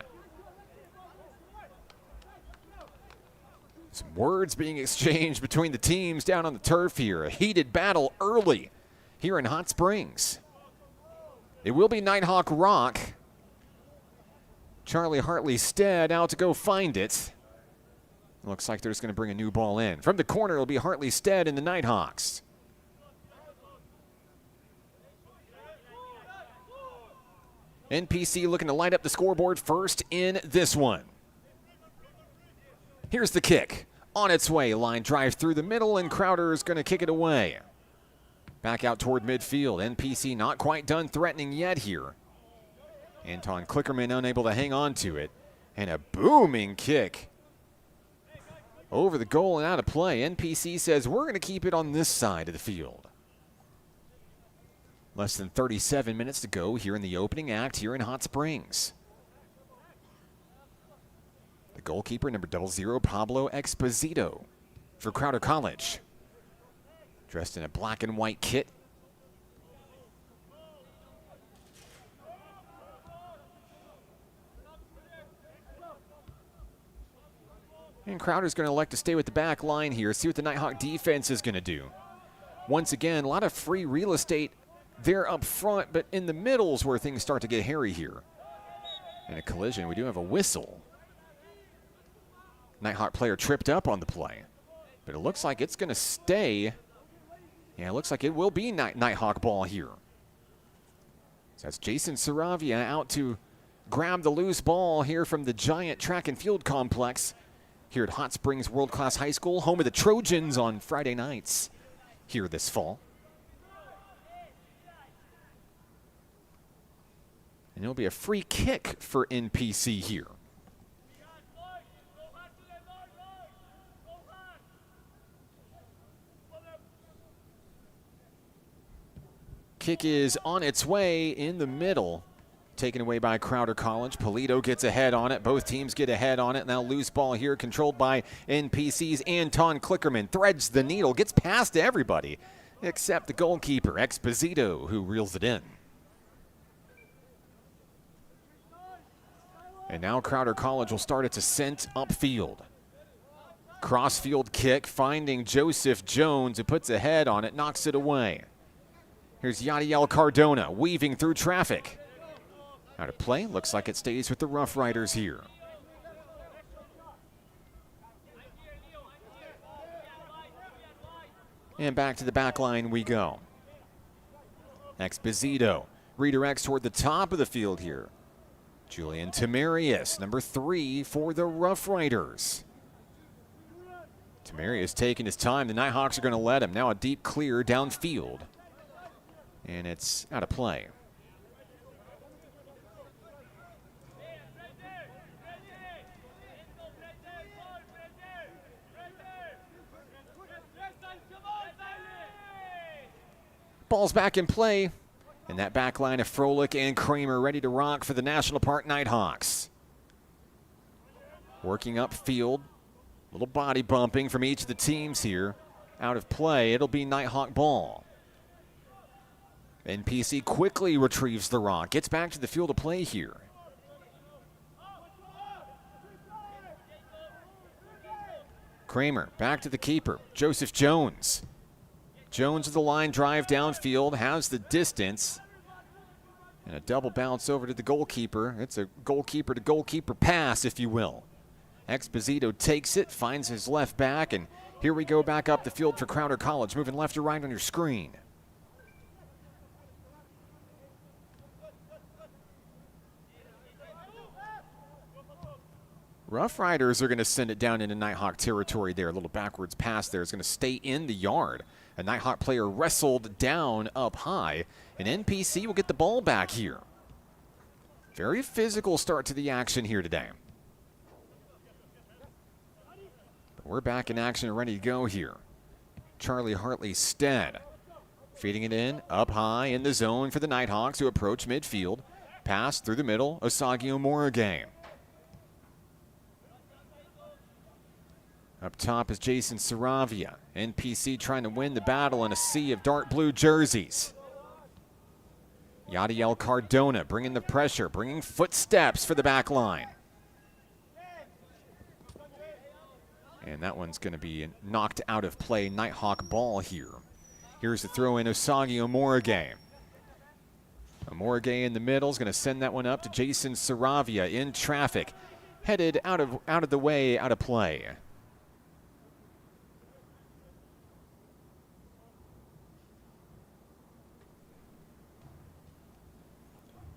Some words being exchanged between the teams down on the turf here. A heated battle early here in Hot Springs. It will be Nighthawk Rock. Charlie Hartley-Stead out to go find it. Looks like they're just going to bring a new ball in. From the corner, it'll be Hartley-Stead and the Nighthawks. NPC looking to light up the scoreboard first in this one. Here's the kick. On its way, line drive through the middle, and Crowder is going to kick it away. Back out toward midfield. NPC not quite done threatening yet here. Anton Klickerman unable to hang on to it. And a booming kick over the goal and out of play. NPC says we're going to keep it on this side of the field. Less than 37 minutes to go here in the opening act here in Hot Springs. The goalkeeper, number 00, Pablo Exposito for Crowder College. Dressed in a black and white kit. And Crowder's going to elect to stay with the back line here, see what the Nighthawk defense is going to do. Once again, a lot of free real estate there up front, but in the middle's where things start to get hairy here. And a collision, we do have a whistle. Nighthawk player tripped up on the play, but it looks like it's going to stay. Yeah, it looks like it will be Nighthawk ball here. So that's Jason Saravia out to grab the loose ball here from the giant track and field complex here at Hot Springs World Class High School, home of the Trojans on Friday nights here this fall. And it'll be a free kick for NPC here. Kick is on its way in the middle. Taken away by Crowder College. Polito gets a head on it. Both teams get a head on it. Now loose ball here controlled by NPC's Anton Klickerman. Threads the needle. Gets past everybody except the goalkeeper, Exposito, who reels it in. And now Crowder College will start its ascent upfield. Crossfield kick finding Joseph Jones, who puts a head on it, knocks it away. Here's Yadiel Cardona weaving through traffic. Out of play, looks like it stays with the Rough Riders here. And back to the back line we go. Exposito redirects toward the top of the field here. Julian Tamarius, number 3 for the Rough Riders. Tamarius taking his time. The Nighthawks are going to let him. Now a deep clear downfield. And it's out of play. Ball's back in play. And that back line of Froelich and Kramer ready to rock for the National Park Nighthawks. Working upfield. Little body bumping from each of the teams here. Out of play. It'll be Nighthawk ball. NPC quickly retrieves the rock. Gets back to the field of play here. Kramer back to the keeper. Joseph Jones. Jones with the line drive downfield, has the distance. And a double bounce over to the goalkeeper. It's a goalkeeper to goalkeeper pass, if you will. Exposito takes it, finds his left back, and here we go back up the field for Crowder College, moving left to right on your screen. Rough Riders are going to send it down into Nighthawk territory there. A little backwards pass there is going to stay in the yard. A Nighthawk player wrestled down up high, and NPC will get the ball back here. Very physical start to the action here today. But we're back in action and ready to go here. Charlie Hartley-Stead feeding it in up high in the zone for the Nighthawks who approach midfield. Pass through the middle, Osagio Moragame. Up top is Jason Saravia. NPC trying to win the battle in a sea of dark blue jerseys. Yadiel Cardona bringing the pressure, bringing footsteps for the back line. And that one's going to be knocked out of play. Nighthawk ball here. Here's the throw in Osagio Moragame. Moragame in the middle is going to send that one up to Jason Saravia in traffic. Headed out of the way, out of play.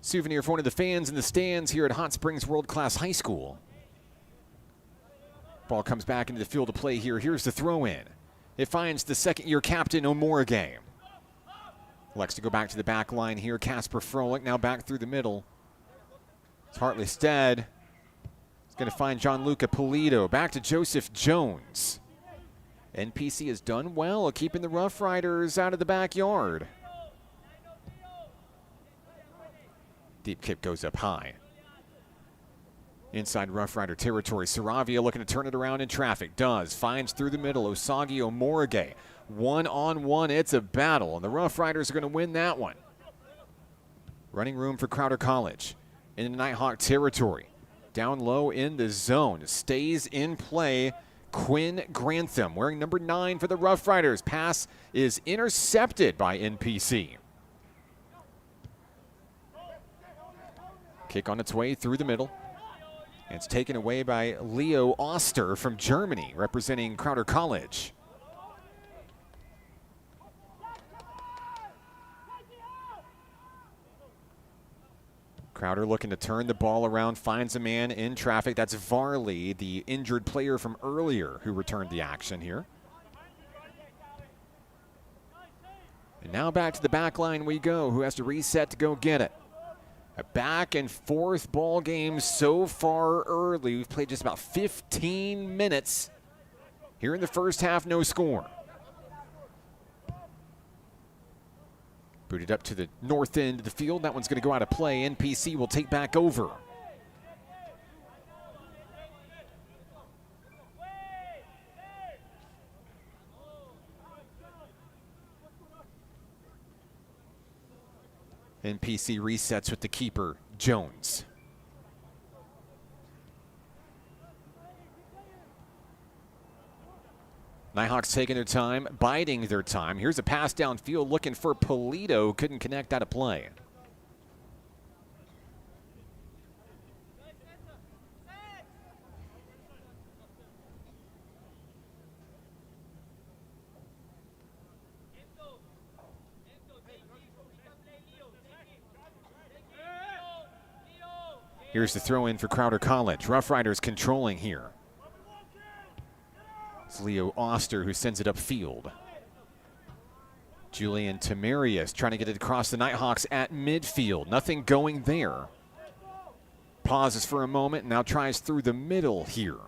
Souvenir for one of the fans in the stands here at Hot Springs World Class High School. Ball comes back into the field of play here. Here's the throw in. It finds the second-year captain, Omoragame. Elects to go back to the back line here. Casper Froelich now back through the middle. It's Hartley-Stead. It's going to find Gianluca Polito. Back to Joseph Jones. NPC has done well keeping the Rough Riders out of the backyard. Deep kick goes up high. Inside Rough Rider territory. Saravia looking to turn it around in traffic. Does. Finds through the middle. Osagio Moragame. One-on-one. It's a battle, and the Rough Riders are going to win that one. Running room for Crowder College. In the Nighthawk territory. Down low in the zone. Stays in play. Quinn Grantham wearing number 9 for the Rough Riders. Pass is intercepted by NPC. Kick on its way through the middle. And it's taken away by Leo Oster from Germany, representing Crowder College. Crowder looking to turn the ball around, finds a man in traffic. That's Varley, the injured player from earlier who returned the action here. And now back to the back line we go. Who has to reset to go get it? A back and forth ball game so far early. We've played just about 15 minutes. Here in the first half, no score. Booted up to the north end of the field. That one's going to go out of play. NPC will take back over. NPC resets with the keeper, Jones. Nighthawks taking their time, biding their time. Here's a pass downfield looking for Polito. Couldn't connect out of play. Here's the throw in for Crowder College. Rough Riders controlling here. It's Leo Oster who sends it upfield. Julian Tamarius trying to get it across the Nighthawks at midfield. Nothing going there. Pauses for a moment, now tries through the middle here.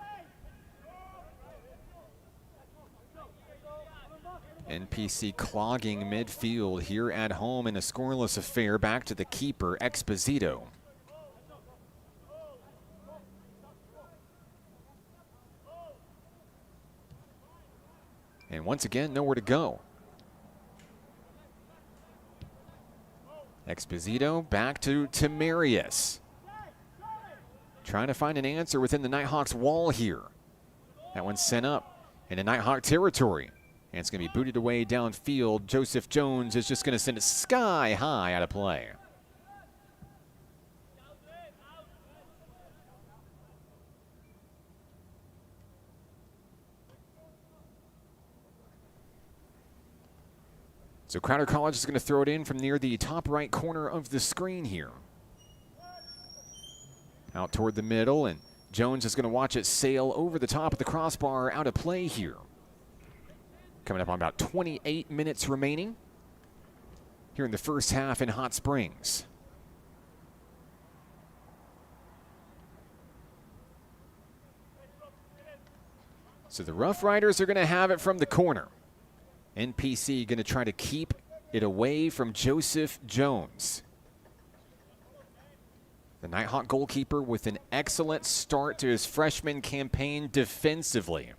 NPC clogging midfield here at home in a scoreless affair. Back to the keeper, Exposito. And once again, nowhere to go. Exposito back to Tamarius. Trying to find an answer within the Nighthawks wall here. That one's sent up into Nighthawk territory. And it's going to be booted away downfield. Joseph Jones is just going to send it sky high out of play. So Crowder College is going to throw it in from near the top right corner of the screen here. Out toward the middle, and Jones is going to watch it sail over the top of the crossbar out of play here. Coming up on about 28 minutes remaining here in the first half in Hot Springs. So the Rough Riders are going to have it from the corner. NPC going to try to keep it away from Joseph Jones. The Nighthawk goalkeeper with an excellent start to his freshman campaign defensively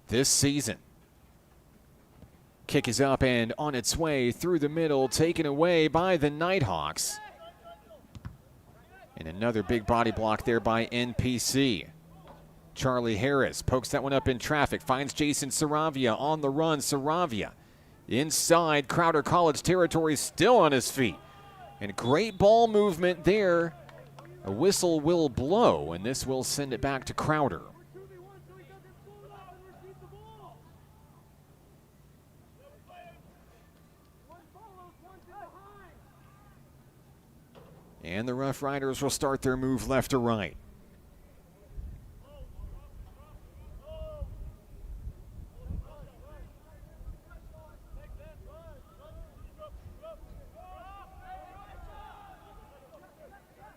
this season. Kick is up and on its way through the middle, taken away by the Nighthawks. And another big body block there by NPC. Charlie Harris pokes that one up in traffic, finds Jason Saravia on the run. Saravia inside Crowder College territory, still on his feet. And great ball movement there. A whistle will blow, and this will send it back to Crowder. And the Rough Riders will start their move left to right.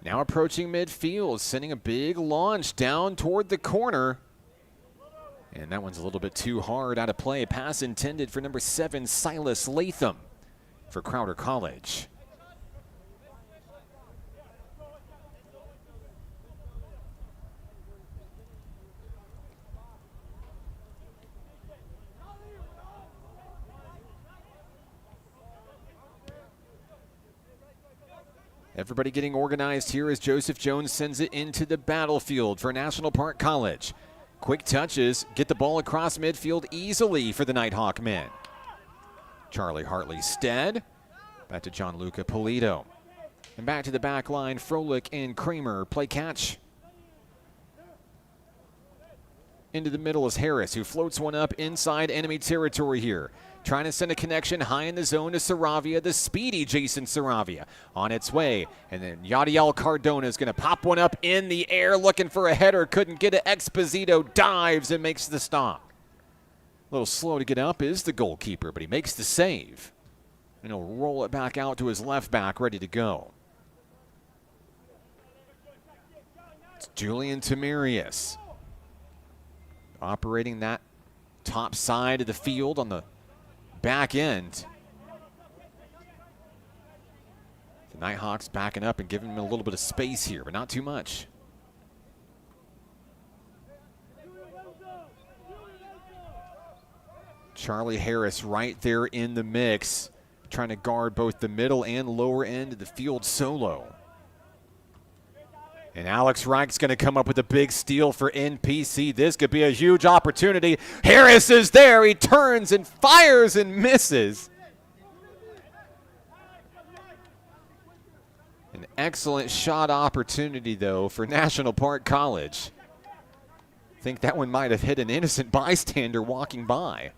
Now approaching midfield, sending a big launch down toward the corner. And that one's a little bit too hard out of play. Pass intended for number 7, Silas Latham for Crowder College. Everybody getting organized here as Joseph Jones sends it into the battlefield for National Park College. Quick touches, get the ball across midfield easily for the Nighthawk men. Charlie Hartley Stead, back to Gianluca Polito. And back to the back line, Froelich and Kramer play catch. Into the middle is Harris, who floats one up inside enemy territory here. Trying to send a connection high in the zone to Saravia, the speedy Jason Saravia on its way. And then Yadiel Cardona is going to pop one up in the air, looking for a header. Couldn't get it. Exposito dives and makes the stop. A little slow to get up is the goalkeeper, but he makes the save. And he'll roll it back out to his left back, ready to go. It's Julian Tamarius operating that top side of the field on the back end. The Nighthawks backing up and giving him a little bit of space here, but not too much. Charlie Harris right there in the mix, trying to guard both the middle and lower end of the field solo. And Alex Reich's going to come up with a big steal for NPC. This could be a huge opportunity. Harris is there. He turns and fires and misses. An excellent shot opportunity, though, for National Park College. I think that one might have hit an innocent bystander walking by.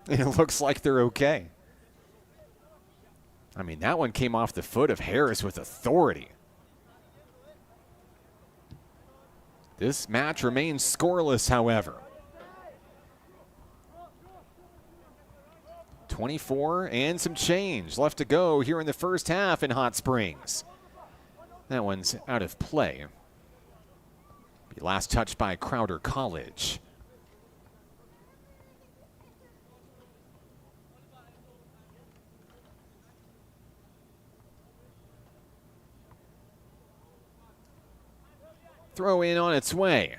And it looks like they're okay. I mean, that one came off the foot of Harris with authority. This match remains scoreless, however. 24 and some change left to go here in the first half in Hot Springs. That one's out of play. Be last touched by Crowder College. Throw in on its way.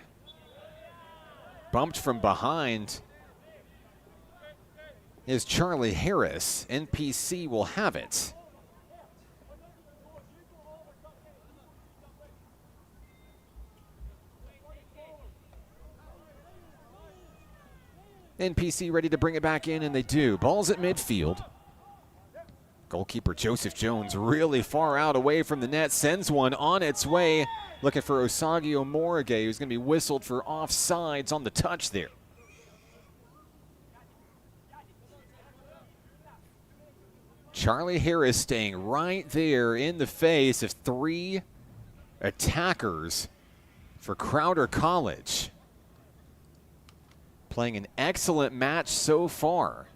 Bumped from behind is Charlie Harris. NPC will have it. NPC ready to bring it back in, and they do. Ball's at midfield. Goalkeeper Joseph Jones really far out away from the net, sends one on its way. Looking for Osagi Omorige, who's going to be whistled for offsides on the touch there. Charlie Harris staying right there in the face of three attackers for Crowder College. Playing an excellent match so far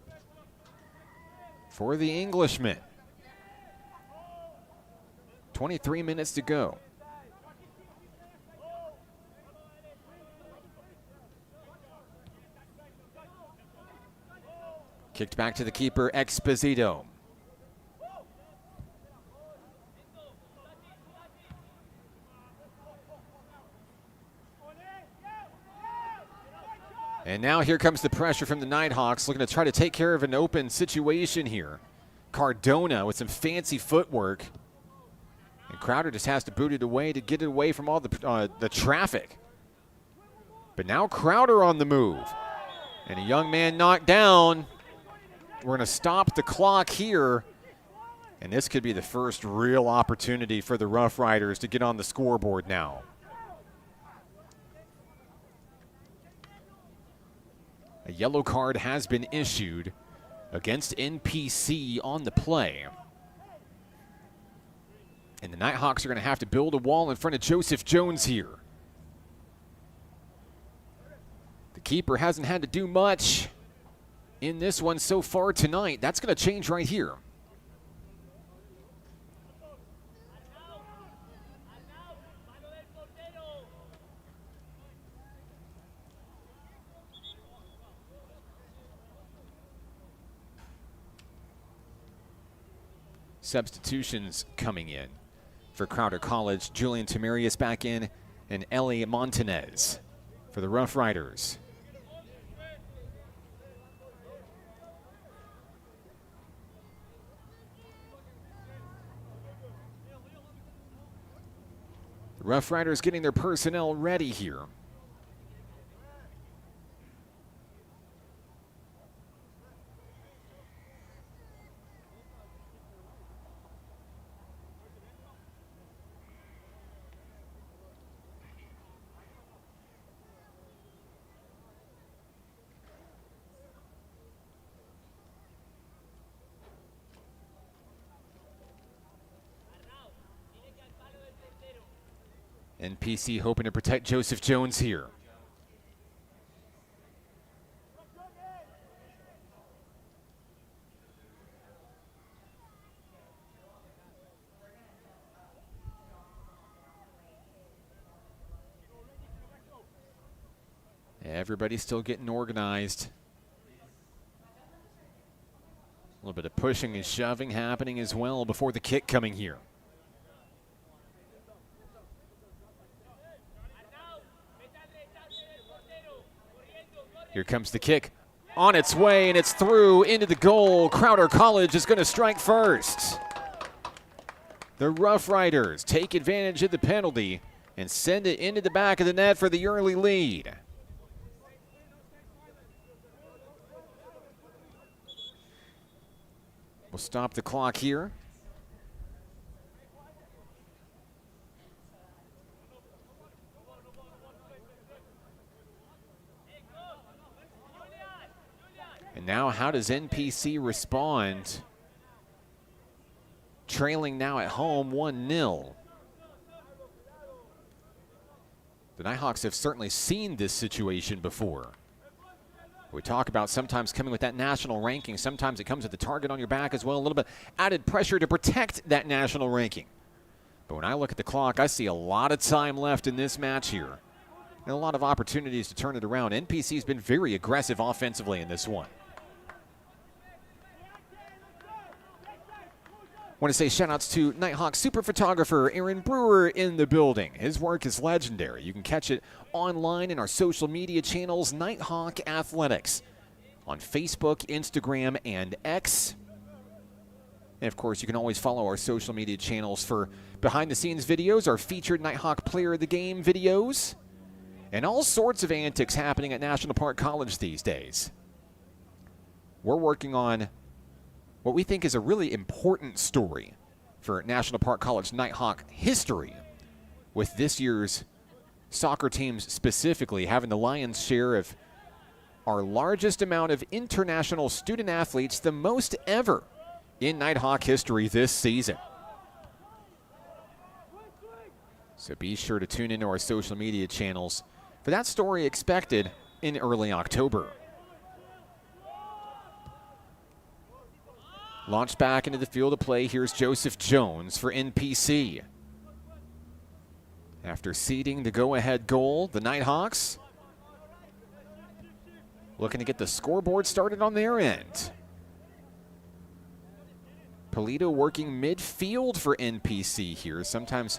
for the Englishmen. 23 minutes to go. Kicked back to the keeper, Exposito. And now here comes the pressure from the Nighthawks, looking to try to take care of an open situation here. Cardona with some fancy footwork. And Crowder just has to boot it away to get it away from all the traffic. But now Crowder on the move. And a young man knocked down. We're going to stop the clock here. And this could be the first real opportunity for the Rough Riders to get on the scoreboard now. A yellow card has been issued against NPC on the play. And the Nighthawks are going to have to build a wall in front of Joseph Jones here. The keeper hasn't had to do much in this one so far tonight. That's going to change right here. Substitutions coming in for Crowder College. Julian Tamarius back in, and Ellie Montanez for the Rough Riders. The Rough Riders getting their personnel ready here. NPC hoping to protect Joseph Jones here. Everybody's still getting organized. A little bit of pushing and shoving happening as well before the kick coming here. Here comes the kick on its way, and it's through into the goal. Crowder College is going to strike first. The Rough Riders take advantage of the penalty and send it into the back of the net for the early lead. We'll stop the clock here. And now how does NPC respond trailing now at home 1-0. The Nighthawks have certainly seen this situation before. We talk about sometimes coming with that national ranking. Sometimes it comes with the target on your back as well. A little bit added pressure to protect that national ranking. But when I look at the clock, I see a lot of time left in this match here. And a lot of opportunities to turn it around. NPC's been very aggressive offensively in this one. Want to say shout-outs to Nighthawk super photographer Aaron Brewer in the building. His work is legendary. You can catch it online in our social media channels, Nighthawk Athletics, on Facebook, Instagram, and X. And of course, you can always follow our social media channels for behind-the-scenes videos, our featured Nighthawk Player of the Game videos, and all sorts of antics happening at National Park College these days. We're working on what we think is a really important story for National Park College Nighthawk history, with this year's soccer teams specifically having the lion's share of our largest amount of international student athletes, the most ever in Nighthawk history this season. So be sure to tune into our social media channels for that story, expected in early October. Launched back into the field of play. Here's Joseph Jones for NPC. After ceding the go-ahead goal, the Nighthawks looking to get the scoreboard started on their end. Polito working midfield for NPC here. Sometimes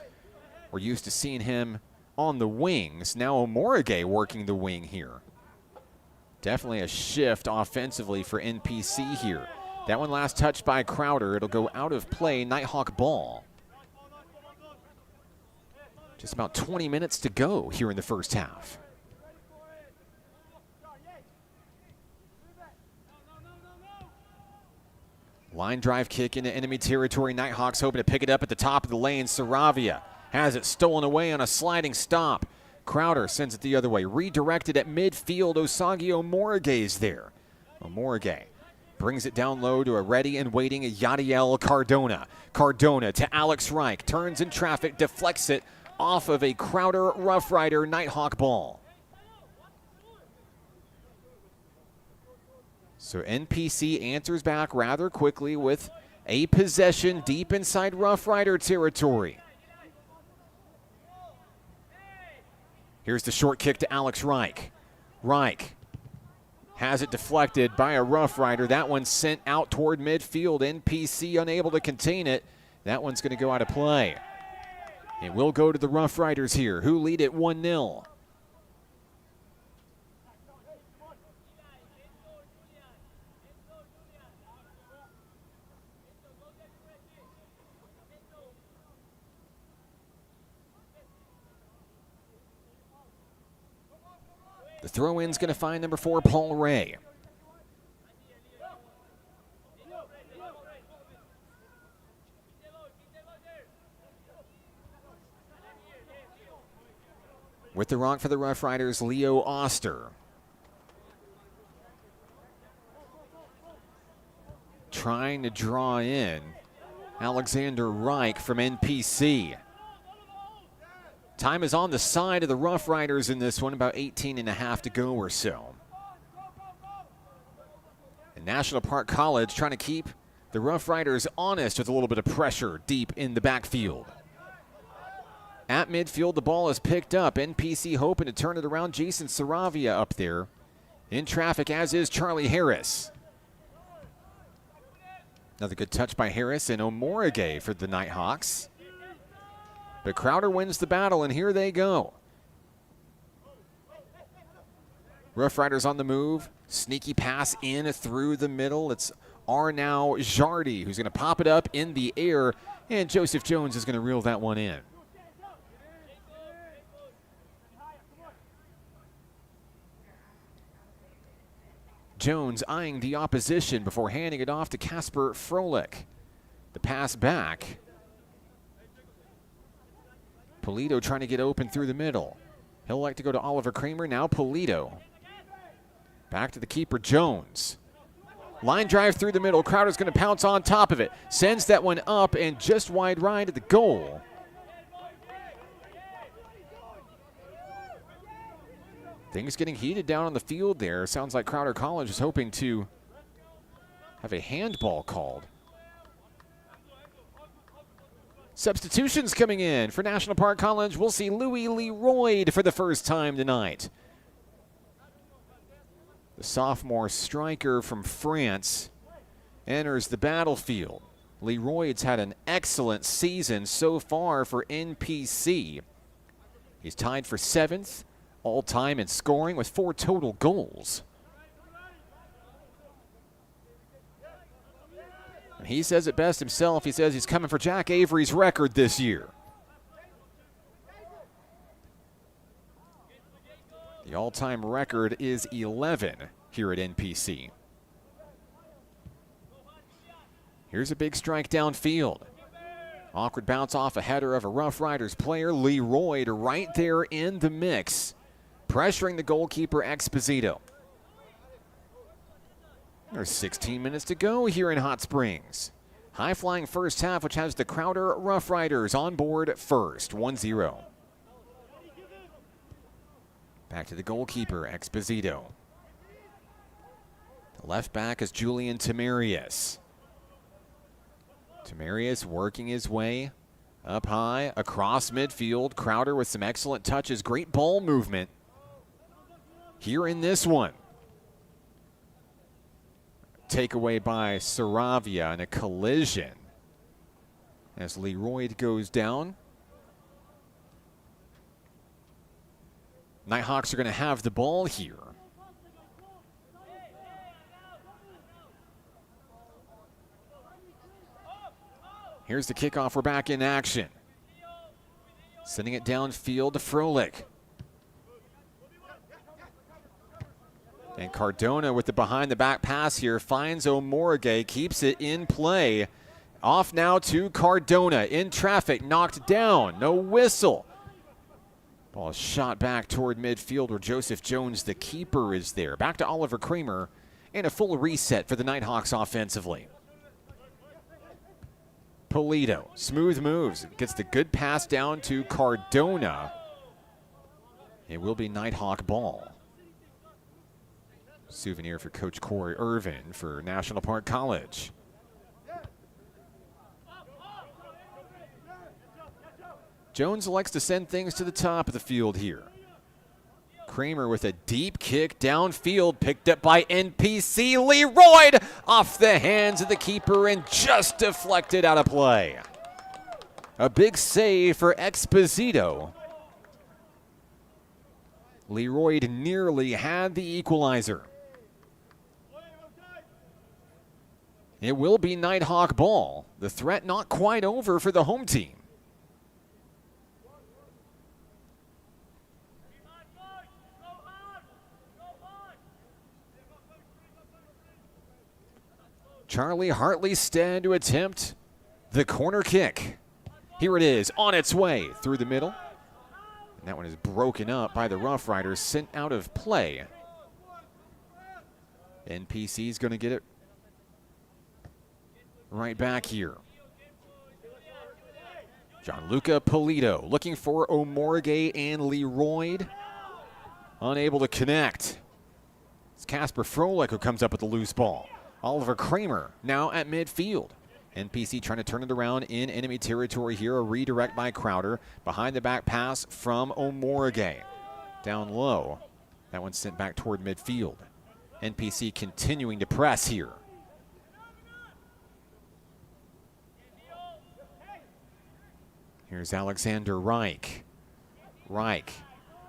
we're used to seeing him on the wings. Now Omorige working the wing here. Definitely a shift offensively for NPC here. That one last touched by Crowder. It'll go out of play. Nighthawk ball. Just about 20 minutes to go here in the first half. Line drive kick into enemy territory. Nighthawks hoping to pick it up at the top of the lane. Saravia has it stolen away on a sliding stop. Crowder sends it the other way. Redirected at midfield. Osagi Omorige's there. Omorige brings it down low to a ready and waiting Yadiel Cardona. Cardona to Alex Reich. Turns in traffic, deflects it off of a Crowder Rough Rider Nighthawk ball. So NPC answers back rather quickly with a possession deep inside Rough Rider territory. Here's the short kick to Alex Reich. Reich has it deflected by a Rough Rider. That one sent out toward midfield. NPC unable to contain it. That one's going to go out of play. It will go to the Rough Riders here, who lead it 1-0. The throw-in's going to find number 4, Paul Ray. With the rock for the Rough Riders, Leo Oster. Trying to draw in Alexander Reich from NPC. Time is on the side of the Rough Riders in this one, about 18 and a half to go or so. And National Park College trying to keep the Rough Riders honest with a little bit of pressure deep in the backfield. At midfield, the ball is picked up. NPC hoping to turn it around. Jason Saravia up there in traffic, as is Charlie Harris. Another good touch by Harris and Omorige for the Nighthawks. But Crowder wins the battle, and here they go. Rough Riders on the move. Sneaky pass in through the middle. It's Arnau Jardy who's going to pop it up in the air, and Joseph Jones is going to reel that one in. Jones eyeing the opposition before handing it off to Casper Froelich. The pass back. Polito trying to get open through the middle. He'll like to go to Oliver Kramer. Now Polito. Back to the keeper, Jones. Line drive through the middle. Crowder's going to pounce on top of it. Sends that one up and just wide right of the goal. Things getting heated down on the field there. Sounds like Crowder College is hoping to have a handball called. Substitutions coming in for National Park College. We'll see Louis Leroy for the first time tonight. The sophomore striker from France enters the battlefield. Leroy's had an excellent season so far for NPC. He's tied for 7th all-time in scoring with 4 total goals. And he says it best himself. He says he's coming for Jack Avery's record this year. The all-time record is 11 here at NPC. Here's a big strike downfield. Awkward bounce off a header of a Rough Riders player. Leroy right there in the mix, pressuring the goalkeeper Exposito. There's 16 minutes to go here in Hot Springs. High-flying first half, which has the Crowder Rough Riders on board first, 1-0. Back to the goalkeeper, Exposito. The left back is Julian Tamarius. Tamarius working his way up high, across midfield. Crowder with some excellent touches, great ball movement here in this one. Takeaway by Saravia and a collision as Leroy goes down. Nighthawks are going to have the ball here. Here's the kickoff. We're back in action. Sending it downfield to Froelich. And Cardona with the behind-the-back pass here finds Omorige, keeps it in play. Off now to Cardona. In traffic, knocked down. No whistle. Ball is shot back toward midfield where Joseph Jones, the keeper, is there. Back to Oliver Kramer and a full reset for the Nighthawks offensively. Polito, smooth moves, gets the good pass down to Cardona. It will be Nighthawk ball. Souvenir for Coach Corey Irvin for National Park College. Jones likes to send things to the top of the field here. Kramer with a deep kick downfield, picked up by NPC. Leroy off the hands of the keeper and just deflected out of play. A big save for Exposito. Leroy nearly had the equalizer. It will be Nighthawk ball. The threat not quite over for the home team. Charlie Hartley-Stead to attempt the corner kick. Here it is, on its way through the middle. And that one is broken up by the Rough Riders, sent out of play. NPC's going to get it right back here. Gianluca Polito looking for Omorige and Leroy. Unable to connect. It's Casper Froelich who comes up with the loose ball. Oliver Kramer now at midfield. NPC trying to turn it around in enemy territory here. A redirect by Crowder. Behind the back pass from Omorige. Down low. That one's sent back toward midfield. NPC continuing to press here. Here's Alexander Reich. Reich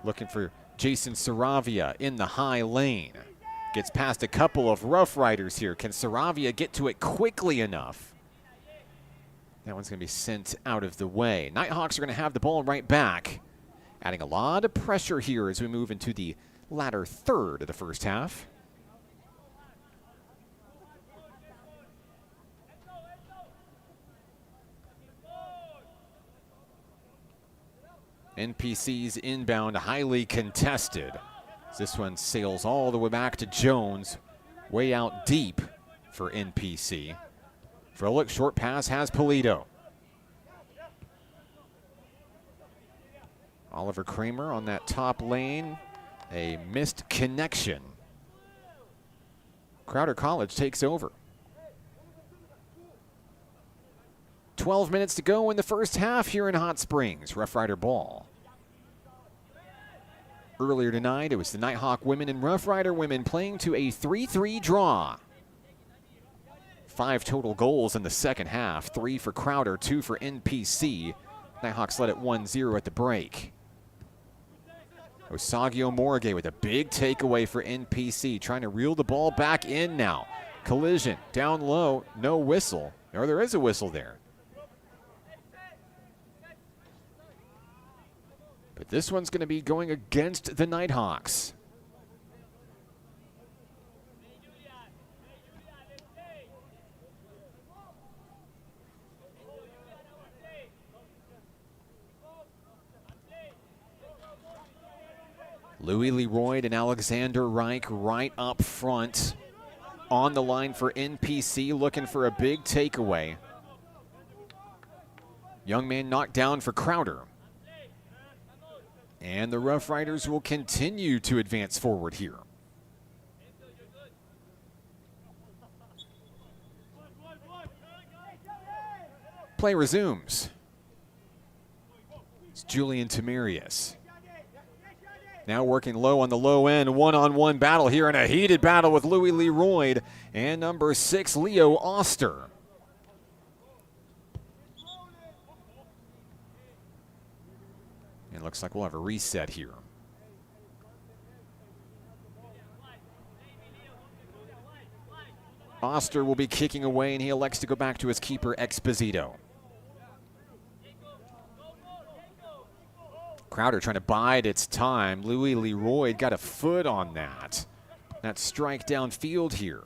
looking for Jason Saravia in the high lane. Gets past a couple of Rough Riders here. Can Saravia get to it quickly enough? That one's going to be sent out of the way. Nighthawks are going to have the ball right back. Adding a lot of pressure here as we move into the latter third of the first half. NPC's inbound, highly contested. This one sails all the way back to Jones, way out deep for NPC. Froelich, short pass, has Polito. Oliver Kramer on that top lane. A missed connection. Crowder College takes over. 12 minutes to go in the first half here in Hot Springs. Rough Rider ball. Earlier tonight, it was the Nighthawk women and Rough Rider women playing to a 3-3 draw. 5 total goals in the second half. 3 for Crowder, 2 for NPC. Nighthawks led at 1-0 at the break. Osagio Morgue with a big takeaway for NPC, trying to reel the ball back in now. Collision, down low, no whistle. Or there is a whistle there. But this one's going to be going against the Nighthawks. Louis Leroy and Alexander Reich right up front. On the line for NPC, looking for a big takeaway. Young man knocked down for Crowder. And the Rough Riders will continue to advance forward here. Play resumes. It's Julian Tamarius. Now working low on the low end, one-on-one battle here in a heated battle with Louis Leroy and number 6, Leo Oster. And it looks like we'll have a reset here. Oster will be kicking away, and he elects to go back to his keeper, Exposito. Crowder trying to bide its time. Louis Leroy got a foot on that. That strike downfield here.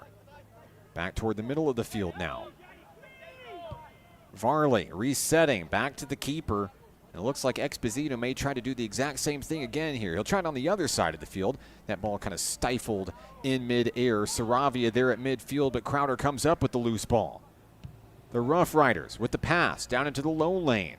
Back toward the middle of the field now. Varley resetting back to the keeper. And it looks like Exposito may try to do the exact same thing again here. He'll try it on the other side of the field. That ball kind of stifled in midair. Saravia there at midfield, but Crowder comes up with the loose ball. The Rough Riders with the pass down into the low lane.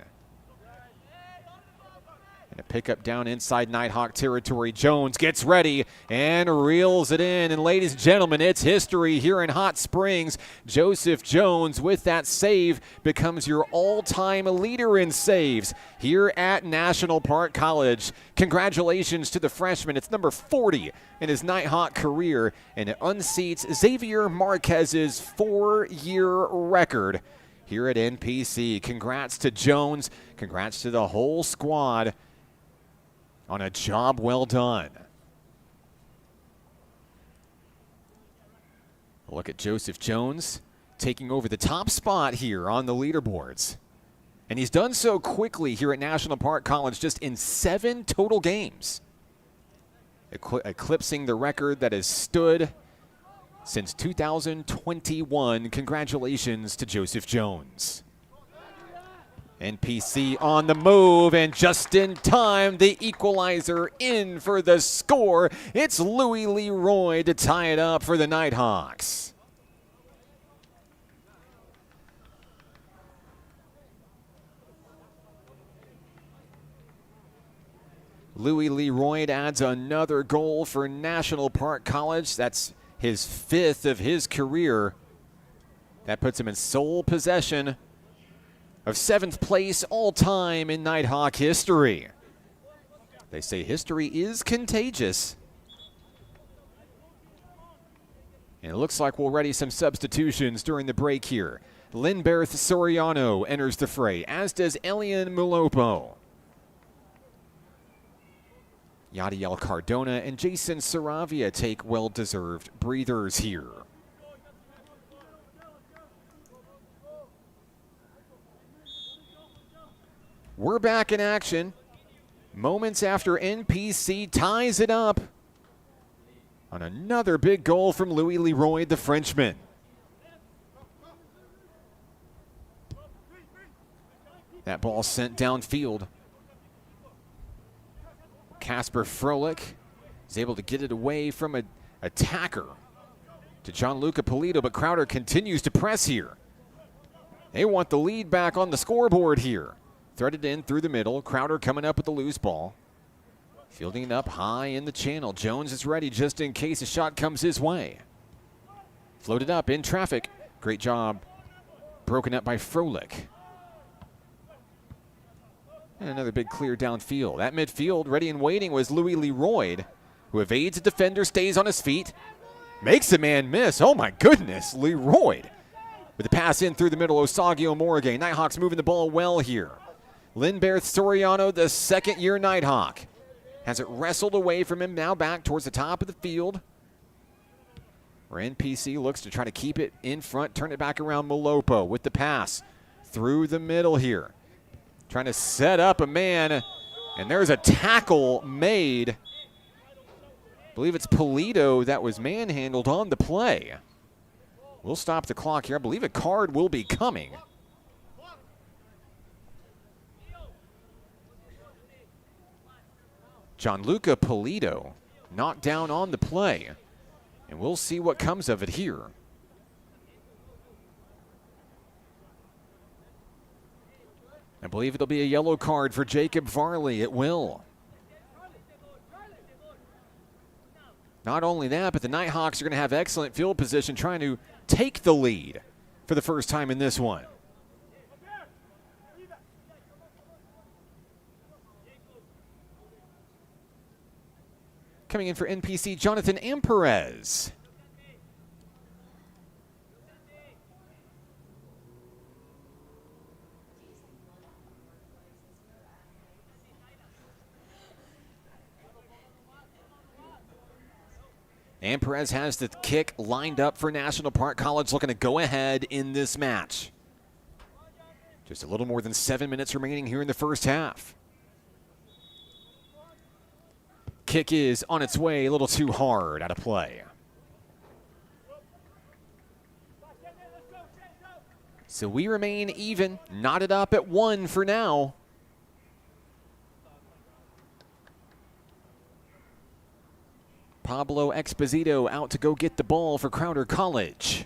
And a pickup down inside Nighthawk territory. Jones gets ready and reels it in. And ladies and gentlemen, it's history here in Hot Springs. Joseph Jones with that save becomes your all-time leader in saves here at National Park College. Congratulations to the freshman. It's number 40 in his Nighthawk career, and it unseats Xavier Marquez's 4-year record here at NPC. Congrats to Jones. Congrats to the whole squad on a job well done. A look at Joseph Jones taking over the top spot here on the leaderboards. And he's done so quickly here at National Park College, just in 7 total games. Eclipsing the record that has stood since 2021. Congratulations to Joseph Jones. NPC on the move, and just in time, the equalizer in for the score. It's Louis Leroy to tie it up for the Nighthawks. Louis Leroy adds another goal for National Park College. That's his 5th of his career. That puts him in sole possession of 7th place all-time in Nighthawk history. They say history is contagious. And it looks like we'll ready some substitutions during the break here. Linberth Soriano enters the fray, as does Elian Mulopo. Yadiel Cardona and Jason Saravia take well-deserved breathers here. We're back in action. Moments after NPC ties it up on another big goal from Louis Leroy, the Frenchman. That ball sent downfield. Casper Froelich is able to get it away from an attacker. to Gianluca Polito, but Crowder continues to press here. They want the lead back on the scoreboard here. Threaded in through the middle. Crowder coming up with the loose ball. Fielding it up high in the channel. Jones is ready just in case a shot comes his way. Floated up in traffic. Great job. Broken up by Froelich. And another big clear downfield. At midfield, ready and waiting was Louis Leroy, who evades a defender, stays on his feet, makes a man miss. Oh my goodness, Leroy. With the pass in through the middle, Osagio Morgan. Nighthawks moving the ball well here. Linberth Soriano, the second-year Nighthawk, has it wrestled away from him, now back towards the top of the field, where NPC looks to try to keep it in front, turn it back around. Malopo with the pass through the middle here. Trying to set up a man, and there's a tackle made. I believe it's Polito that was manhandled on the play. We'll stop the clock here. I believe a card will be coming. Gianluca Polito knocked down on the play, and we'll see what comes of it here. I believe it'll be a yellow card for Jacob Varley. It will. Not only that, but the Nighthawks are going to have excellent field position trying to take the lead for the first time in this one. Coming in for NPC, Jonathan Amperez. Amperez has the kick lined up for National Park College, looking to go ahead in this match. Just a little more than 7 minutes remaining here in the first half. Kick is on its way, a little too hard out of play. So we remain even, knotted up at 1 for now. Pablo Exposito out to go get the ball for Crowder College.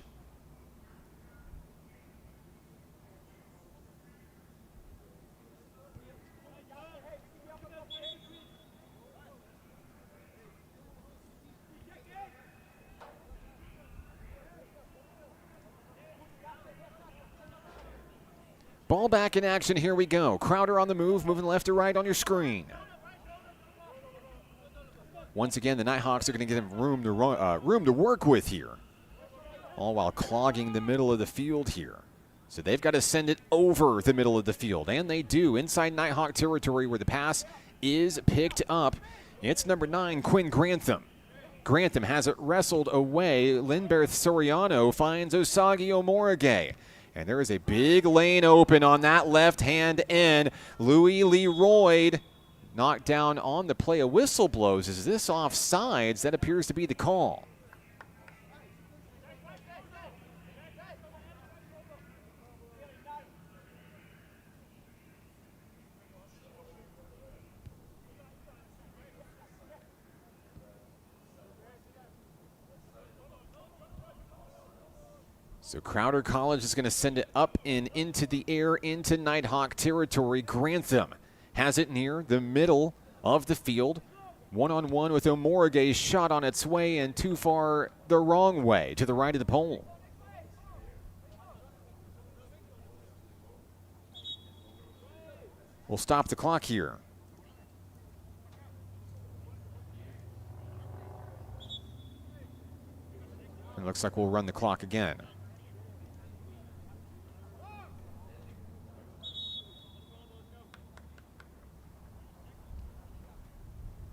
Ball back in action, here we go. Crowder on the move, moving left to right on your screen. Once again, the Nighthawks are going to give them room to work with here, all while clogging the middle of the field here. So they've got to send it over the middle of the field, and they do inside Nighthawk territory where the pass is picked up. It's number 9, Quinn Grantham. Grantham has it wrestled away. Linberth Soriano finds Osagio Morgan. And there is a big lane open on that left-hand end. Louis Leroy knocked down on the play. A whistle blows. Is this offsides? That appears to be the call. So Crowder College is going to send it up and into the air into Nighthawk territory. Grantham has it near the middle of the field. One-on-one with Omorige, shot on its way and too far the wrong way to the right of the pole. We'll stop the clock here. It looks like we'll run the clock again.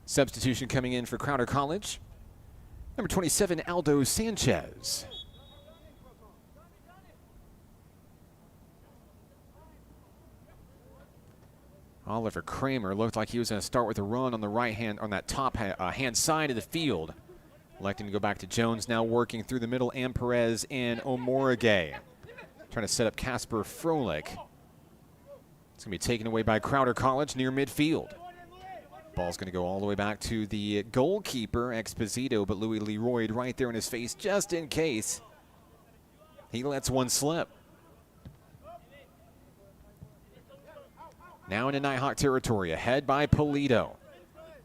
Substitution coming in for Crowder College. Number 27, Aldo Sanchez. Oliver Kramer looked like he was going to start with a run on the right hand, on that top hand side of the field. Electing to go back to Jones, now working through the middle. Amperez and Omorige. Trying to set up Casper Froelich. It's going to be taken away by Crowder College near midfield. Ball's going to go all the way back to the goalkeeper, Exposito, but Louis Leroy right there in his face just in case he lets one slip. Now into Nighthawk territory, ahead by Polito.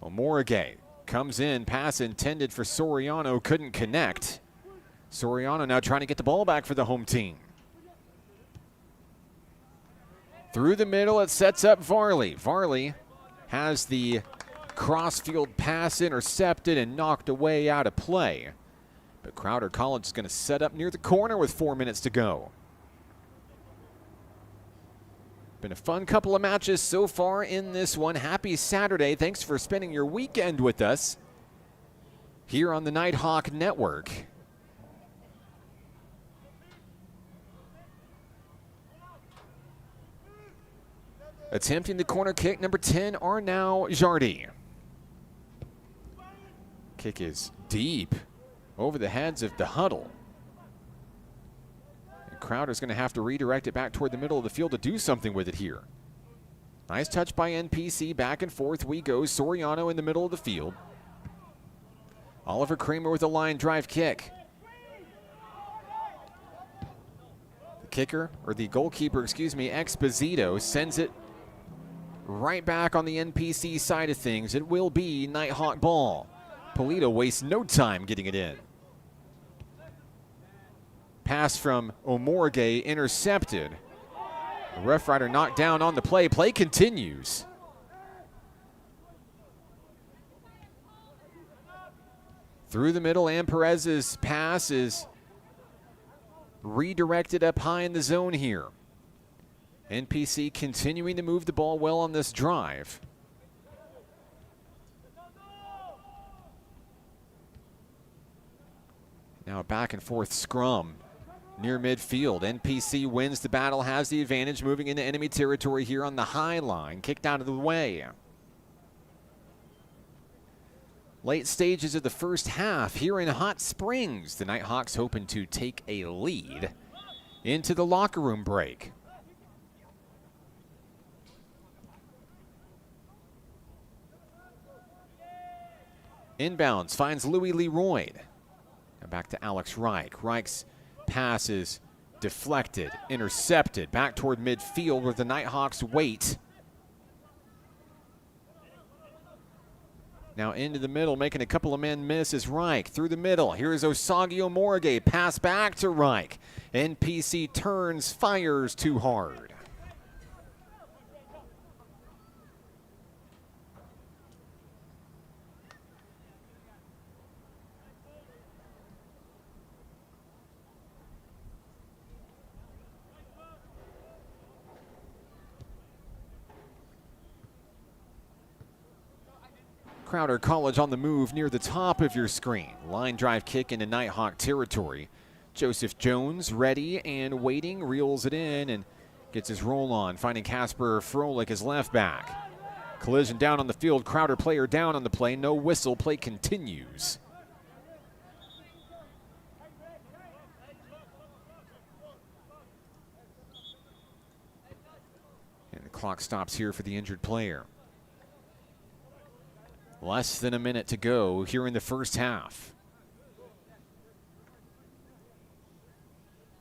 Omorige comes in, pass intended for Soriano, couldn't connect. Soriano now trying to get the ball back for the home team. Through the middle, it sets up Varley. Varley has the cross-field pass intercepted and knocked away out of play. But Crowder College is going to set up near the corner with 4 minutes to go. Been a fun couple of matches so far in this one. Happy Saturday. Thanks for spending your weekend with us here on the Nighthawk Network. Attempting the corner kick, number 10, Arnau Jardy. Kick is deep over the heads of the huddle. And Crowder's going to have to redirect it back toward the middle of the field to do something with it here. Nice touch by NPC. Back and forth we go. Soriano in the middle of the field. Oliver Kramer with a line drive kick. The kicker, or the goalkeeper, Exposito, sends it right back on the NPC side of things. It will be Nighthawk ball. Polito wastes no time getting it in. Pass from Omorige intercepted. The Rough Rider knocked down on the play. Play continues. Through the middle, and Perez's pass is redirected up high in the zone here. NPC continuing to move the ball well on this drive. Now a back and forth scrum near midfield. NPC wins the battle, has the advantage, moving into enemy territory here on the high line. Kicked out of the way. Late stages of the first half here in Hot Springs. The Nighthawks hoping to take a lead into the locker room break. Inbounds finds Louis Leroy. Now back to Alex Reich. Reich's pass is deflected, intercepted, back toward midfield where the Nighthawks wait. Now into the middle, making a couple of men miss is Reich. Through the middle, here's Osagi Omorige. Pass back to Reich. NPC turns, fires too hard. Crowder College on the move near the top of your screen. Line drive kick into Nighthawk territory. Joseph Jones ready and waiting, reels it in and gets his roll on, finding Casper Froelich as left back. Collision down on the field, Crowder player down on the play, no whistle, play continues. And the clock stops here for the injured player. Less than a minute to go here in the first half.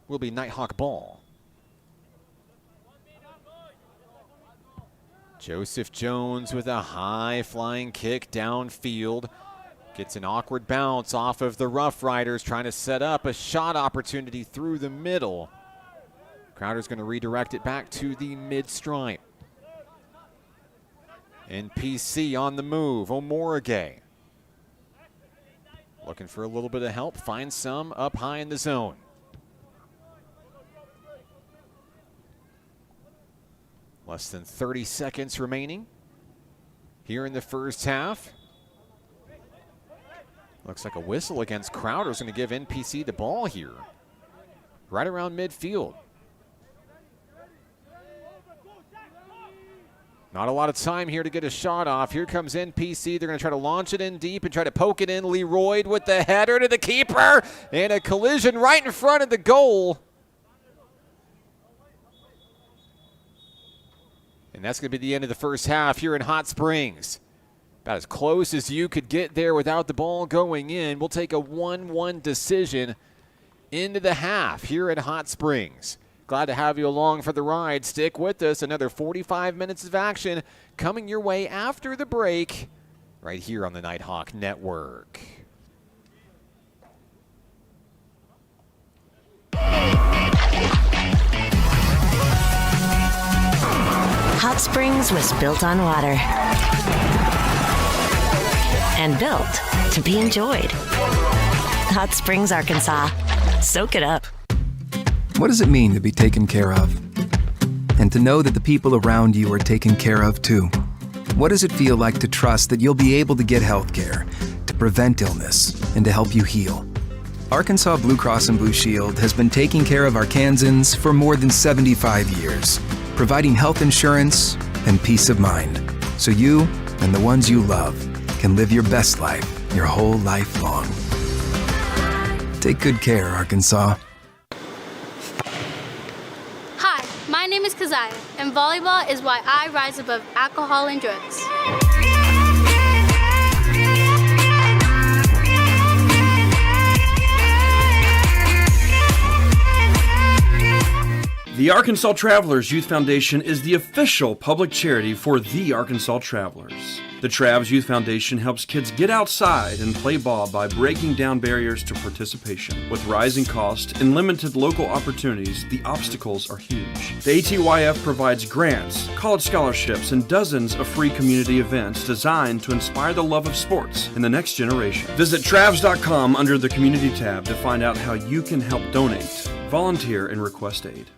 Will be Nighthawk ball. Joseph Jones with a high flying kick downfield. Gets an awkward bounce off of the Rough Riders, trying to set up a shot opportunity through the middle. Crowder's going to redirect it back to the mid-stripe. NPC on the move, Omorige. Looking for a little bit of help, finds some up high in the zone. Less than 30 seconds remaining here in the first half. Looks like a whistle against Crowder is going to give NPC the ball here. Right around midfield. Not a lot of time here to get a shot off. Here comes NPC. They're going to try to launch it in deep and try to poke it in. Leroy with the header to the keeper. And a collision right in front of the goal. And that's going to be the end of the first half here in Hot Springs. About as close as you could get there without the ball going in. We'll take a 1-1 decision into the half here at Hot Springs. Glad to have you along for the ride. Stick with us. Another 45 minutes of action coming your way after the break right here on the Nighthawk Network. Hot Springs was built on water and built to be enjoyed. Hot Springs, Arkansas. Soak it up. What does it mean to be taken care of? And to know that the people around you are taken care of too. What does it feel like to trust that you'll be able to get health care, to prevent illness, and to help you heal? Arkansas Blue Cross and Blue Shield has been taking care of Arkansans for more than 75 years, providing health insurance and peace of mind, so you and the ones you love can live your best life your whole life long. Take good care, Arkansas. Hi, my name is Keziah, and volleyball is why I rise above alcohol and drugs. The Arkansas Travelers Youth Foundation is the official public charity for the Arkansas Travelers. The Travs Youth Foundation helps kids get outside and play ball by breaking down barriers to participation. With rising costs and limited local opportunities, the obstacles are huge. The ATYF provides grants, college scholarships, and dozens of free community events designed to inspire the love of sports in the next generation. Visit Travs.com under the Community tab to find out how you can help donate, volunteer, and request aid.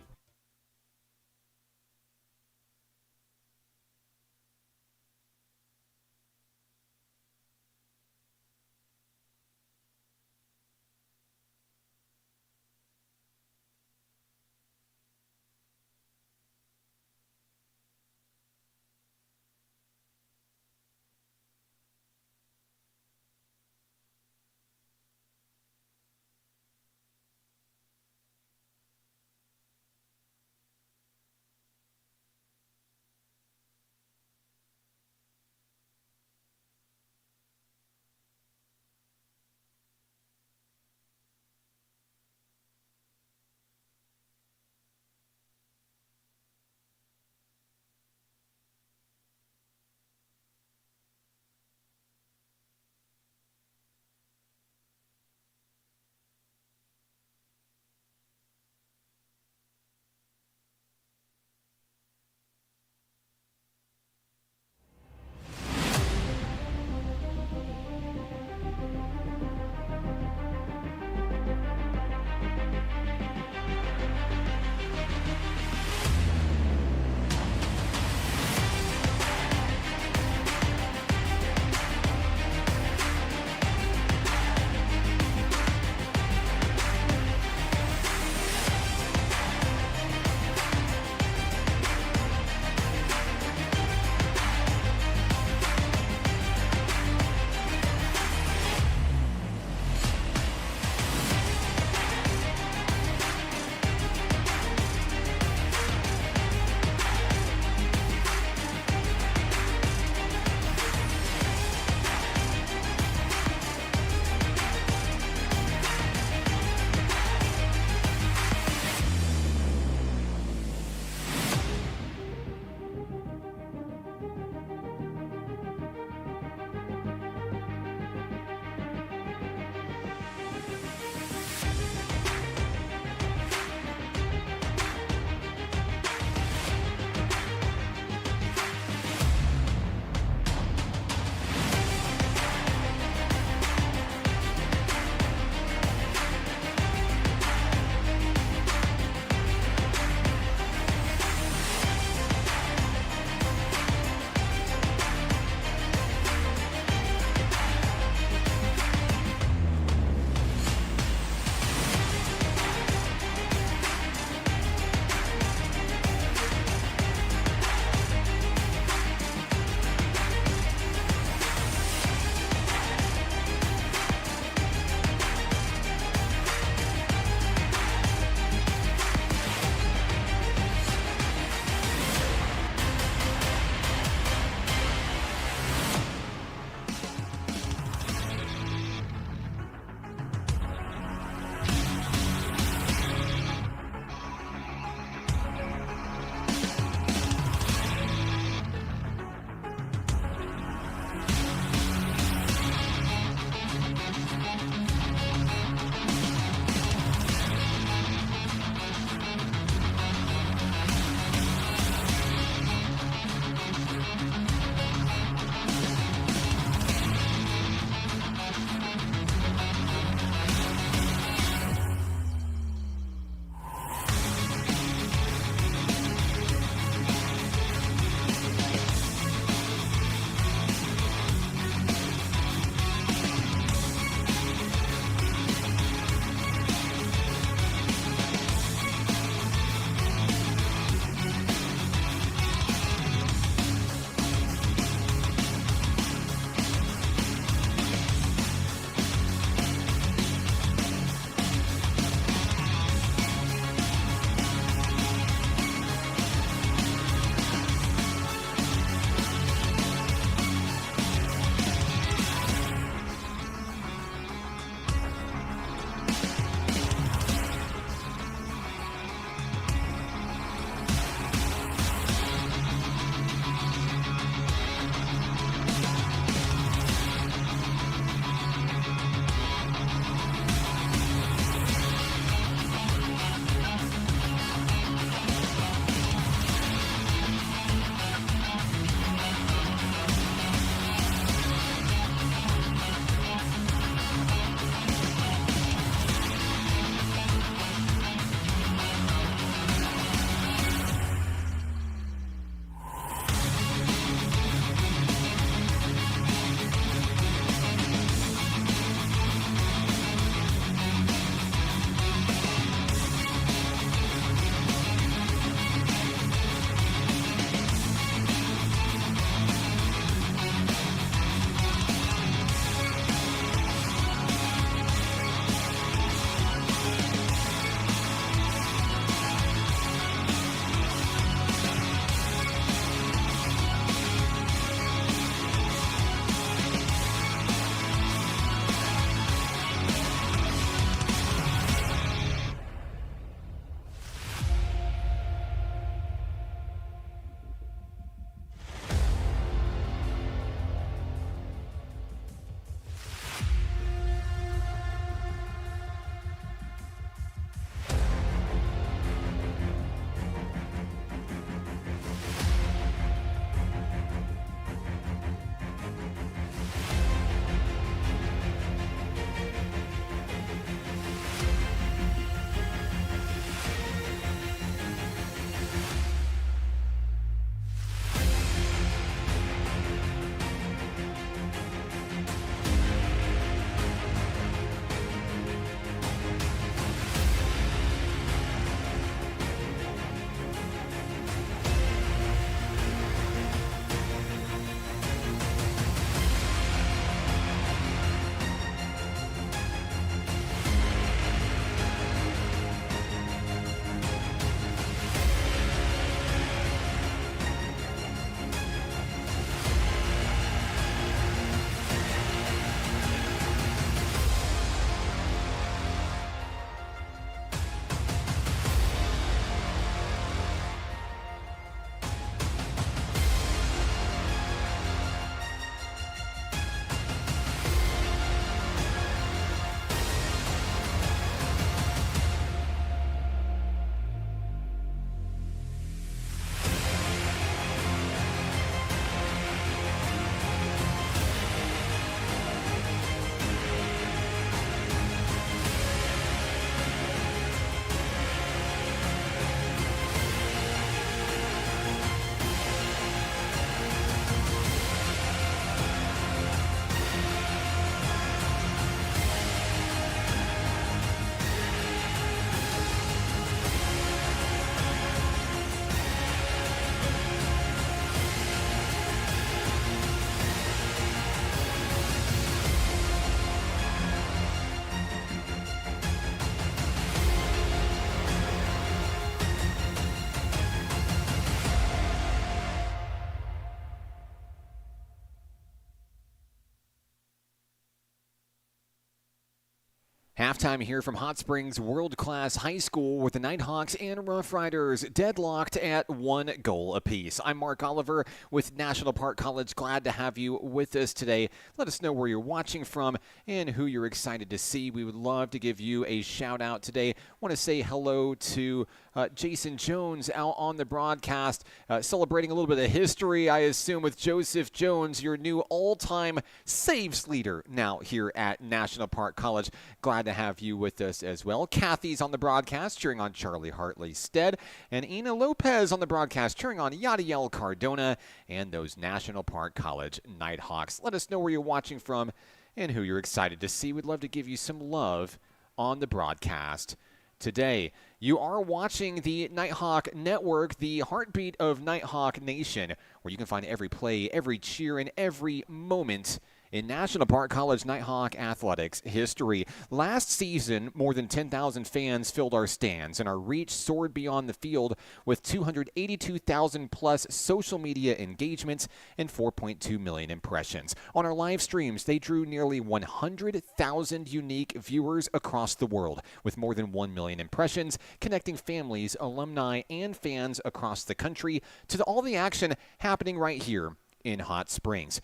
Halftime here from Hot Springs World-Class High School with the Nighthawks and Rough Riders deadlocked at 1 goal apiece. I'm Mark Oliver with National Park College. Glad to have you with us today. Let us know where you're watching from and who you're excited to see. We would love to give you a shout out today. Want to say hello to Jason Jones out on the broadcast, celebrating a little bit of history, I assume, with Joseph Jones, your new all-time saves leader now here at National Park College. Glad to have you with us as well. Kathy's on the broadcast, cheering on Charlie Hartley Stead, and Ina Lopez on the broadcast, cheering on Yadiel Cardona and those National Park College Nighthawks. Let us know where you're watching from and who you're excited to see. We'd love to give you some love on the broadcast today. You are watching the Nighthawk Network, the heartbeat of Nighthawk Nation, where you can find every play, every cheer, and every moment in National Park College Nighthawk athletics history. Last season, more than 10,000 fans filled our stands, and our reach soared beyond the field with 282,000 plus social media engagements and 4.2 million impressions. On our live streams, they drew nearly 100,000 unique viewers across the world, with more than 1 million impressions, connecting families, alumni, and fans across the country to all the action happening right here in Hot Springs.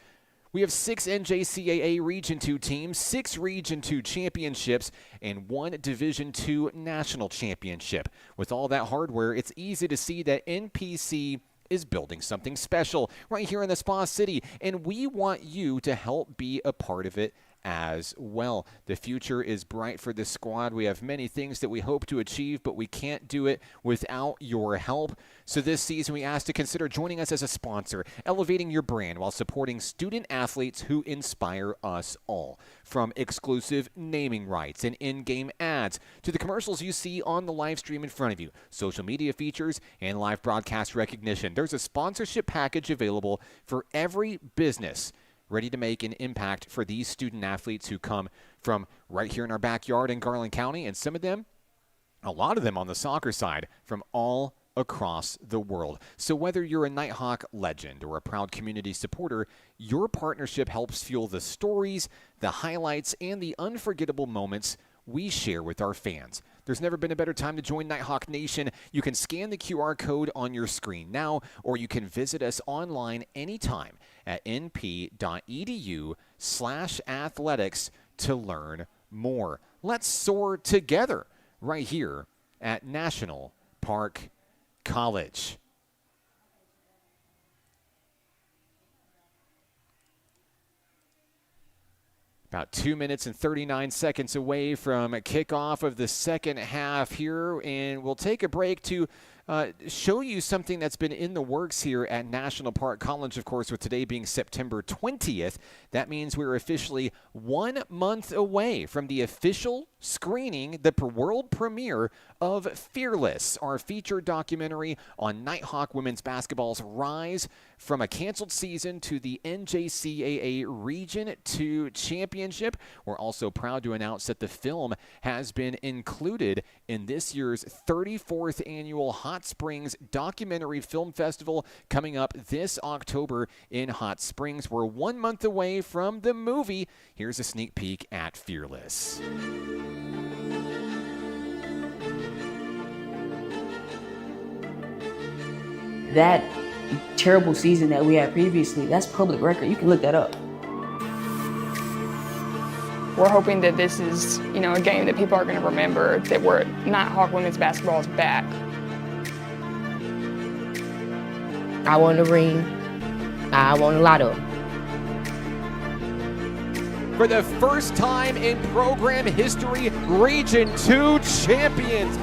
We have 6 NJCAA Region 2 teams, 6 Region 2 championships, and 1 Division 2 national championship. With all that hardware, it's easy to see that NPC is building something special right here in the Spa City, and we want you to help be a part of it as well. The future is bright for this squad. We have many things that we hope to achieve, but we can't do it without your help. So this season, we ask to consider joining us as a sponsor, elevating your brand while supporting student athletes who inspire us all. From exclusive naming rights and in-game ads to the commercials you see on the live stream in front of you, social media features, and live broadcast recognition, there's a sponsorship package available for every business ready to make an impact for these student athletes who come from right here in our backyard in Garland County, and some of them, a lot of them on the soccer side, from all across the world. So whether you're a Nighthawk legend or a proud community supporter, your partnership helps fuel the stories, the highlights, and the unforgettable moments we share with our fans. There's never been a better time to join Nighthawk Nation. You can scan the QR code on your screen now, or you can visit us online anytime at np.edu/athletics to learn more. Let's soar together right here at National Park College. About 2 minutes and 39 seconds away from kickoff of the second half here, and we'll take a break to show you something that's been in the works here at National Park College, of course, with today being September 20th. That means we're officially 1 month away from the official screening, the world premiere of Fearless, our feature documentary on Nighthawk women's basketball's rise from a canceled season to the NJCAA Region 2 Championship. We're also proud to announce that the film has been included in this year's 34th annual Hot Springs Documentary Film Festival coming up this October in Hot Springs. We're 1 month away from the movie. Here's a sneak peek at Fearless. That terrible season that we had previously, that's public record. You can look that up. We're hoping that this is, a game that people are going to remember, that Nighthawk women's basketball is back. I won the ring. I won a lot of them. For the first time in program history, Region 2 champions.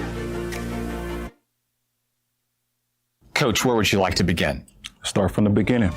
Coach, where would you like to begin? Start from the beginning.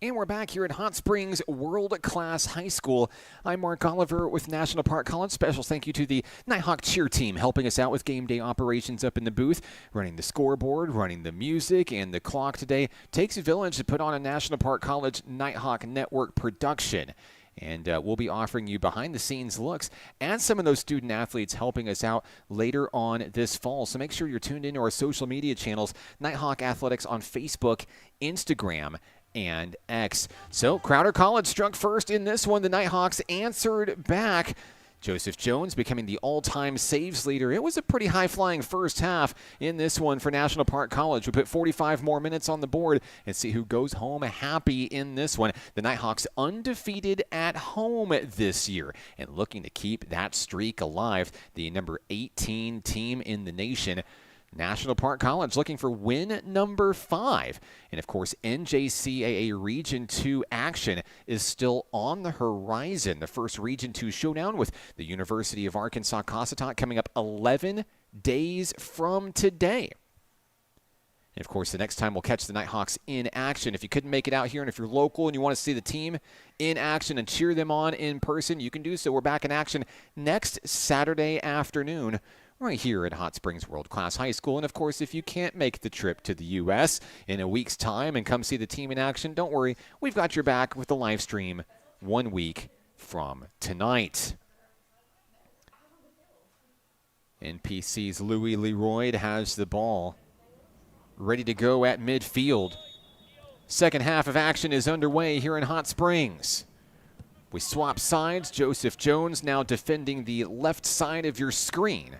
And we're back here at Hot Springs World Class High School. I'm Mark Oliver with National Park College. Special thank you to the Nighthawk cheer team helping us out with game day operations up in the booth, running the scoreboard, running the music, and the clock today. Takes a village to put on a National Park College Nighthawk Network production. And we'll be offering you behind-the-scenes looks and some of those student athletes helping us out later on this fall. So make sure you're tuned into our social media channels, Nighthawk Athletics on Facebook, Instagram, and X. So Crowder College struck first in this one. The Nighthawks answered back. Joseph Jones becoming the all-time saves leader. It was a pretty high-flying first half in this one for National Park College. We put 45 more minutes on the board and see who goes home happy in this one. The Nighthawks undefeated at home this year and looking to keep that streak alive. The number 18 team in the nation. National Park College looking for win number 5. And, of course, NJCAA Region 2 action is still on the horizon. The first Region 2 showdown with the University of Arkansas Cossatot coming up 11 days from today. And, of course, the next time we'll catch the Nighthawks in action. If you couldn't make it out here and if you're local and you want to see the team in action and cheer them on in person, you can do so. We're back in action next Saturday afternoon right here at Hot Springs World Class High School. And, of course, if you can't make the trip to the U.S. in a week's time and come see the team in action, don't worry. We've got your back with the live stream 1 week from tonight. NPC's Louis Leroy has the ball ready to go at midfield. Second half of action is underway here in Hot Springs. We swap sides. Joseph Jones now defending the left side of your screen.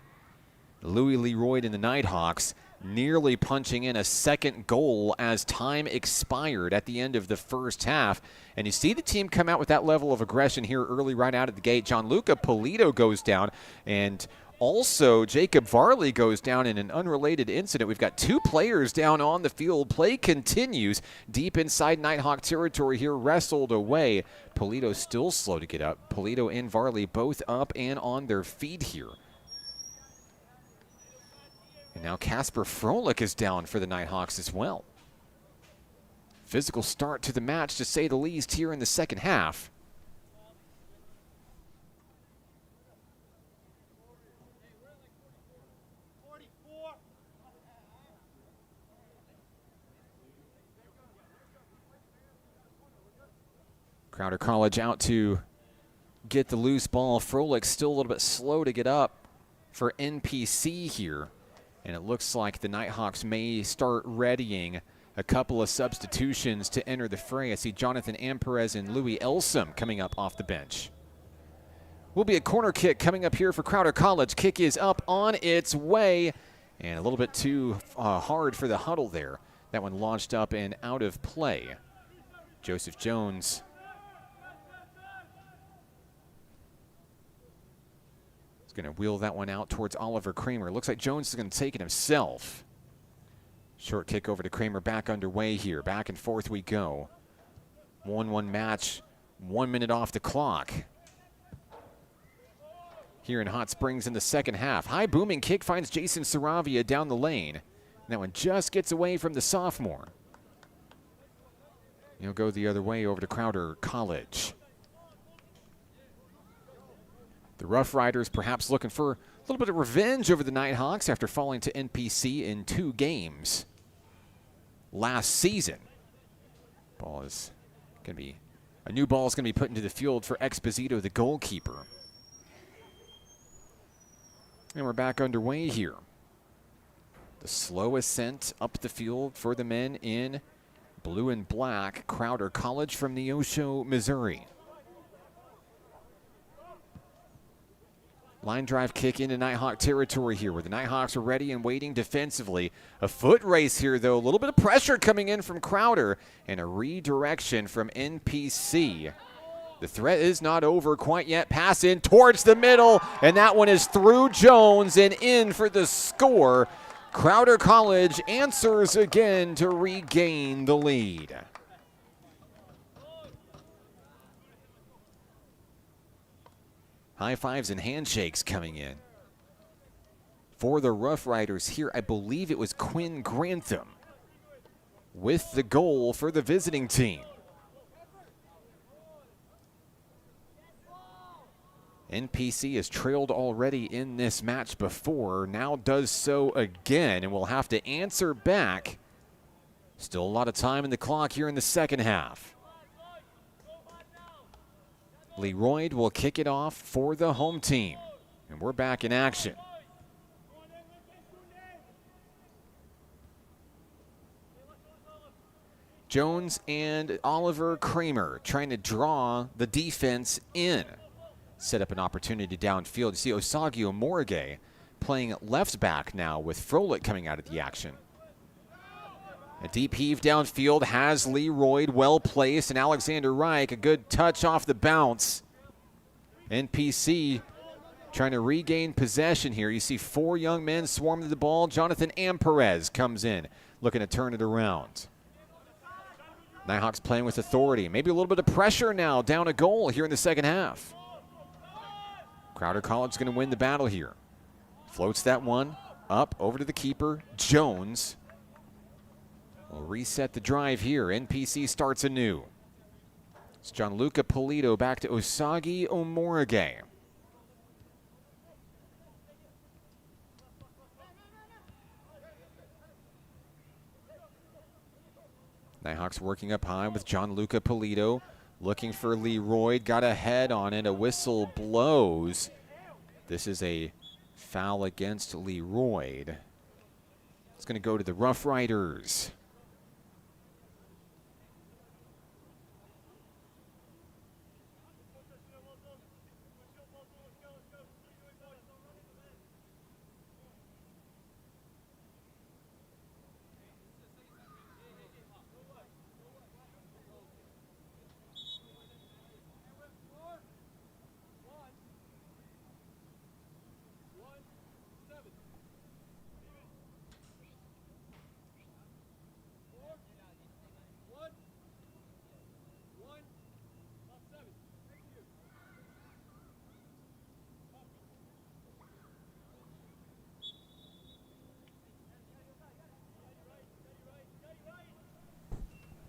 Louis Leroy and the Nighthawks nearly punching in a second goal as time expired at the end of the first half. And you see the team come out with that level of aggression here early right out of the gate. Gianluca Polito goes down, and also Jacob Varley goes down in an unrelated incident. We've got 2 players down on the field. Play continues deep inside Nighthawk territory here, wrestled away. Polito still slow to get up. Polito and Varley both up and on their feet here. And now Casper Froelich is down for the Nighthawks as well. Physical start to the match, to say the least, here in the second half. Crowder College out to get the loose ball. Froelich still a little bit slow to get up for NPC here. And it looks like the Nighthawks may start readying a couple of substitutions to enter the fray. I see Jonathan Amperez and Louis Elsom coming up off the bench. Will be a corner kick coming up here for Crowder College. Kick is up on its way. And a little bit too hard for the huddle there. That one launched up and out of play. Joseph Jones going to wheel that one out towards Oliver Kramer. Looks like Jones is going to take it himself. Short kick over to Kramer, back underway here. Back and forth we go. 1-1 match, 1 minute off the clock. Here in Hot Springs in the second half. High booming kick finds Jason Saravia down the lane. And that one just gets away from the sophomore. He'll go the other way over to Crowder College. The Rough Riders perhaps looking for a little bit of revenge over the Nighthawks after falling to NPC in 2 games last season. Ball is going to be, a new ball is going to be put into the field for Exposito, the goalkeeper. And we're back underway here. The slow ascent up the field for the men in blue and black. Crowder College from Neosho, Missouri. Line drive kick into Nighthawk territory here, where the Nighthawks are ready and waiting defensively. A foot race here, though. A little bit of pressure coming in from Crowder, and a redirection from NPC. The threat is not over quite yet. Pass in towards the middle, and that one is through Jones and in for the score. Crowder College answers again to regain the lead. High fives and handshakes coming in. For the Rough Riders here, I believe it was Quinn Grantham with the goal for the visiting team. NPC has trailed already in this match before, now does so again, and will have to answer back. Still a lot of time in the clock here in the second half. Leroy will kick it off for the home team, and we're back in action. Jones and Oliver Kramer trying to draw the defense in. Set up an opportunity downfield. You see Osagio Morige playing left back now with Frolik coming out of the action. A deep heave downfield has Leroy well placed, and Alexander Reich, a good touch off the bounce. NPC trying to regain possession here. You see 4 young men swarm to the ball. Jonathan Amperez comes in, looking to turn it around. Nighthawks playing with authority. Maybe a little bit of pressure now, down a goal here in the second half. Crowder College is going to win the battle here. Floats that one up over to the keeper, Jones. Will reset the drive here. NPC starts anew. It's Gianluca Polito back to Osagi Omorige. Nighthawks working up high with Gianluca Polito. Looking for Leroy. Got a head on it. A whistle blows. This is a foul against Leroy. It's going to go to the Rough Riders.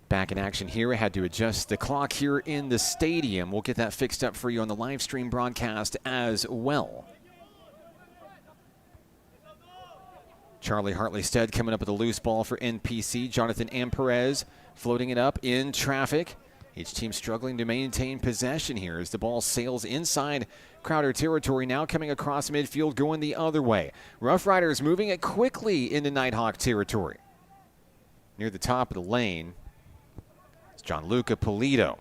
Back in action here. I had to adjust the clock here in the stadium. We'll get that fixed up for you on the live stream broadcast as well. Charlie Hartley-Stead coming up with a loose ball for NPC. Jonathan Amperez floating it up in traffic. Each team struggling to maintain possession here as the ball sails inside Crowder territory, now coming across midfield, going the other way. Rough Riders moving it quickly into Nighthawk territory. Near the top of the lane, it's Gianluca Polito.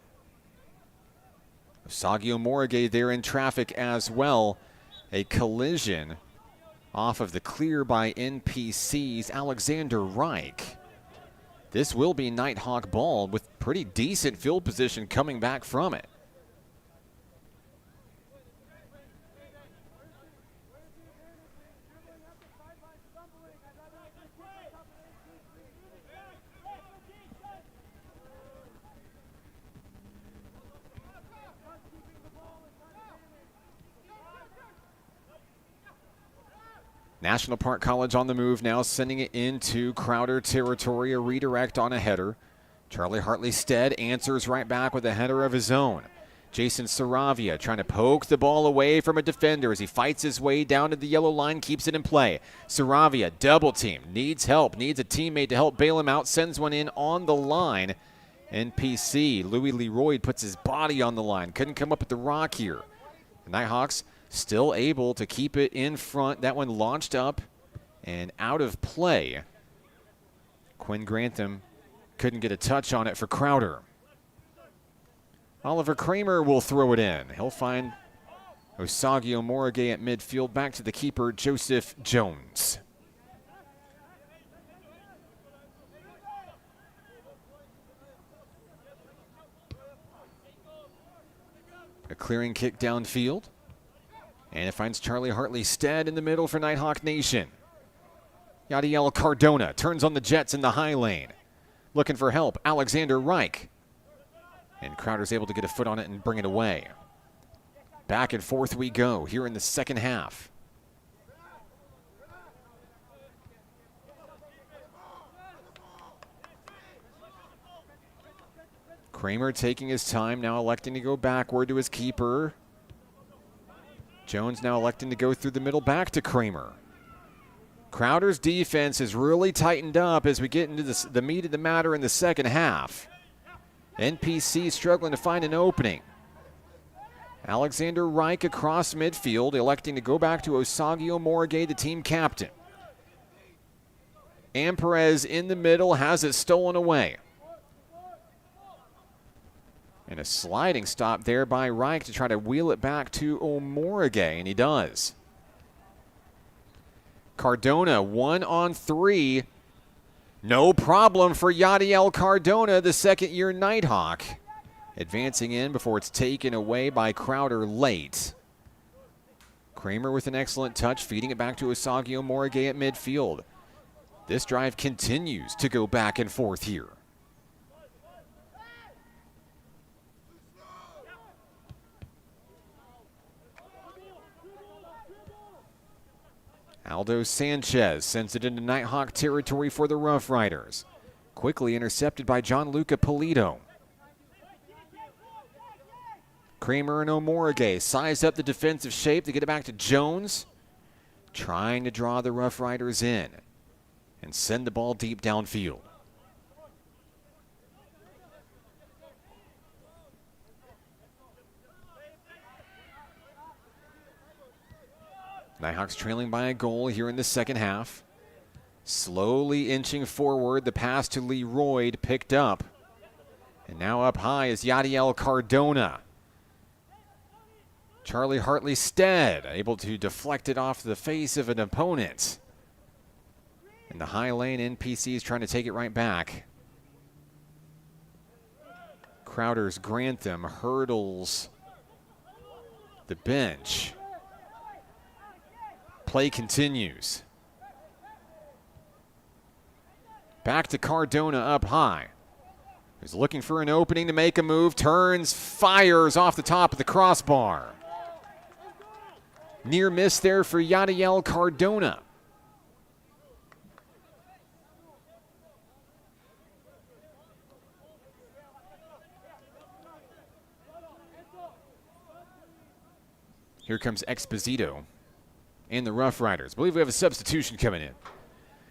Osagio Morige there in traffic as well. A collision off of the clear by NPC's Alexander Reich. This will be Nighthawk ball with pretty decent field position coming back from it. National Park College on the move now, sending it into Crowder territory. A redirect on a header. Charlie Hartley-Stead answers right back with a header of his own. Jason Saravia trying to poke the ball away from a defender as he fights his way down to the yellow line, keeps it in play. Saravia, double team, needs help, needs a teammate to help bail him out, sends one in on the line. NPC, Louis Leroy puts his body on the line, couldn't come up with the rock here. The Nighthawks still able to keep it in front. That one launched up and out of play. Quinn Grantham couldn't get a touch on it for Crowder. Oliver Kramer will throw it in. He'll find Osagio Morige at midfield. Back to the keeper, Joseph Jones. A clearing kick downfield. And it finds Charlie Hartley-Stead in the middle for Nighthawk Nation. Yadiel Cardona turns on the Jets in the high lane. Looking for help, Alexander Reich. And Crowder's able to get a foot on it and bring it away. Back and forth we go here in the second half. Kramer taking his time, now electing to go backward to his keeper. Jones now electing to go through the middle back to Kramer. Crowder's defense is really tightened up as we get into the meat of the matter in the second half. NPC struggling to find an opening. Alexander Reich across midfield, electing to go back to Osagio Morige, the team captain. Amperez in the middle has it stolen away. And a sliding stop there by Reich to try to wheel it back to Omorige, and he does. Cardona 1-on-3. No problem for Yadiel Cardona, the second-year Nighthawk. Advancing in before it's taken away by Crowder late. Kramer with an excellent touch, feeding it back to Osagio Morige at midfield. This drive continues to go back and forth here. Aldo Sanchez sends it into Nighthawk territory for the Rough Riders. Quickly intercepted by Gianluca Polito. Kramer and Omorige size up the defensive shape to get it back to Jones. Trying to draw the Rough Riders in and send the ball deep downfield. Nighthawks trailing by a goal here in the second half. Slowly inching forward, the pass to Leroy picked up. And now up high is Yadiel Cardona. Charlie Hartley Stead able to deflect it off the face of an opponent. In the high lane, NPC is trying to take it right back. Crowder's Grantham hurdles the bench. Play continues. Back to Cardona up high. He's looking for an opening to make a move. Turns, fires off the top of the crossbar. Near miss there for Yadiel Cardona. Here comes Exposito and the Rough Riders. I believe we have a substitution coming in.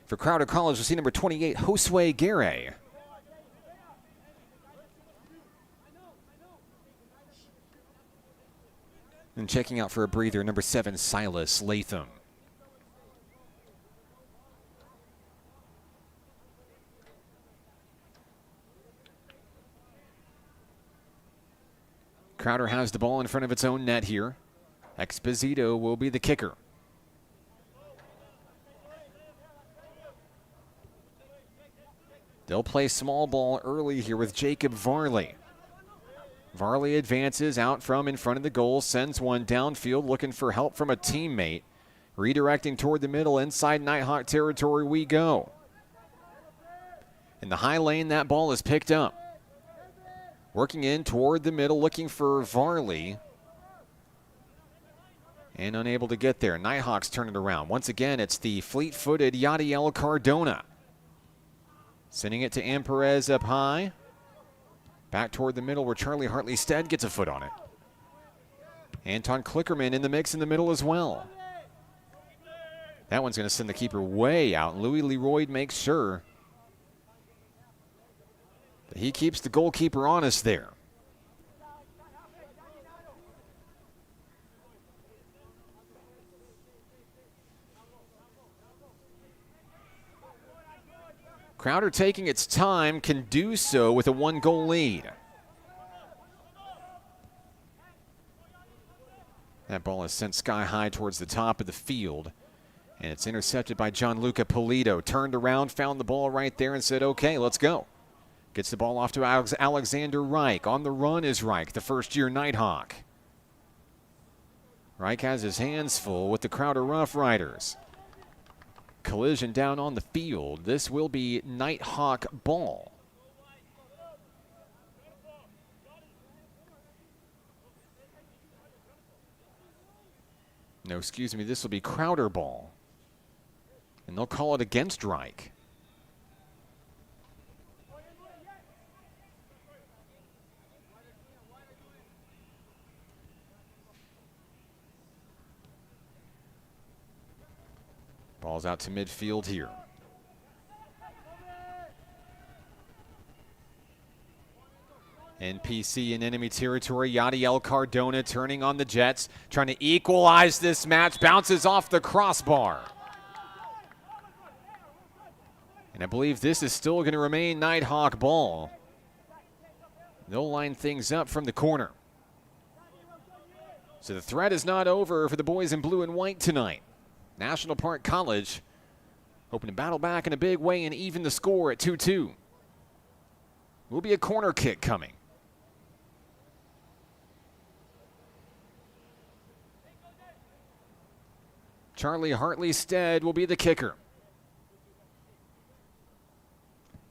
For Crowder College, we'll see number 28, Josue Guerre. And checking out for a breather, number 7, Silas Latham. Crowder has the ball in front of its own net here. Exposito will be the kicker. They'll play small ball early here with Jacob Varley. Varley advances out from in front of the goal, sends one downfield looking for help from a teammate. Redirecting toward the middle, inside Nighthawk territory we go. In the high lane, that ball is picked up. Working in toward the middle, looking for Varley. And unable to get there. Nighthawks turn it around. Once again, it's the fleet-footed Yadiel Cardona. Sending it to Amperez up high. Back toward the middle where Charlie Hartley Stead gets a foot on it. Anton Klickerman in the mix in the middle as well. That one's going to send the keeper way out. Louis Leroy makes sure that he keeps the goalkeeper honest there. Crowder taking its time can do so with a 1-goal lead. That ball is sent sky high towards the top of the field. And it's intercepted by Gianluca Polito. Turned around, found the ball right there and said, okay, let's go. Gets the ball off to Alexander Reich. On the run is Reich, the first-year Nighthawk. Reich has his hands full with the Crowder Rough Riders. Collision down on the field. This will be Nighthawk ball. No, excuse me, this will be Crowder ball. And they'll call it against Reich. Ball's out to midfield here. NPC in enemy territory. Yadiel Cardona turning on the Jets, trying to equalize this match. Bounces off the crossbar. And I believe this is still going to remain Nighthawk ball. They'll line things up from the corner. So the threat is not over for the boys in blue and white tonight. National Park College hoping to battle back in a big way and even the score at 2-2. Will be a corner kick coming. Charlie Hartley-Stead will be the kicker.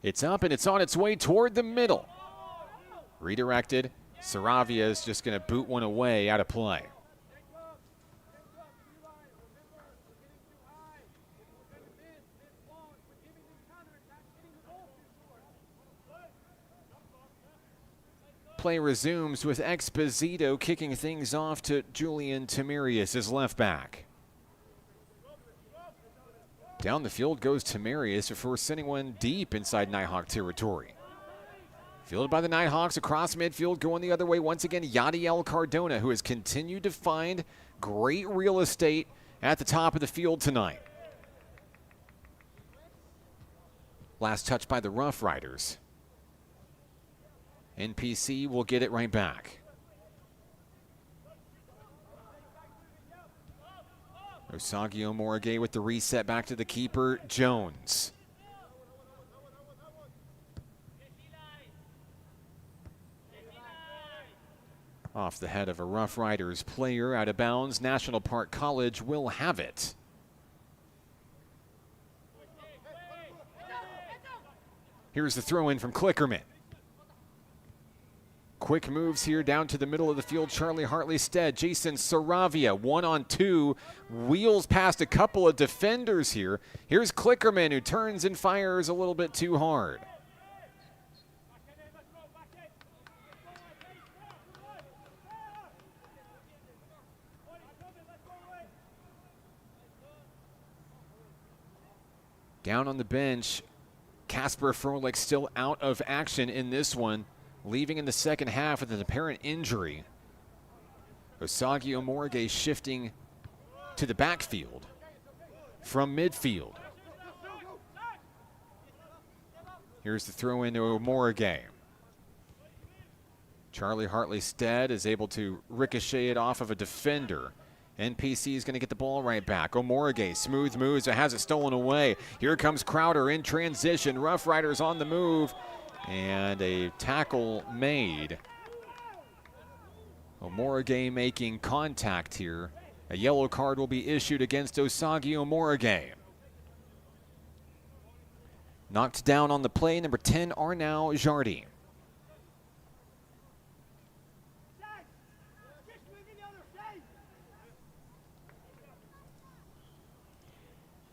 It's up and it's on its way toward the middle. Redirected. Saravia is just going to boot one away out of play. Play resumes with Exposito kicking things off to Julian Tamarius as left back. Down the field goes Tamarius before sending one deep inside Nighthawk territory. Fielded by the Nighthawks across midfield, going the other way once again. Yadiel Cardona, who has continued to find great real estate at the top of the field tonight. Last touch by the Rough Riders. NPC will get it right back. Osagio Morgue with the reset back to the keeper, Jones. Off the head of a Rough Riders player, out of bounds. National Park College will have it. Here's the throw in from Klickerman. Quick moves here down to the middle of the field. Charlie Hartley-Stead, Jason Saravia, 1-on-2, wheels past a couple of defenders here. Here's Klickerman, who turns and fires a little bit too hard. Down on the bench, Casper Froelich still out of action in this one, leaving in the second half with an apparent injury. Osagio Morgue shifting to the backfield from midfield. Here's the throw into Morgue. Charlie Hartley-Stead is able to ricochet it off of a defender. NPC is going to get the ball right back. Omorige, smooth moves, it has it stolen away. Here comes Crowder in transition. Rough Riders on the move. And a tackle made. Omorige making contact here. A yellow card will be issued against Osagio Morgue. Knocked down on the play, number 10, Arnau Jardy.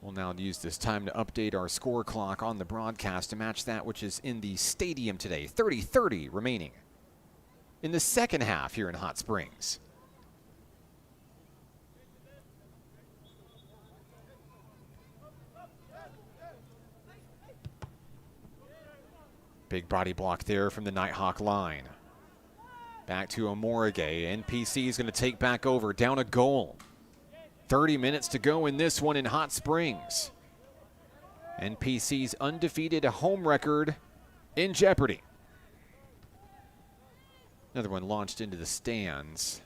We'll now use this time to update our score clock on the broadcast to match that which is in the stadium today. 30-30 remaining in the second half here in Hot Springs. Big body block there from the Nighthawk line. Back to Omorige. NPC is going to take back over, down a goal. 30 minutes to go in this one in Hot Springs. NPC's undefeated home record in jeopardy. Another one launched into the stands.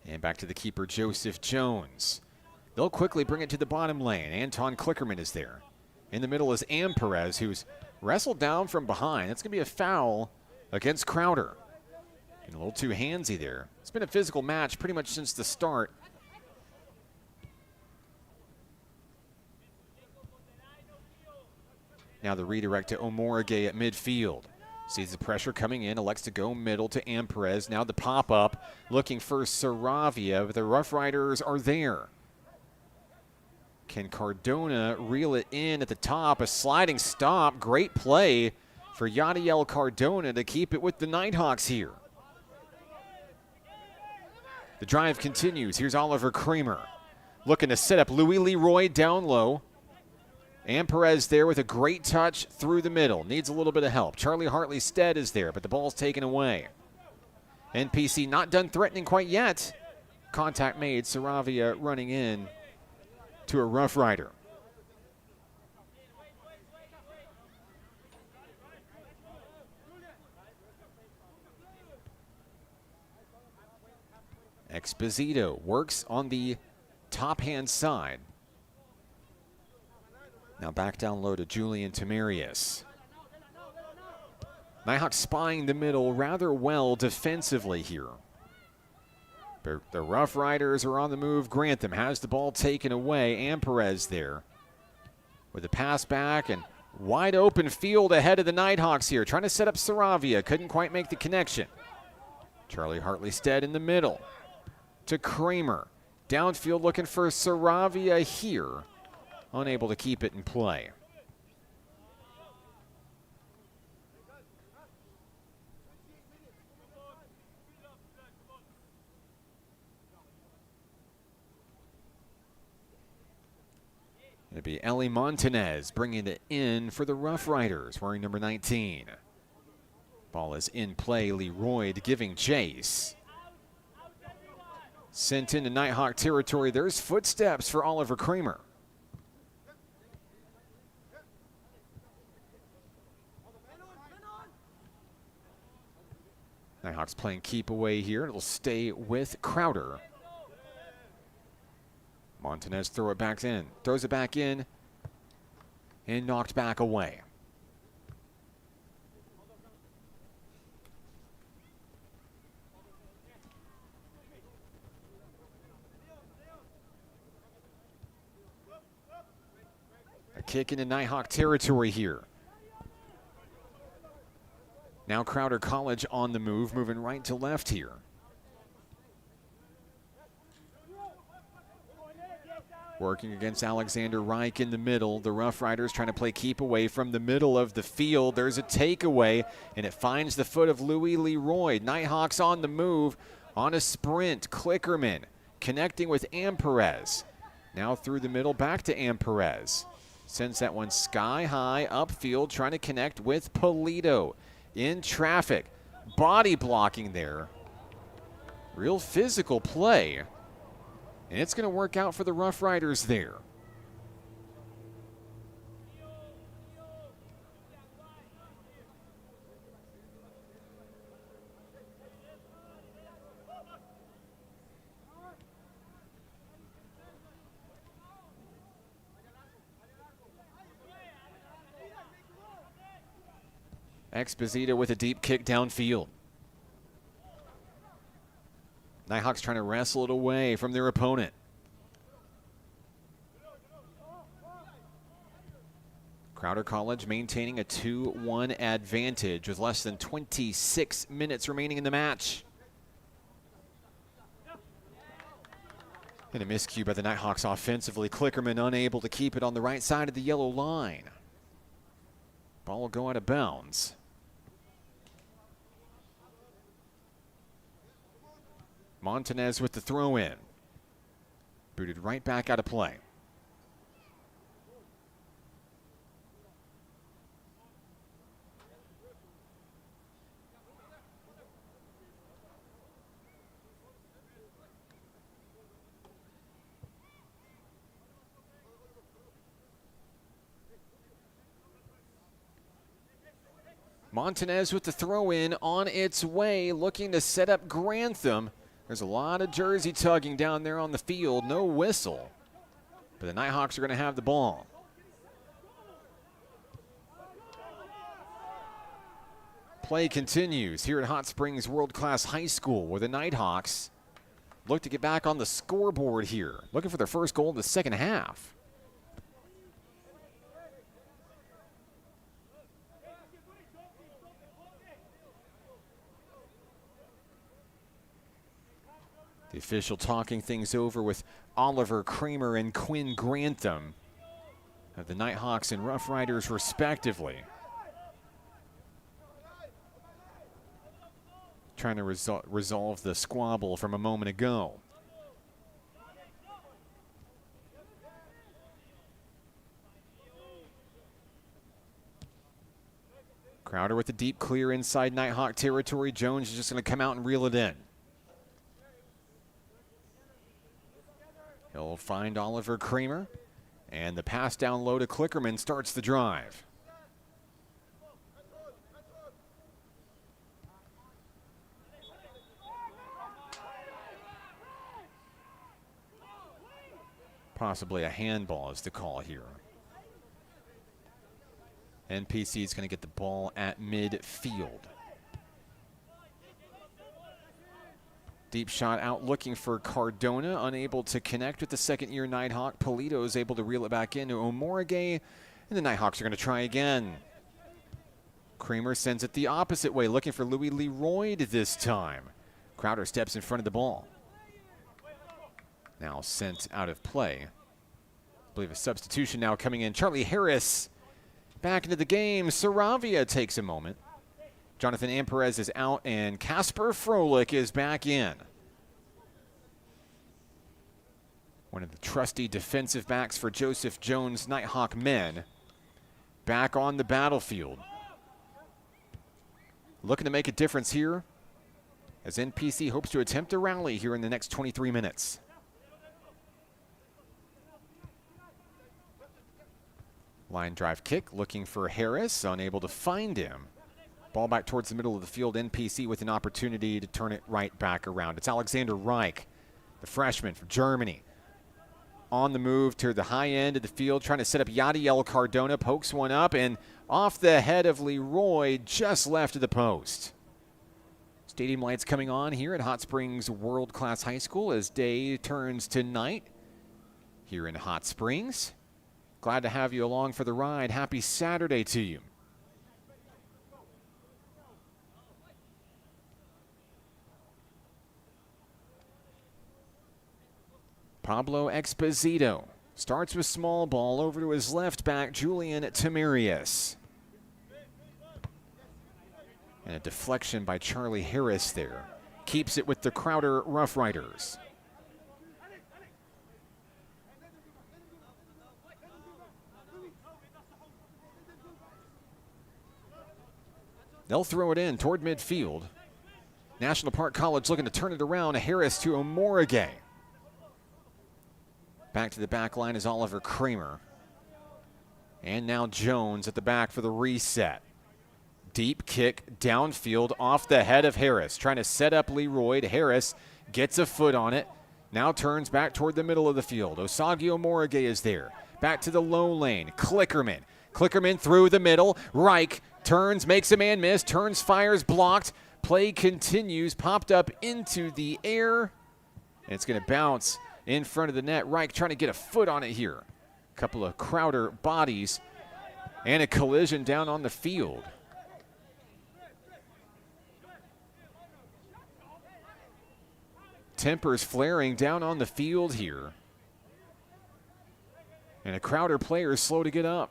And back to the keeper, Joseph Jones. They'll quickly bring it to the bottom lane. Anton Klickerman is there. In the middle is Amperez, who's wrestled down from behind. That's going to be a foul against Crowder. And a little too handsy there. It's been a physical match pretty much since the start. Now the redirect to Omorige at midfield. Sees the pressure coming in, elects to go middle to Amperez. Now the pop-up, looking for Saravia, but the Rough Riders are there. Can Cardona reel it in at the top? A sliding stop, great play for Yadiel Cardona to keep it with the Nighthawks here. The drive continues. Here's Oliver Kramer looking to set up Louis Leroy down low. And Perez there with a great touch through the middle. Needs a little bit of help. Charlie Hartley-Stead is there, but the ball's taken away. NPC not done threatening quite yet. Contact made. Saravia running in to a Rough Rider. Exposito works on the top-hand side. Now back down low to Julian Tamarius. Nighthawks spying the middle rather well defensively here. The Rough Riders are on the move. Grantham has the ball taken away. And Perez there with a pass back and wide open field ahead of the Nighthawks here. Trying to set up Saravia. Couldn't quite make the connection. Charlie Hartley-Stead in the middle to Kramer. Downfield looking for Saravia here. Unable to keep it in play. It'll be Ellie Montanez bringing it in for the Rough Riders, wearing number 19. Ball is in play. Leroy giving chase. Sent into Nighthawk territory. There's footsteps for Oliver Kramer. Nighthawks playing keep away here. It'll stay with Crowder. Montanez throws it back in, and knocked back away. A kick into Nighthawk territory here. Now Crowder College on the move, moving right to left here. Working against Alexander Reich in the middle. The Rough Riders trying to play keep away from the middle of the field. There's a takeaway, and it finds the foot of Louis Leroy. Nighthawks on the move, on a sprint. Klickerman connecting with Amperez. Now through the middle, back to Amperez. Sends that one sky high upfield, trying to connect with Polito. In traffic, body blocking there. Real physical play. And it's going to work out for the Rough Riders there. Exposito with a deep kick downfield. Nighthawks trying to wrestle it away from their opponent. Crowder College maintaining a 2-1 advantage with less than 26 minutes remaining in the match. And a miscue by the Nighthawks offensively. Klickerman unable to keep it on the right side of the yellow line. Ball will go out of bounds. Montanez with the throw in. Booted right back out of play. Montanez with the throw in on its way, looking to set up Grantham. There's a lot of jersey tugging down there on the field. No whistle. But the Nighthawks are going to have the ball. Play continues here at Hot Springs World Class High School, where the Nighthawks look to get back on the scoreboard here. Looking for their first goal in the second half. The official talking things over with Oliver Kramer and Quinn Grantham of the Nighthawks and Rough Riders respectively. trying to resolve the squabble from a moment ago. Crowder with the deep clear inside Nighthawk territory. Jones is just going to come out and reel it in. He'll find Oliver Kramer. And the pass down low to Klickerman starts the drive. Possibly a handball is the call here. NPC is going to get the ball at midfield. Deep shot out looking for Cardona, unable to connect with the second-year Nighthawk. Polito is able to reel it back into Omorige, and the Nighthawks are going to try again. Kramer sends it the opposite way, looking for Louis Leroy this time. Crowder steps in front of the ball. Now sent out of play. I believe a substitution now coming in. Charlie Harris back into the game. Saravia takes a moment. Jonathan Amperez is out, and Casper Froelich is back in. One of the trusty defensive backs for Joseph Jones Nighthawk men back on the battlefield. Looking to make a difference here as NPC hopes to attempt a rally here in the next 23 minutes. Line drive kick, looking for Harris, unable to find him. Ball back towards the middle of the field. NPC with an opportunity to turn it right back around. It's Alexander Reich, the freshman from Germany. On the move to the high end of the field, trying to set up Yadiel Cardona, pokes one up, and off the head of Leroy, just left of the post. Stadium lights coming on here at Hot Springs World Class High School as day turns to night here in Hot Springs. Glad to have you along for the ride. Happy Saturday to you. Pablo Exposito starts with small ball over to his left back, Julian Tamarius. And a deflection by Charlie Harris there. Keeps it with the Crowder Rough Riders. They'll throw it in toward midfield. National Park College looking to turn it around. Harris to Omorige. Back to the back line is Oliver Kramer. And now Jones at the back for the reset. Deep kick downfield off the head of Harris. Trying to set up Leroy. Harris gets a foot on it. Now turns back toward the middle of the field. Osagi Omorige is there. Back to the low lane. Klickerman. Klickerman through the middle. Reich turns, makes a man miss. Turns, fires, blocked. Play continues. Popped up into the air. And it's going to bounce in front of the net. Reich trying to get a foot on it here. A couple of Crowder bodies and a collision down on the field. Tempers flaring down on the field here. And a Crowder player is slow to get up.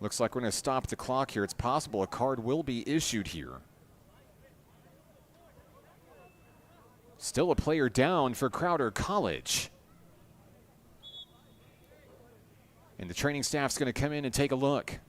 Looks like we're going to stop the clock here. It's possible a card will be issued here. Still a player down for Crowder College. And the training staff's going to come in and take a look.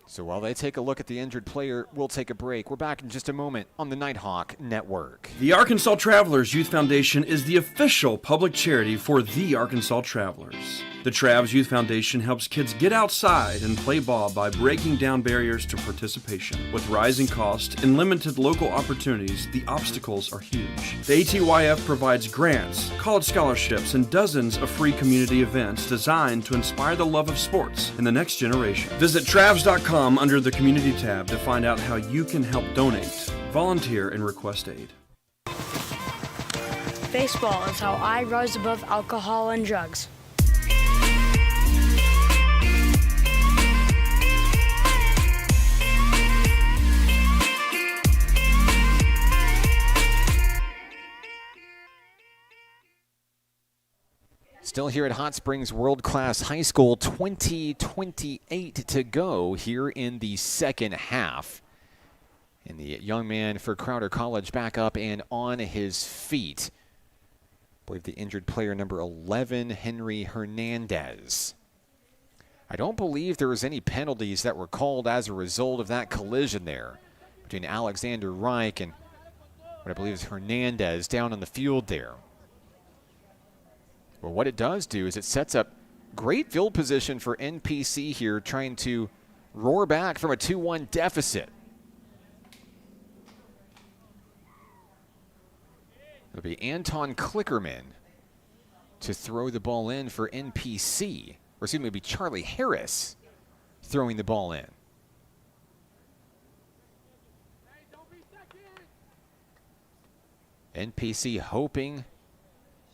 So while they take a look at the injured player, we'll take a break. We're back in just a moment on the Nighthawk Network. The Arkansas Travelers Youth Foundation is the official public charity for the Arkansas Travelers. The Travs Youth Foundation helps kids get outside and play ball by breaking down barriers to participation. With rising costs and limited local opportunities, the obstacles are huge. The ATYF provides grants, college scholarships, and dozens of free community events designed to inspire the love of sports in the next generation. Visit Travs.com under the Community tab to find out how you can help donate, volunteer, and request aid. Baseball is how I rise above alcohol and drugs. Still here at Hot Springs World Class High School, 20:28 to go here in the second half. And the young man for Crowder College back up and on his feet. I believe the injured player number 11, Henry Hernandez. I don't believe there was any penalties that were called as a result of that collision there between Alexander Reich and what I believe is Hernandez down on the field there. Well, what it does do is it sets up great field position for NPC here, trying to roar back from a 2-1 deficit. It'll be Anton Klickerman to throw the ball in for NPC. Or excuse me, it'll be Charlie Harris throwing the ball in. NPC hoping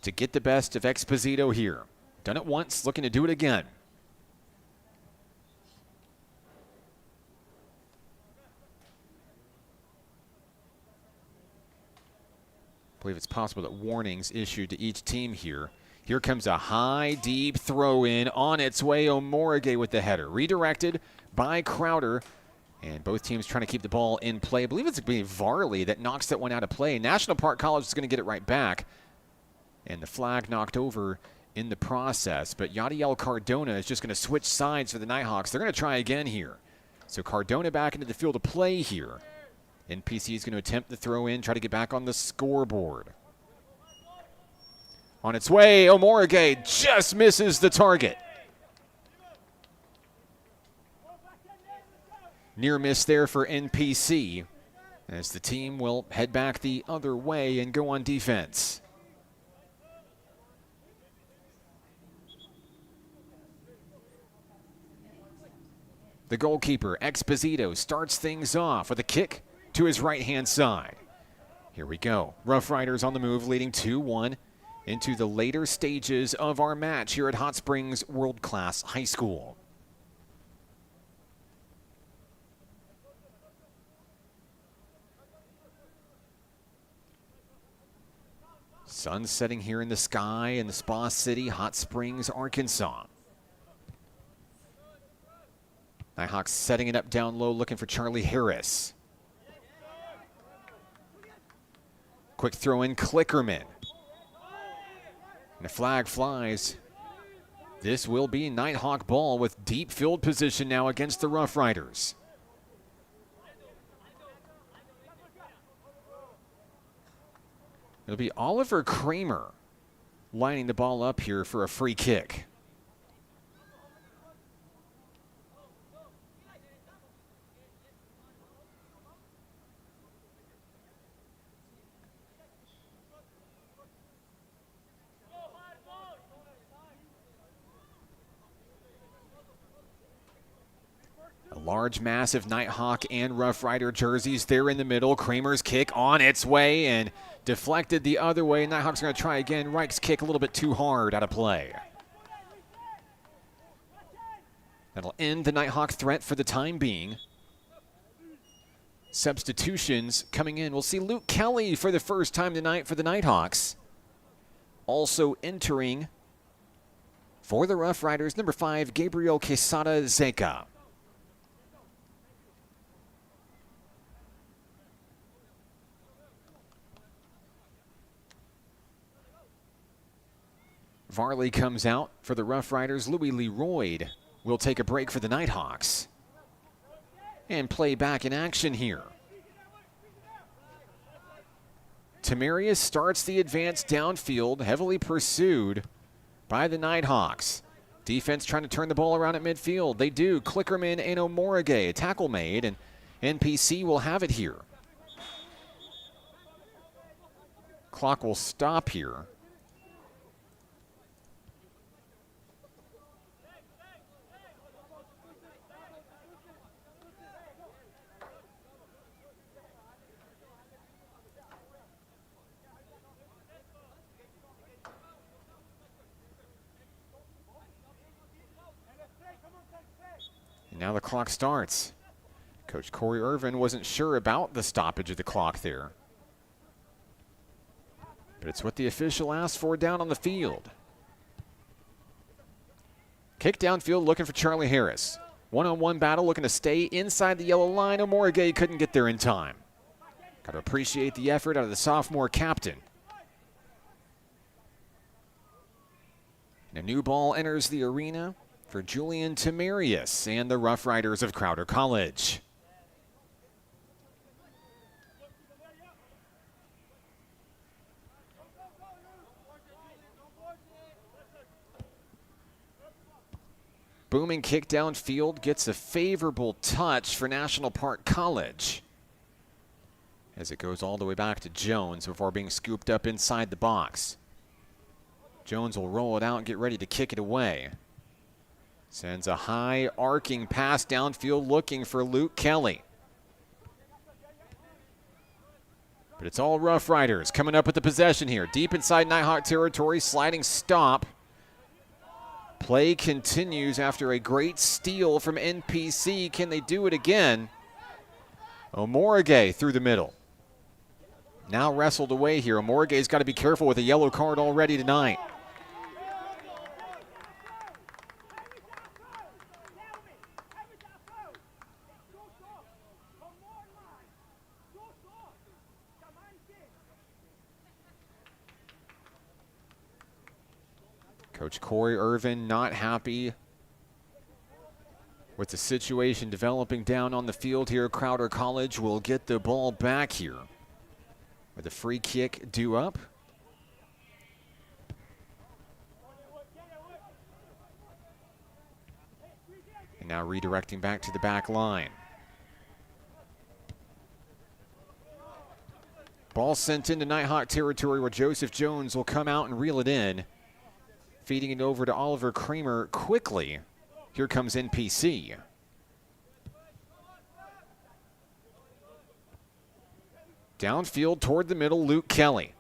to get the best of Exposito here. Done it once, looking to do it again. I believe it's possible that warnings issued to each team here. Here comes a high, deep throw in on its way. Omorige with the header. Redirected by Crowder. And both teams trying to keep the ball in play. I believe it's going to be Varley that knocks that one out of play. National Park College is going to get it right back. And the flag knocked over in the process. But Yadiel Cardona is just going to switch sides for the Nighthawks. They're going to try again here. So Cardona back into the field of play here. NPC is going to attempt the throw in, try to get back on the scoreboard. On its way, Omorige just misses the target. Near miss there for NPC, as the team will head back the other way and go on defense. The goalkeeper, Exposito, starts things off with a kick to his right-hand side. Here we go. Rough Riders on the move, leading 2-1 into the later stages of our match here at Hot Springs World Class High School. Sun setting here in the sky in the Spa City, Hot Springs, Arkansas. Nighthawks setting it up down low, looking for Charlie Harris. Quick throw in, Klickerman. And a flag flies. This will be Nighthawk ball with deep field position now against the Rough Riders. It'll be Oliver Kramer lining the ball up here for a free kick. Large, massive Nighthawk and Rough Rider jerseys there in the middle. Kramer's kick on its way and deflected the other way. Nighthawks are going to try again. Reich's kick a little bit too hard out of play. That'll end the Nighthawk threat for the time being. Substitutions coming in. We'll see Luke Kelly for the first time tonight for the Nighthawks. Also entering for the Rough Riders, number 5, Gabriel Quesada Zeka. Varley comes out for the Rough Riders. Louis Leroy will take a break for the Nighthawks. And play back in action here. Tamarius starts the advance downfield, heavily pursued by the Nighthawks. Defense trying to turn the ball around at midfield. They do. Klickerman and Omorige, a tackle made, and NPC will have it here. Clock will stop here. And now the clock starts. Coach Corey Irvin wasn't sure about the stoppage of the clock there. But it's what the official asked for down on the field. Kick downfield looking for Charlie Harris. One-on-one battle looking to stay inside the yellow line. Omorige couldn't get there in time. Got to appreciate the effort out of the sophomore captain. And a new ball enters the arena for Julian Tamarius and the Rough Riders of Crowder College. Booming kick downfield gets a favorable touch for National Park College as it goes all the way back to Jones before being scooped up inside the box. Jones will roll it out and get ready to kick it away. Sends a high arcing pass downfield looking for Luke Kelly. But it's all Rough Riders coming up with the possession here. Deep inside Nighthawk territory, sliding stop. Play continues after a great steal from NPC. Can they do it again? Omorige through the middle. Now wrestled away here. Omorige's got to be careful with a yellow card already tonight. Coach Corey Irvin not happy with the situation developing down on the field here. Crowder College will get the ball back here with a free kick due up. And now redirecting back to the back line. Ball sent into Nighthawk territory where Joseph Jones will come out and reel it in. Feeding it over to Oliver Kramer quickly. Here comes NPC. Downfield toward the middle, Luke Kelly.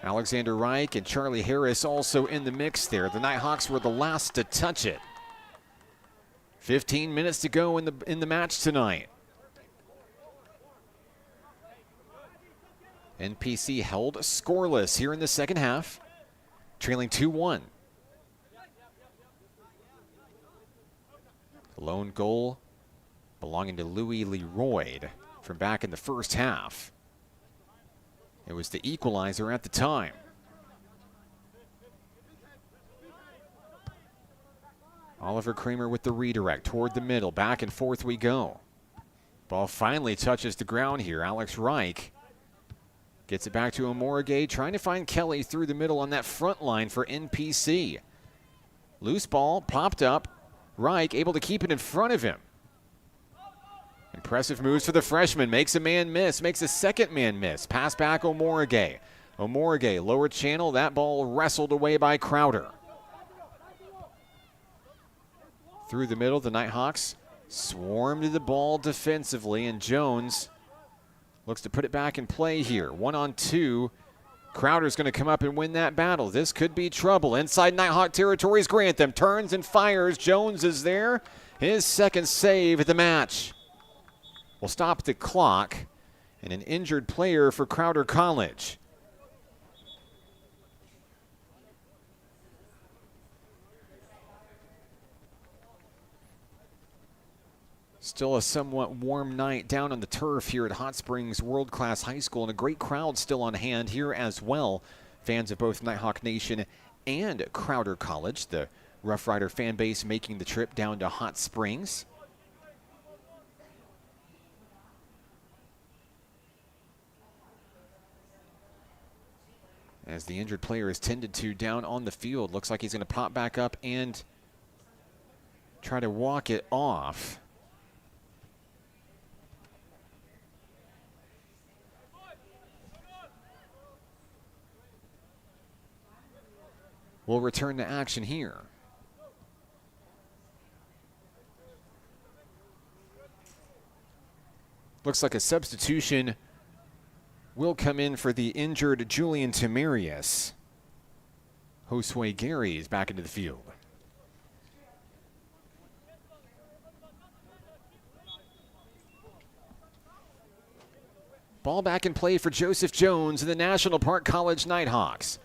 Alexander Reich and Charlie Harris also in the mix there. The Nighthawks were the last to touch it. 15 minutes to go in the match tonight. NPC held scoreless here in the second half, trailing 2-1. The lone goal belonging to Louis Leroy from back in the first half. It was the equalizer at the time. Oliver Kramer with the redirect toward the middle. Back and forth we go. Ball finally touches the ground here. Alex Reich gets it back to Omorige, trying to find Kelly through the middle on that front line for NPC. Loose ball popped up. Reich able to keep it in front of him. Impressive moves for the freshman. Makes a man miss. Makes a second man miss. Pass back Omorige. Omorige, lower channel. That ball wrestled away by Crowder. Through the middle, the Nighthawks swarmed the ball defensively, and Jones looks to put it back in play here. 1-on-2. Crowder's going to come up and win that battle. This could be trouble. Inside Nighthawk territories, Grantham turns and fires. Jones is there. His second save of the match. We'll stop the clock. And an injured player for Crowder College. Still a somewhat warm night down on the turf here at Hot Springs World Class High School, and a great crowd still on hand here as well. Fans of both Nighthawk Nation and Crowder College, the Rough Rider fan base making the trip down to Hot Springs. As the injured player is tended to down on the field, looks like he's going to pop back up and try to walk it off. We'll return to action here. Looks like a substitution will come in for the injured Julian Tamarius. Josue Gary is back into the field. Ball back in play for Joseph Jones and the National Park College Nighthawks.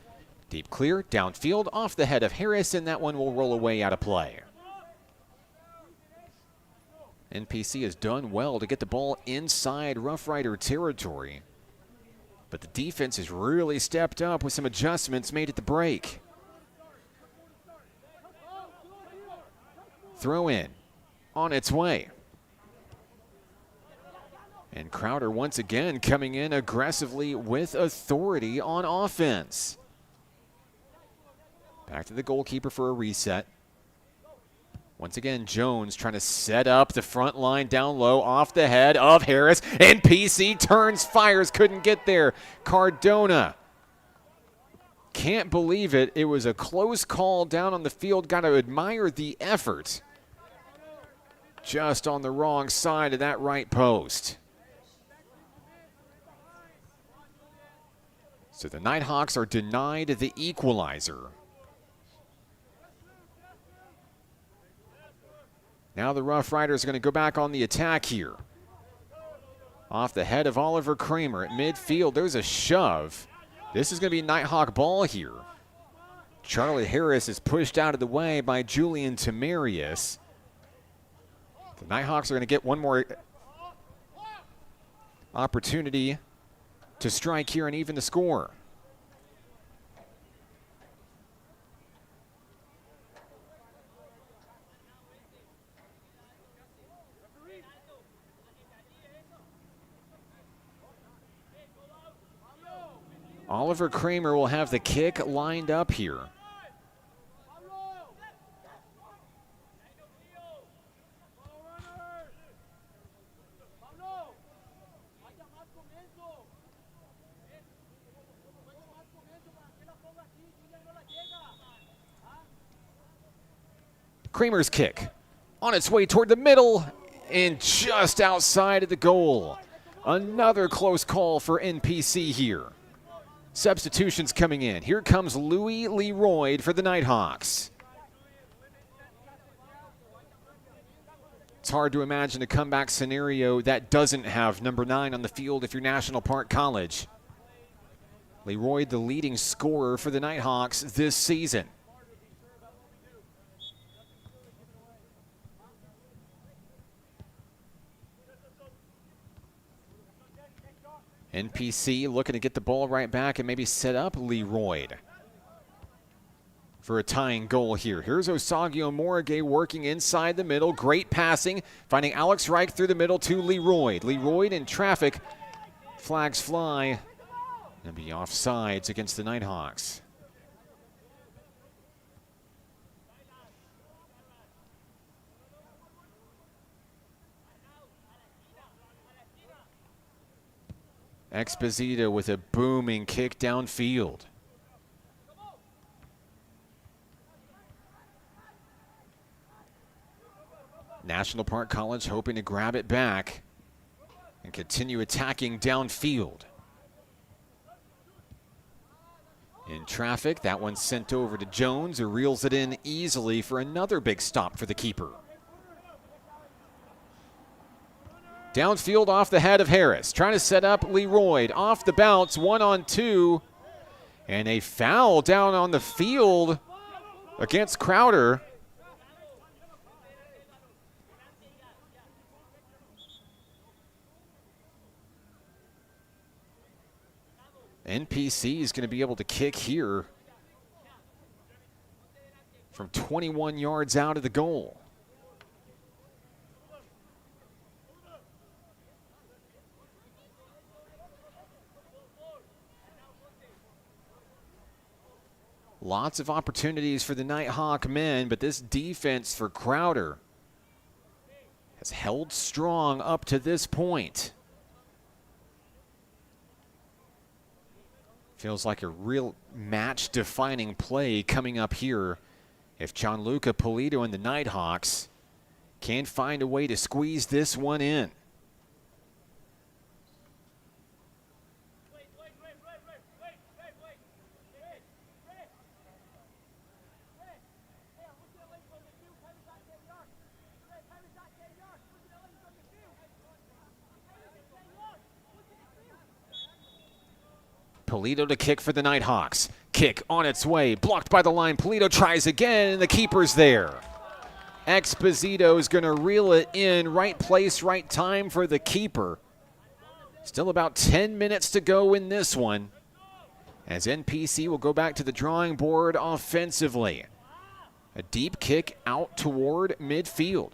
Deep clear, downfield, off the head of Harris, and that one will roll away out of play. NPC has done well to get the ball inside Rough Rider territory, but the defense has really stepped up with some adjustments made at the break. Throw in, on its way. And Crowder once again coming in aggressively with authority on offense. Back to the goalkeeper for a reset. Once again, Jones trying to set up the front line down low off the head of Harris. And PC turns, fires, couldn't get there. Cardona. Can't believe it. It was a close call down on the field. Got to admire the effort. Just on the wrong side of that right post. So the Nighthawks are denied the equalizer. Now the Rough Riders are going to go back on the attack here. Off the head of Oliver Kramer at midfield. There's a shove. This is going to be Nighthawk ball here. Charlie Harris is pushed out of the way by Julian Tamarius. The Nighthawks are going to get one more opportunity to strike here and even the score. Oliver Kramer will have the kick lined up here. Kramer's kick on its way toward the middle and just outside of the goal. Another close call for NPC here. Substitutions coming in. Here comes Louis Leroy for the Nighthawks. It's hard to imagine a comeback scenario that doesn't have number 9 on the field if you're National Park College. Leroy, the leading scorer for the Nighthawks this season. NPC looking to get the ball right back and maybe set up Leroy for a tying goal here. Here's Osagio Morige working inside the middle. Great passing, finding Alex Reich through the middle to Leroy. Leroy in traffic. Flags fly. And be offsides against the Nighthawks. Exposito with a booming kick downfield. National Park College hoping to grab it back and continue attacking downfield. In traffic, that one sent over to Jones, who reels it in easily for another big stop for the keeper. Downfield off the head of Harris. Trying to set up Leroy. Off the bounce, 1-on-2. And a foul down on the field against Crowder. NPC is going to be able to kick here from 21 yards out of the goal. Lots of opportunities for the Nighthawk men, but this defense for Crowder has held strong up to this point. Feels like a real match-defining play coming up here if Gianluca Polito and the Nighthawks can find a way to squeeze this one in. Polito to kick for the Nighthawks. Kick on its way, blocked by the line. Polito tries again, and the keeper's there. Exposito's going to reel it in. Right place, right time for the keeper. Still about 10 minutes to go in this one, as NPC will go back to the drawing board offensively. A deep kick out toward midfield.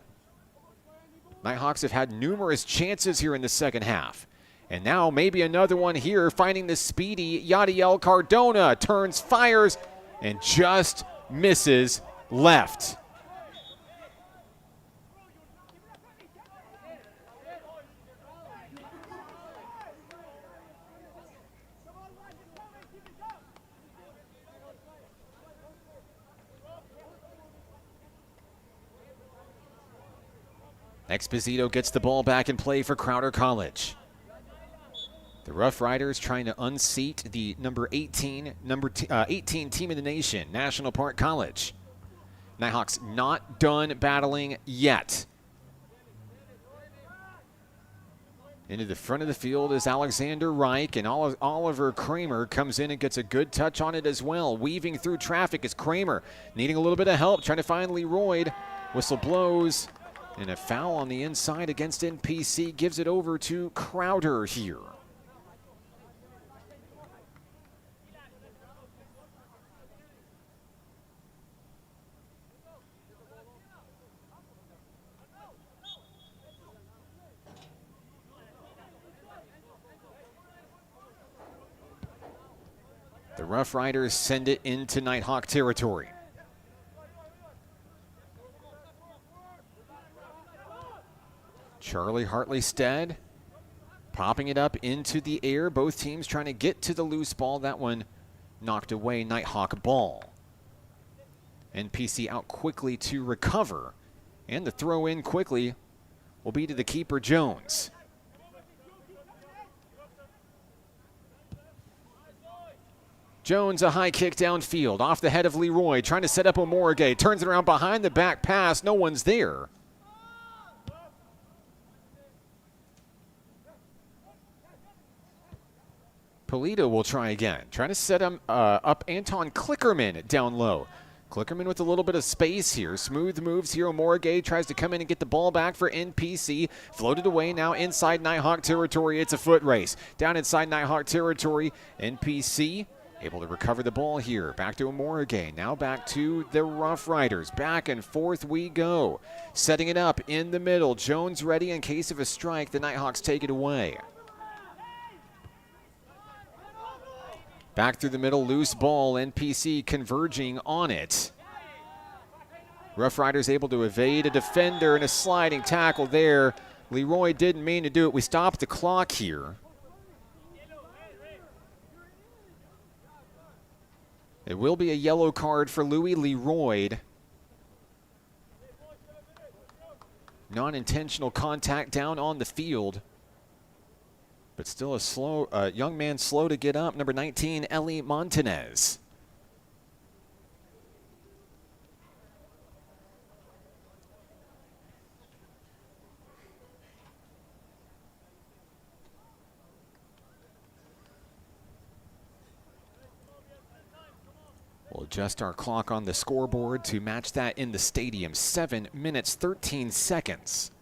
Nighthawks have had numerous chances here in the second half. And now maybe another one here, finding the speedy Yadiel Cardona. Turns, fires, and just misses left. Exposito gets the ball back in play for Crowder College. The Rough Riders trying to unseat the number 18 team in the nation, National Park College. Nighthawks not done battling yet. Into the front of the field is Alexander Reich, and Oliver Kramer comes in and gets a good touch on it as well. Weaving through traffic is Kramer, needing a little bit of help, trying to find Leroy. Whistle blows. And a foul on the inside against NPC gives it over to Crowder here. The Rough Riders send it into Nighthawk territory. Charlie Hartley-Stead popping it up into the air. Both teams trying to get to the loose ball. That one knocked away. Nighthawk ball. NPC out quickly to recover. And the throw in quickly will be to the keeper, Jones. Jones, a high kick downfield. Off the head of Leroy. Trying to set up Omorige. Turns it around behind the back pass. No one's there. Polito will try again, trying to set him up Anton Klickerman down low. Klickerman with a little bit of space here. Smooth moves here. Omorige tries to come in and get the ball back for NPC. Floated away now inside Nighthawk territory. It's a foot race. Down inside Nighthawk territory. NPC able to recover the ball here. Back to Omorige. Now back to the Rough Riders. Back and forth we go. Setting it up in the middle. Jones ready in case of a strike. The Nighthawks take it away. Back through the middle, loose ball, NPC converging on it. Rough Riders able to evade a defender and a sliding tackle there. Leroy didn't mean to do it. We stopped the clock here. It will be a yellow card for Louis Leroy. Non-intentional contact down on the field. But still a young man slow to get up. Number 19, Eli Montanez. We'll adjust our clock on the scoreboard to match that in the stadium. 7 minutes, 13 seconds.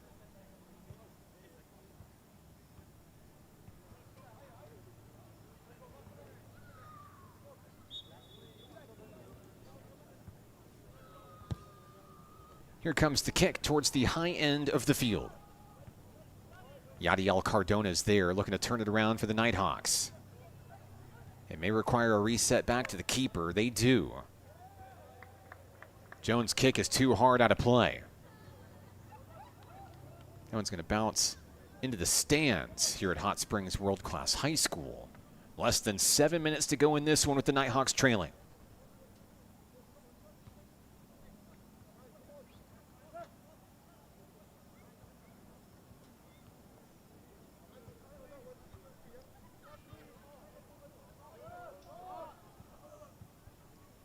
Here comes the kick towards the high end of the field. Yadiel Cardona is there, looking to turn it around for the Nighthawks. It may require a reset back to the keeper. They do. Jones' kick is too hard out of play. That one's going to bounce into the stands here at Hot Springs World Class High School. Less than 7 minutes to go in this one with the Nighthawks trailing.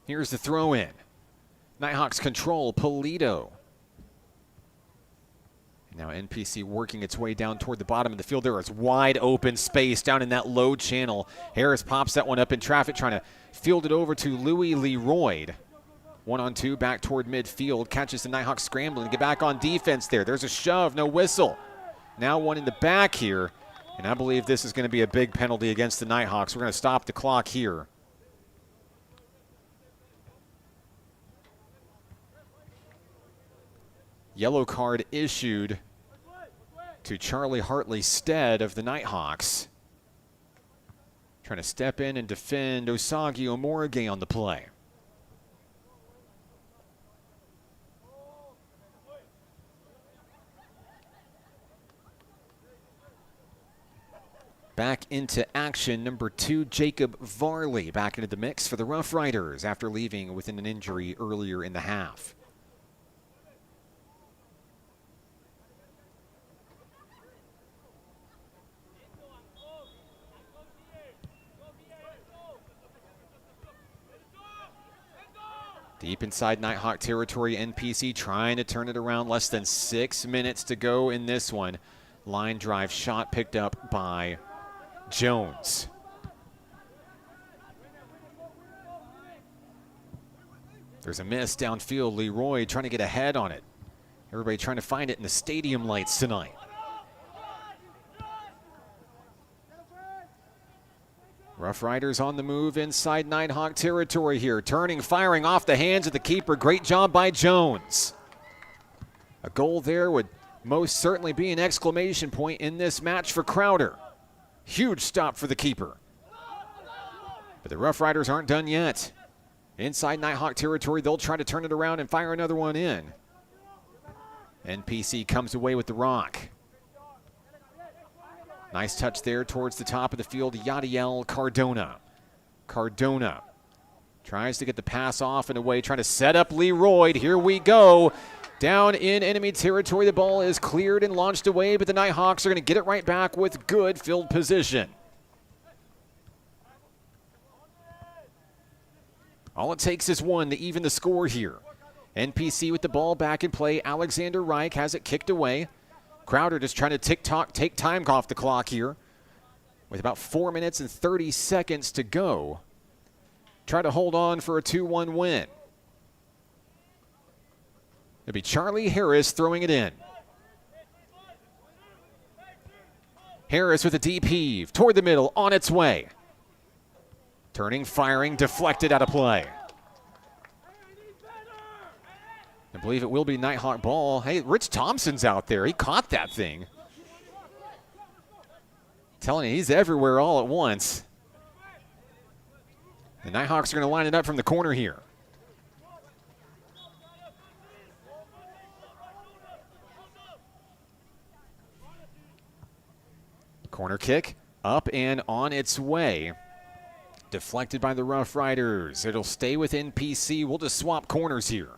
Here's the throw in. Nighthawks control. Polito Now NPC working its way down toward the bottom of the field. There is wide open space down in that low channel. Harris pops that one up in traffic, trying to field it over to Louis Leroy. 1-on-2 back toward midfield. Catches the Nighthawks scrambling to get back on defense there. There's a shove, no whistle. Now one in the back here. And I believe this is going to be a big penalty against the Nighthawks. We're going to stop the clock here. Yellow card issued to Charlie Hartley Stead of the Nighthawks. Trying to step in and defend Osagi Omorige on the play. Back into action, number 2, Jacob Varley, back into the mix for the Rough Riders after leaving with an injury earlier in the half. Deep inside Nighthawk territory, NPC trying to turn it around. Less than 6 minutes to go in this one. Line drive shot picked up by Jones. There's a miss downfield. Leroy trying to get ahead on it. Everybody trying to find it in the stadium lights tonight. Rough Riders on the move inside Nighthawk territory here. Turning, firing off the hands of the keeper. Great job by Jones. A goal there would most certainly be an exclamation point in this match for Crowder. Huge stop for the keeper. But the Rough Riders aren't done yet. Inside Nighthawk territory, they'll try to turn it around and fire another one in. NPC comes away with the rock. Nice touch there towards the top of the field, Yadiel Cardona. Cardona tries to get the pass off and away, trying to set up Leroy. Here we go. Down in enemy territory, the ball is cleared and launched away, but the Nighthawks are going to get it right back with good field position. All it takes is one to even the score here. NPC with the ball back in play. Alexander Reich has it kicked away. Crowder just trying to take time off the clock here with about 4 minutes and 30 seconds to go. Try to hold on for a 2-1 win. It'll be Charlie Harris throwing it in. Harris with a deep heave toward the middle, on its way. Turning, firing, deflected out of play. I believe it will be Nighthawk ball. Hey, Rich Thompson's out there. He caught that thing. Telling you, he's everywhere all at once. The Nighthawks are going to line it up from the corner here. Corner kick up and on its way. Deflected by the Rough Riders. It'll stay with NPC. We'll just swap corners here.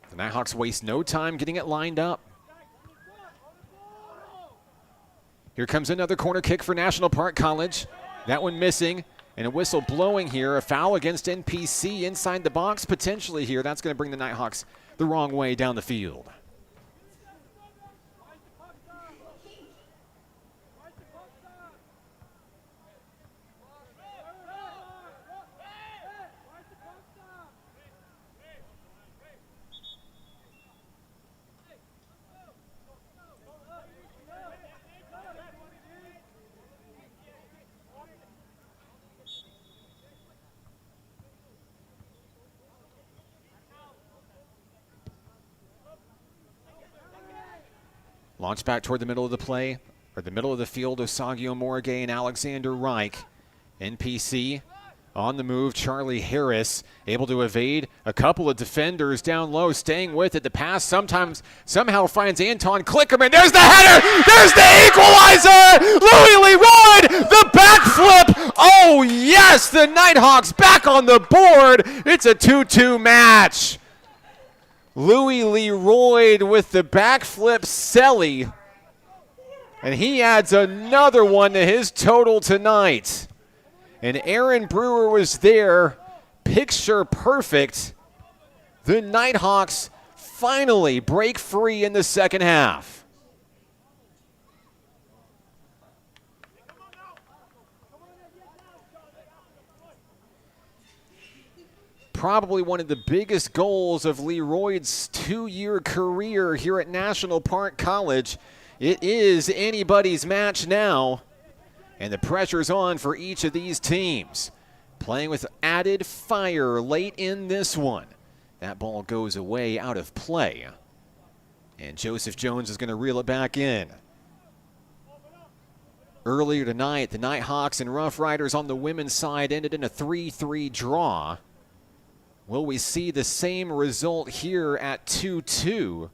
The Nighthawks waste no time getting it lined up. Here comes another corner kick for National Park College. That one missing. And a whistle blowing here. A foul against NPC inside the box potentially here. That's going to bring the Nighthawks the wrong way down the field. Launch back toward the middle of the play, or the middle of the field. Osagi Omorige and Alexander Reich. NPC on the move. Charlie Harris able to evade a couple of defenders down low, staying with it. The pass somehow finds Anton Klickerman. There's the header! There's the equalizer! Louis Leroy, the backflip! Oh yes, the Nighthawks back on the board. It's a 2-2 match. Louis Leroy with the backflip celly. And he adds another one to his total tonight. And Aaron Brewer was there picture perfect. The Nighthawks finally break free in the second half. Probably one of the biggest goals of Leroy's 2-year career here at National Park College. It is anybody's match now, and the pressure's on for each of these teams. Playing with added fire late in this one. That ball goes away out of play. And Joseph Jones is going to reel it back in. Earlier tonight, the Nighthawks and Rough Riders on the women's side ended in a 3-3 draw. Will we see the same result here at 2-2?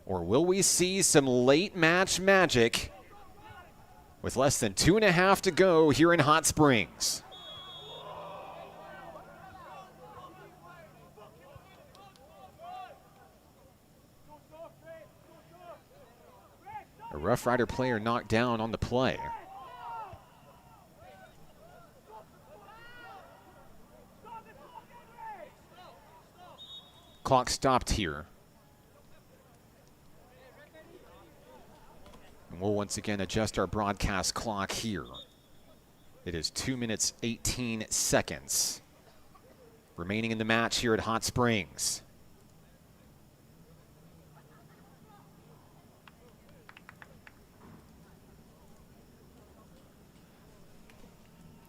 Or will we see some late match magic with less than 2.5 to go here in Hot Springs? A Rough Rider player knocked down on the play. Clock stopped here. And we'll once again adjust our broadcast clock here. It is 2 minutes, 18 seconds remaining in the match here at Hot Springs.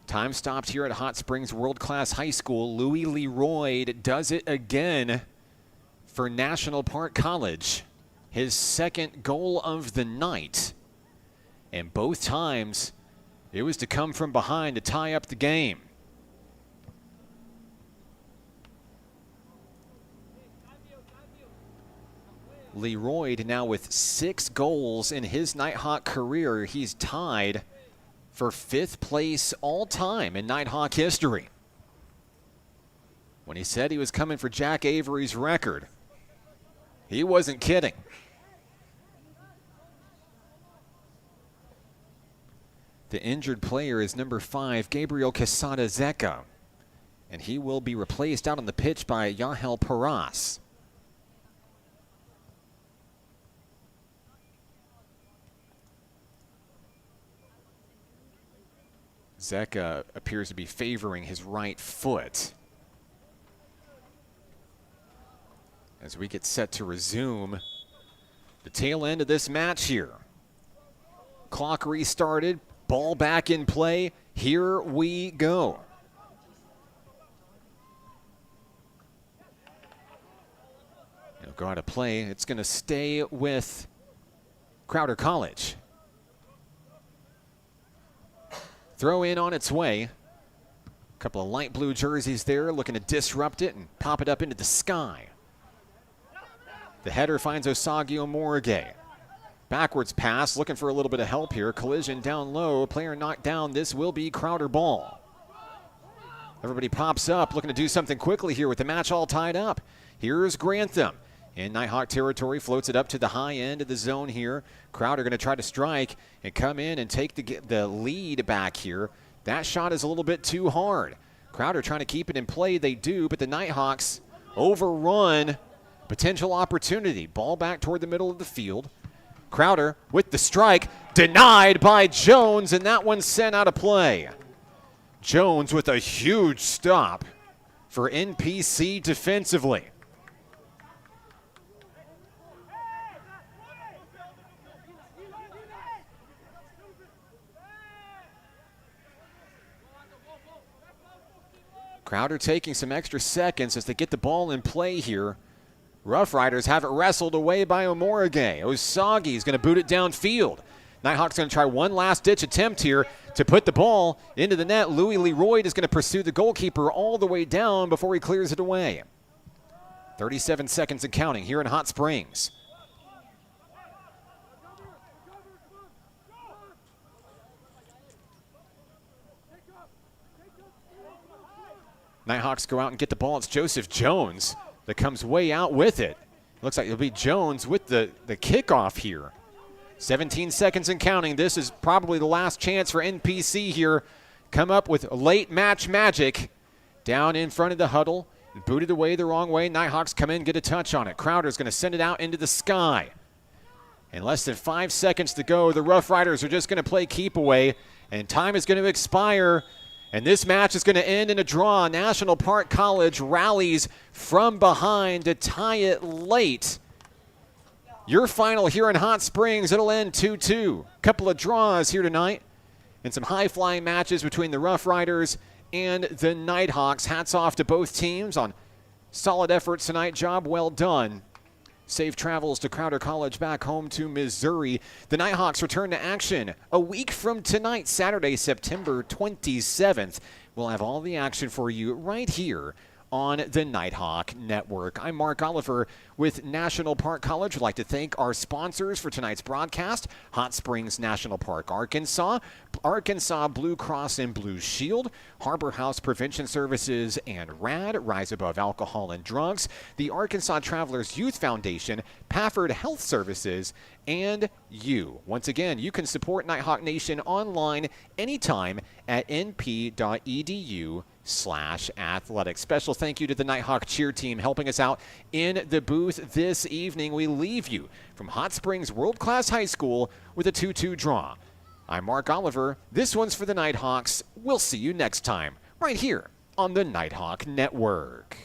Time stopped here at Hot Springs World Class High School. Louis Leroy does it again for National Park College. His second goal of the night. And both times, it was to come from behind to tie up the game. Leroy now with 6 goals in his Nighthawk career. He's tied for 5th place all time in Nighthawk history. When he said he was coming for Jack Avery's record, he wasn't kidding. The injured player is number 5, Gabriel Quesada Zeca, and he will be replaced out on the pitch by Yahel Paras. Zeca appears to be favoring his right foot. As we get set to resume the tail end of this match here. Clock restarted, ball back in play. Here we go. It'll go out of play. It's going to stay with Crowder College. Throw in on its way. A couple of light blue jerseys there looking to disrupt it and pop it up into the sky. The header finds Osagio Morgue. Backwards pass, looking for a little bit of help here. Collision down low, player knocked down. This will be Crowder ball. Everybody pops up, looking to do something quickly here with the match all tied up. Here's Grantham. In Nighthawk territory, floats it up to the high end of the zone here. Crowder going to try to strike and come in and take the lead back here. That shot is a little bit too hard. Crowder trying to keep it in play. They do, but the Nighthawks overrun potential opportunity. Ball back toward the middle of the field. Crowder with the strike, denied by Jones, and that one sent out of play. Jones with a huge stop for NPC defensively. Crowder taking some extra seconds as they get the ball in play here. Rough Riders have it wrestled away by Omorige. Osagi is going to boot it downfield. Nighthawks going to try one last-ditch attempt here to put the ball into the net. Louis Leroy is going to pursue the goalkeeper all the way down before he clears it away. 37 seconds and counting here in Hot Springs. Nighthawks go out and get the ball. It's Joseph Jones that comes way out with it. Looks like it'll be Jones with the kickoff here. 17 seconds and counting. This is probably the last chance for NPC here. Come up with late match magic. Down in front of the huddle. Booted away the wrong way. Nighthawks come in, get a touch on it. Crowder's going to send it out into the sky. In less than 5 seconds to go, the Rough Riders are just going to play keep away, and time is going to expire. And this match is going to end in a draw. National Park College rallies from behind to tie it late. Your final here in Hot Springs, it'll end 2-2. Couple of draws here tonight and some high-flying matches between the Rough Riders and the Nighthawks. Hats off to both teams on solid efforts tonight. Job well done. Safe travels to Crowder College back home to Missouri. The Nighthawks return to action a week from tonight, Saturday, September 27th. We'll have all the action for you right here on the Nighthawk Network. I'm Mark Oliver with National Park College. I'd like to thank our sponsors for tonight's broadcast: Hot Springs National Park, Arkansas, Arkansas Blue Cross and Blue Shield, Harbor House Prevention Services, and RAD, Rise Above Alcohol and Drugs, the Arkansas Travelers Youth Foundation, Pafford Health Services, and you. Once again, you can support Nighthawk Nation online anytime at np.edu/athletics. Special thank you to the Nighthawk cheer team helping us out in the booth this evening. We leave you from Hot Springs World Class High School with a 2-2 draw. I'm Mark Oliver. This one's for the Nighthawks. We'll see you next time right here on the Nighthawk Network.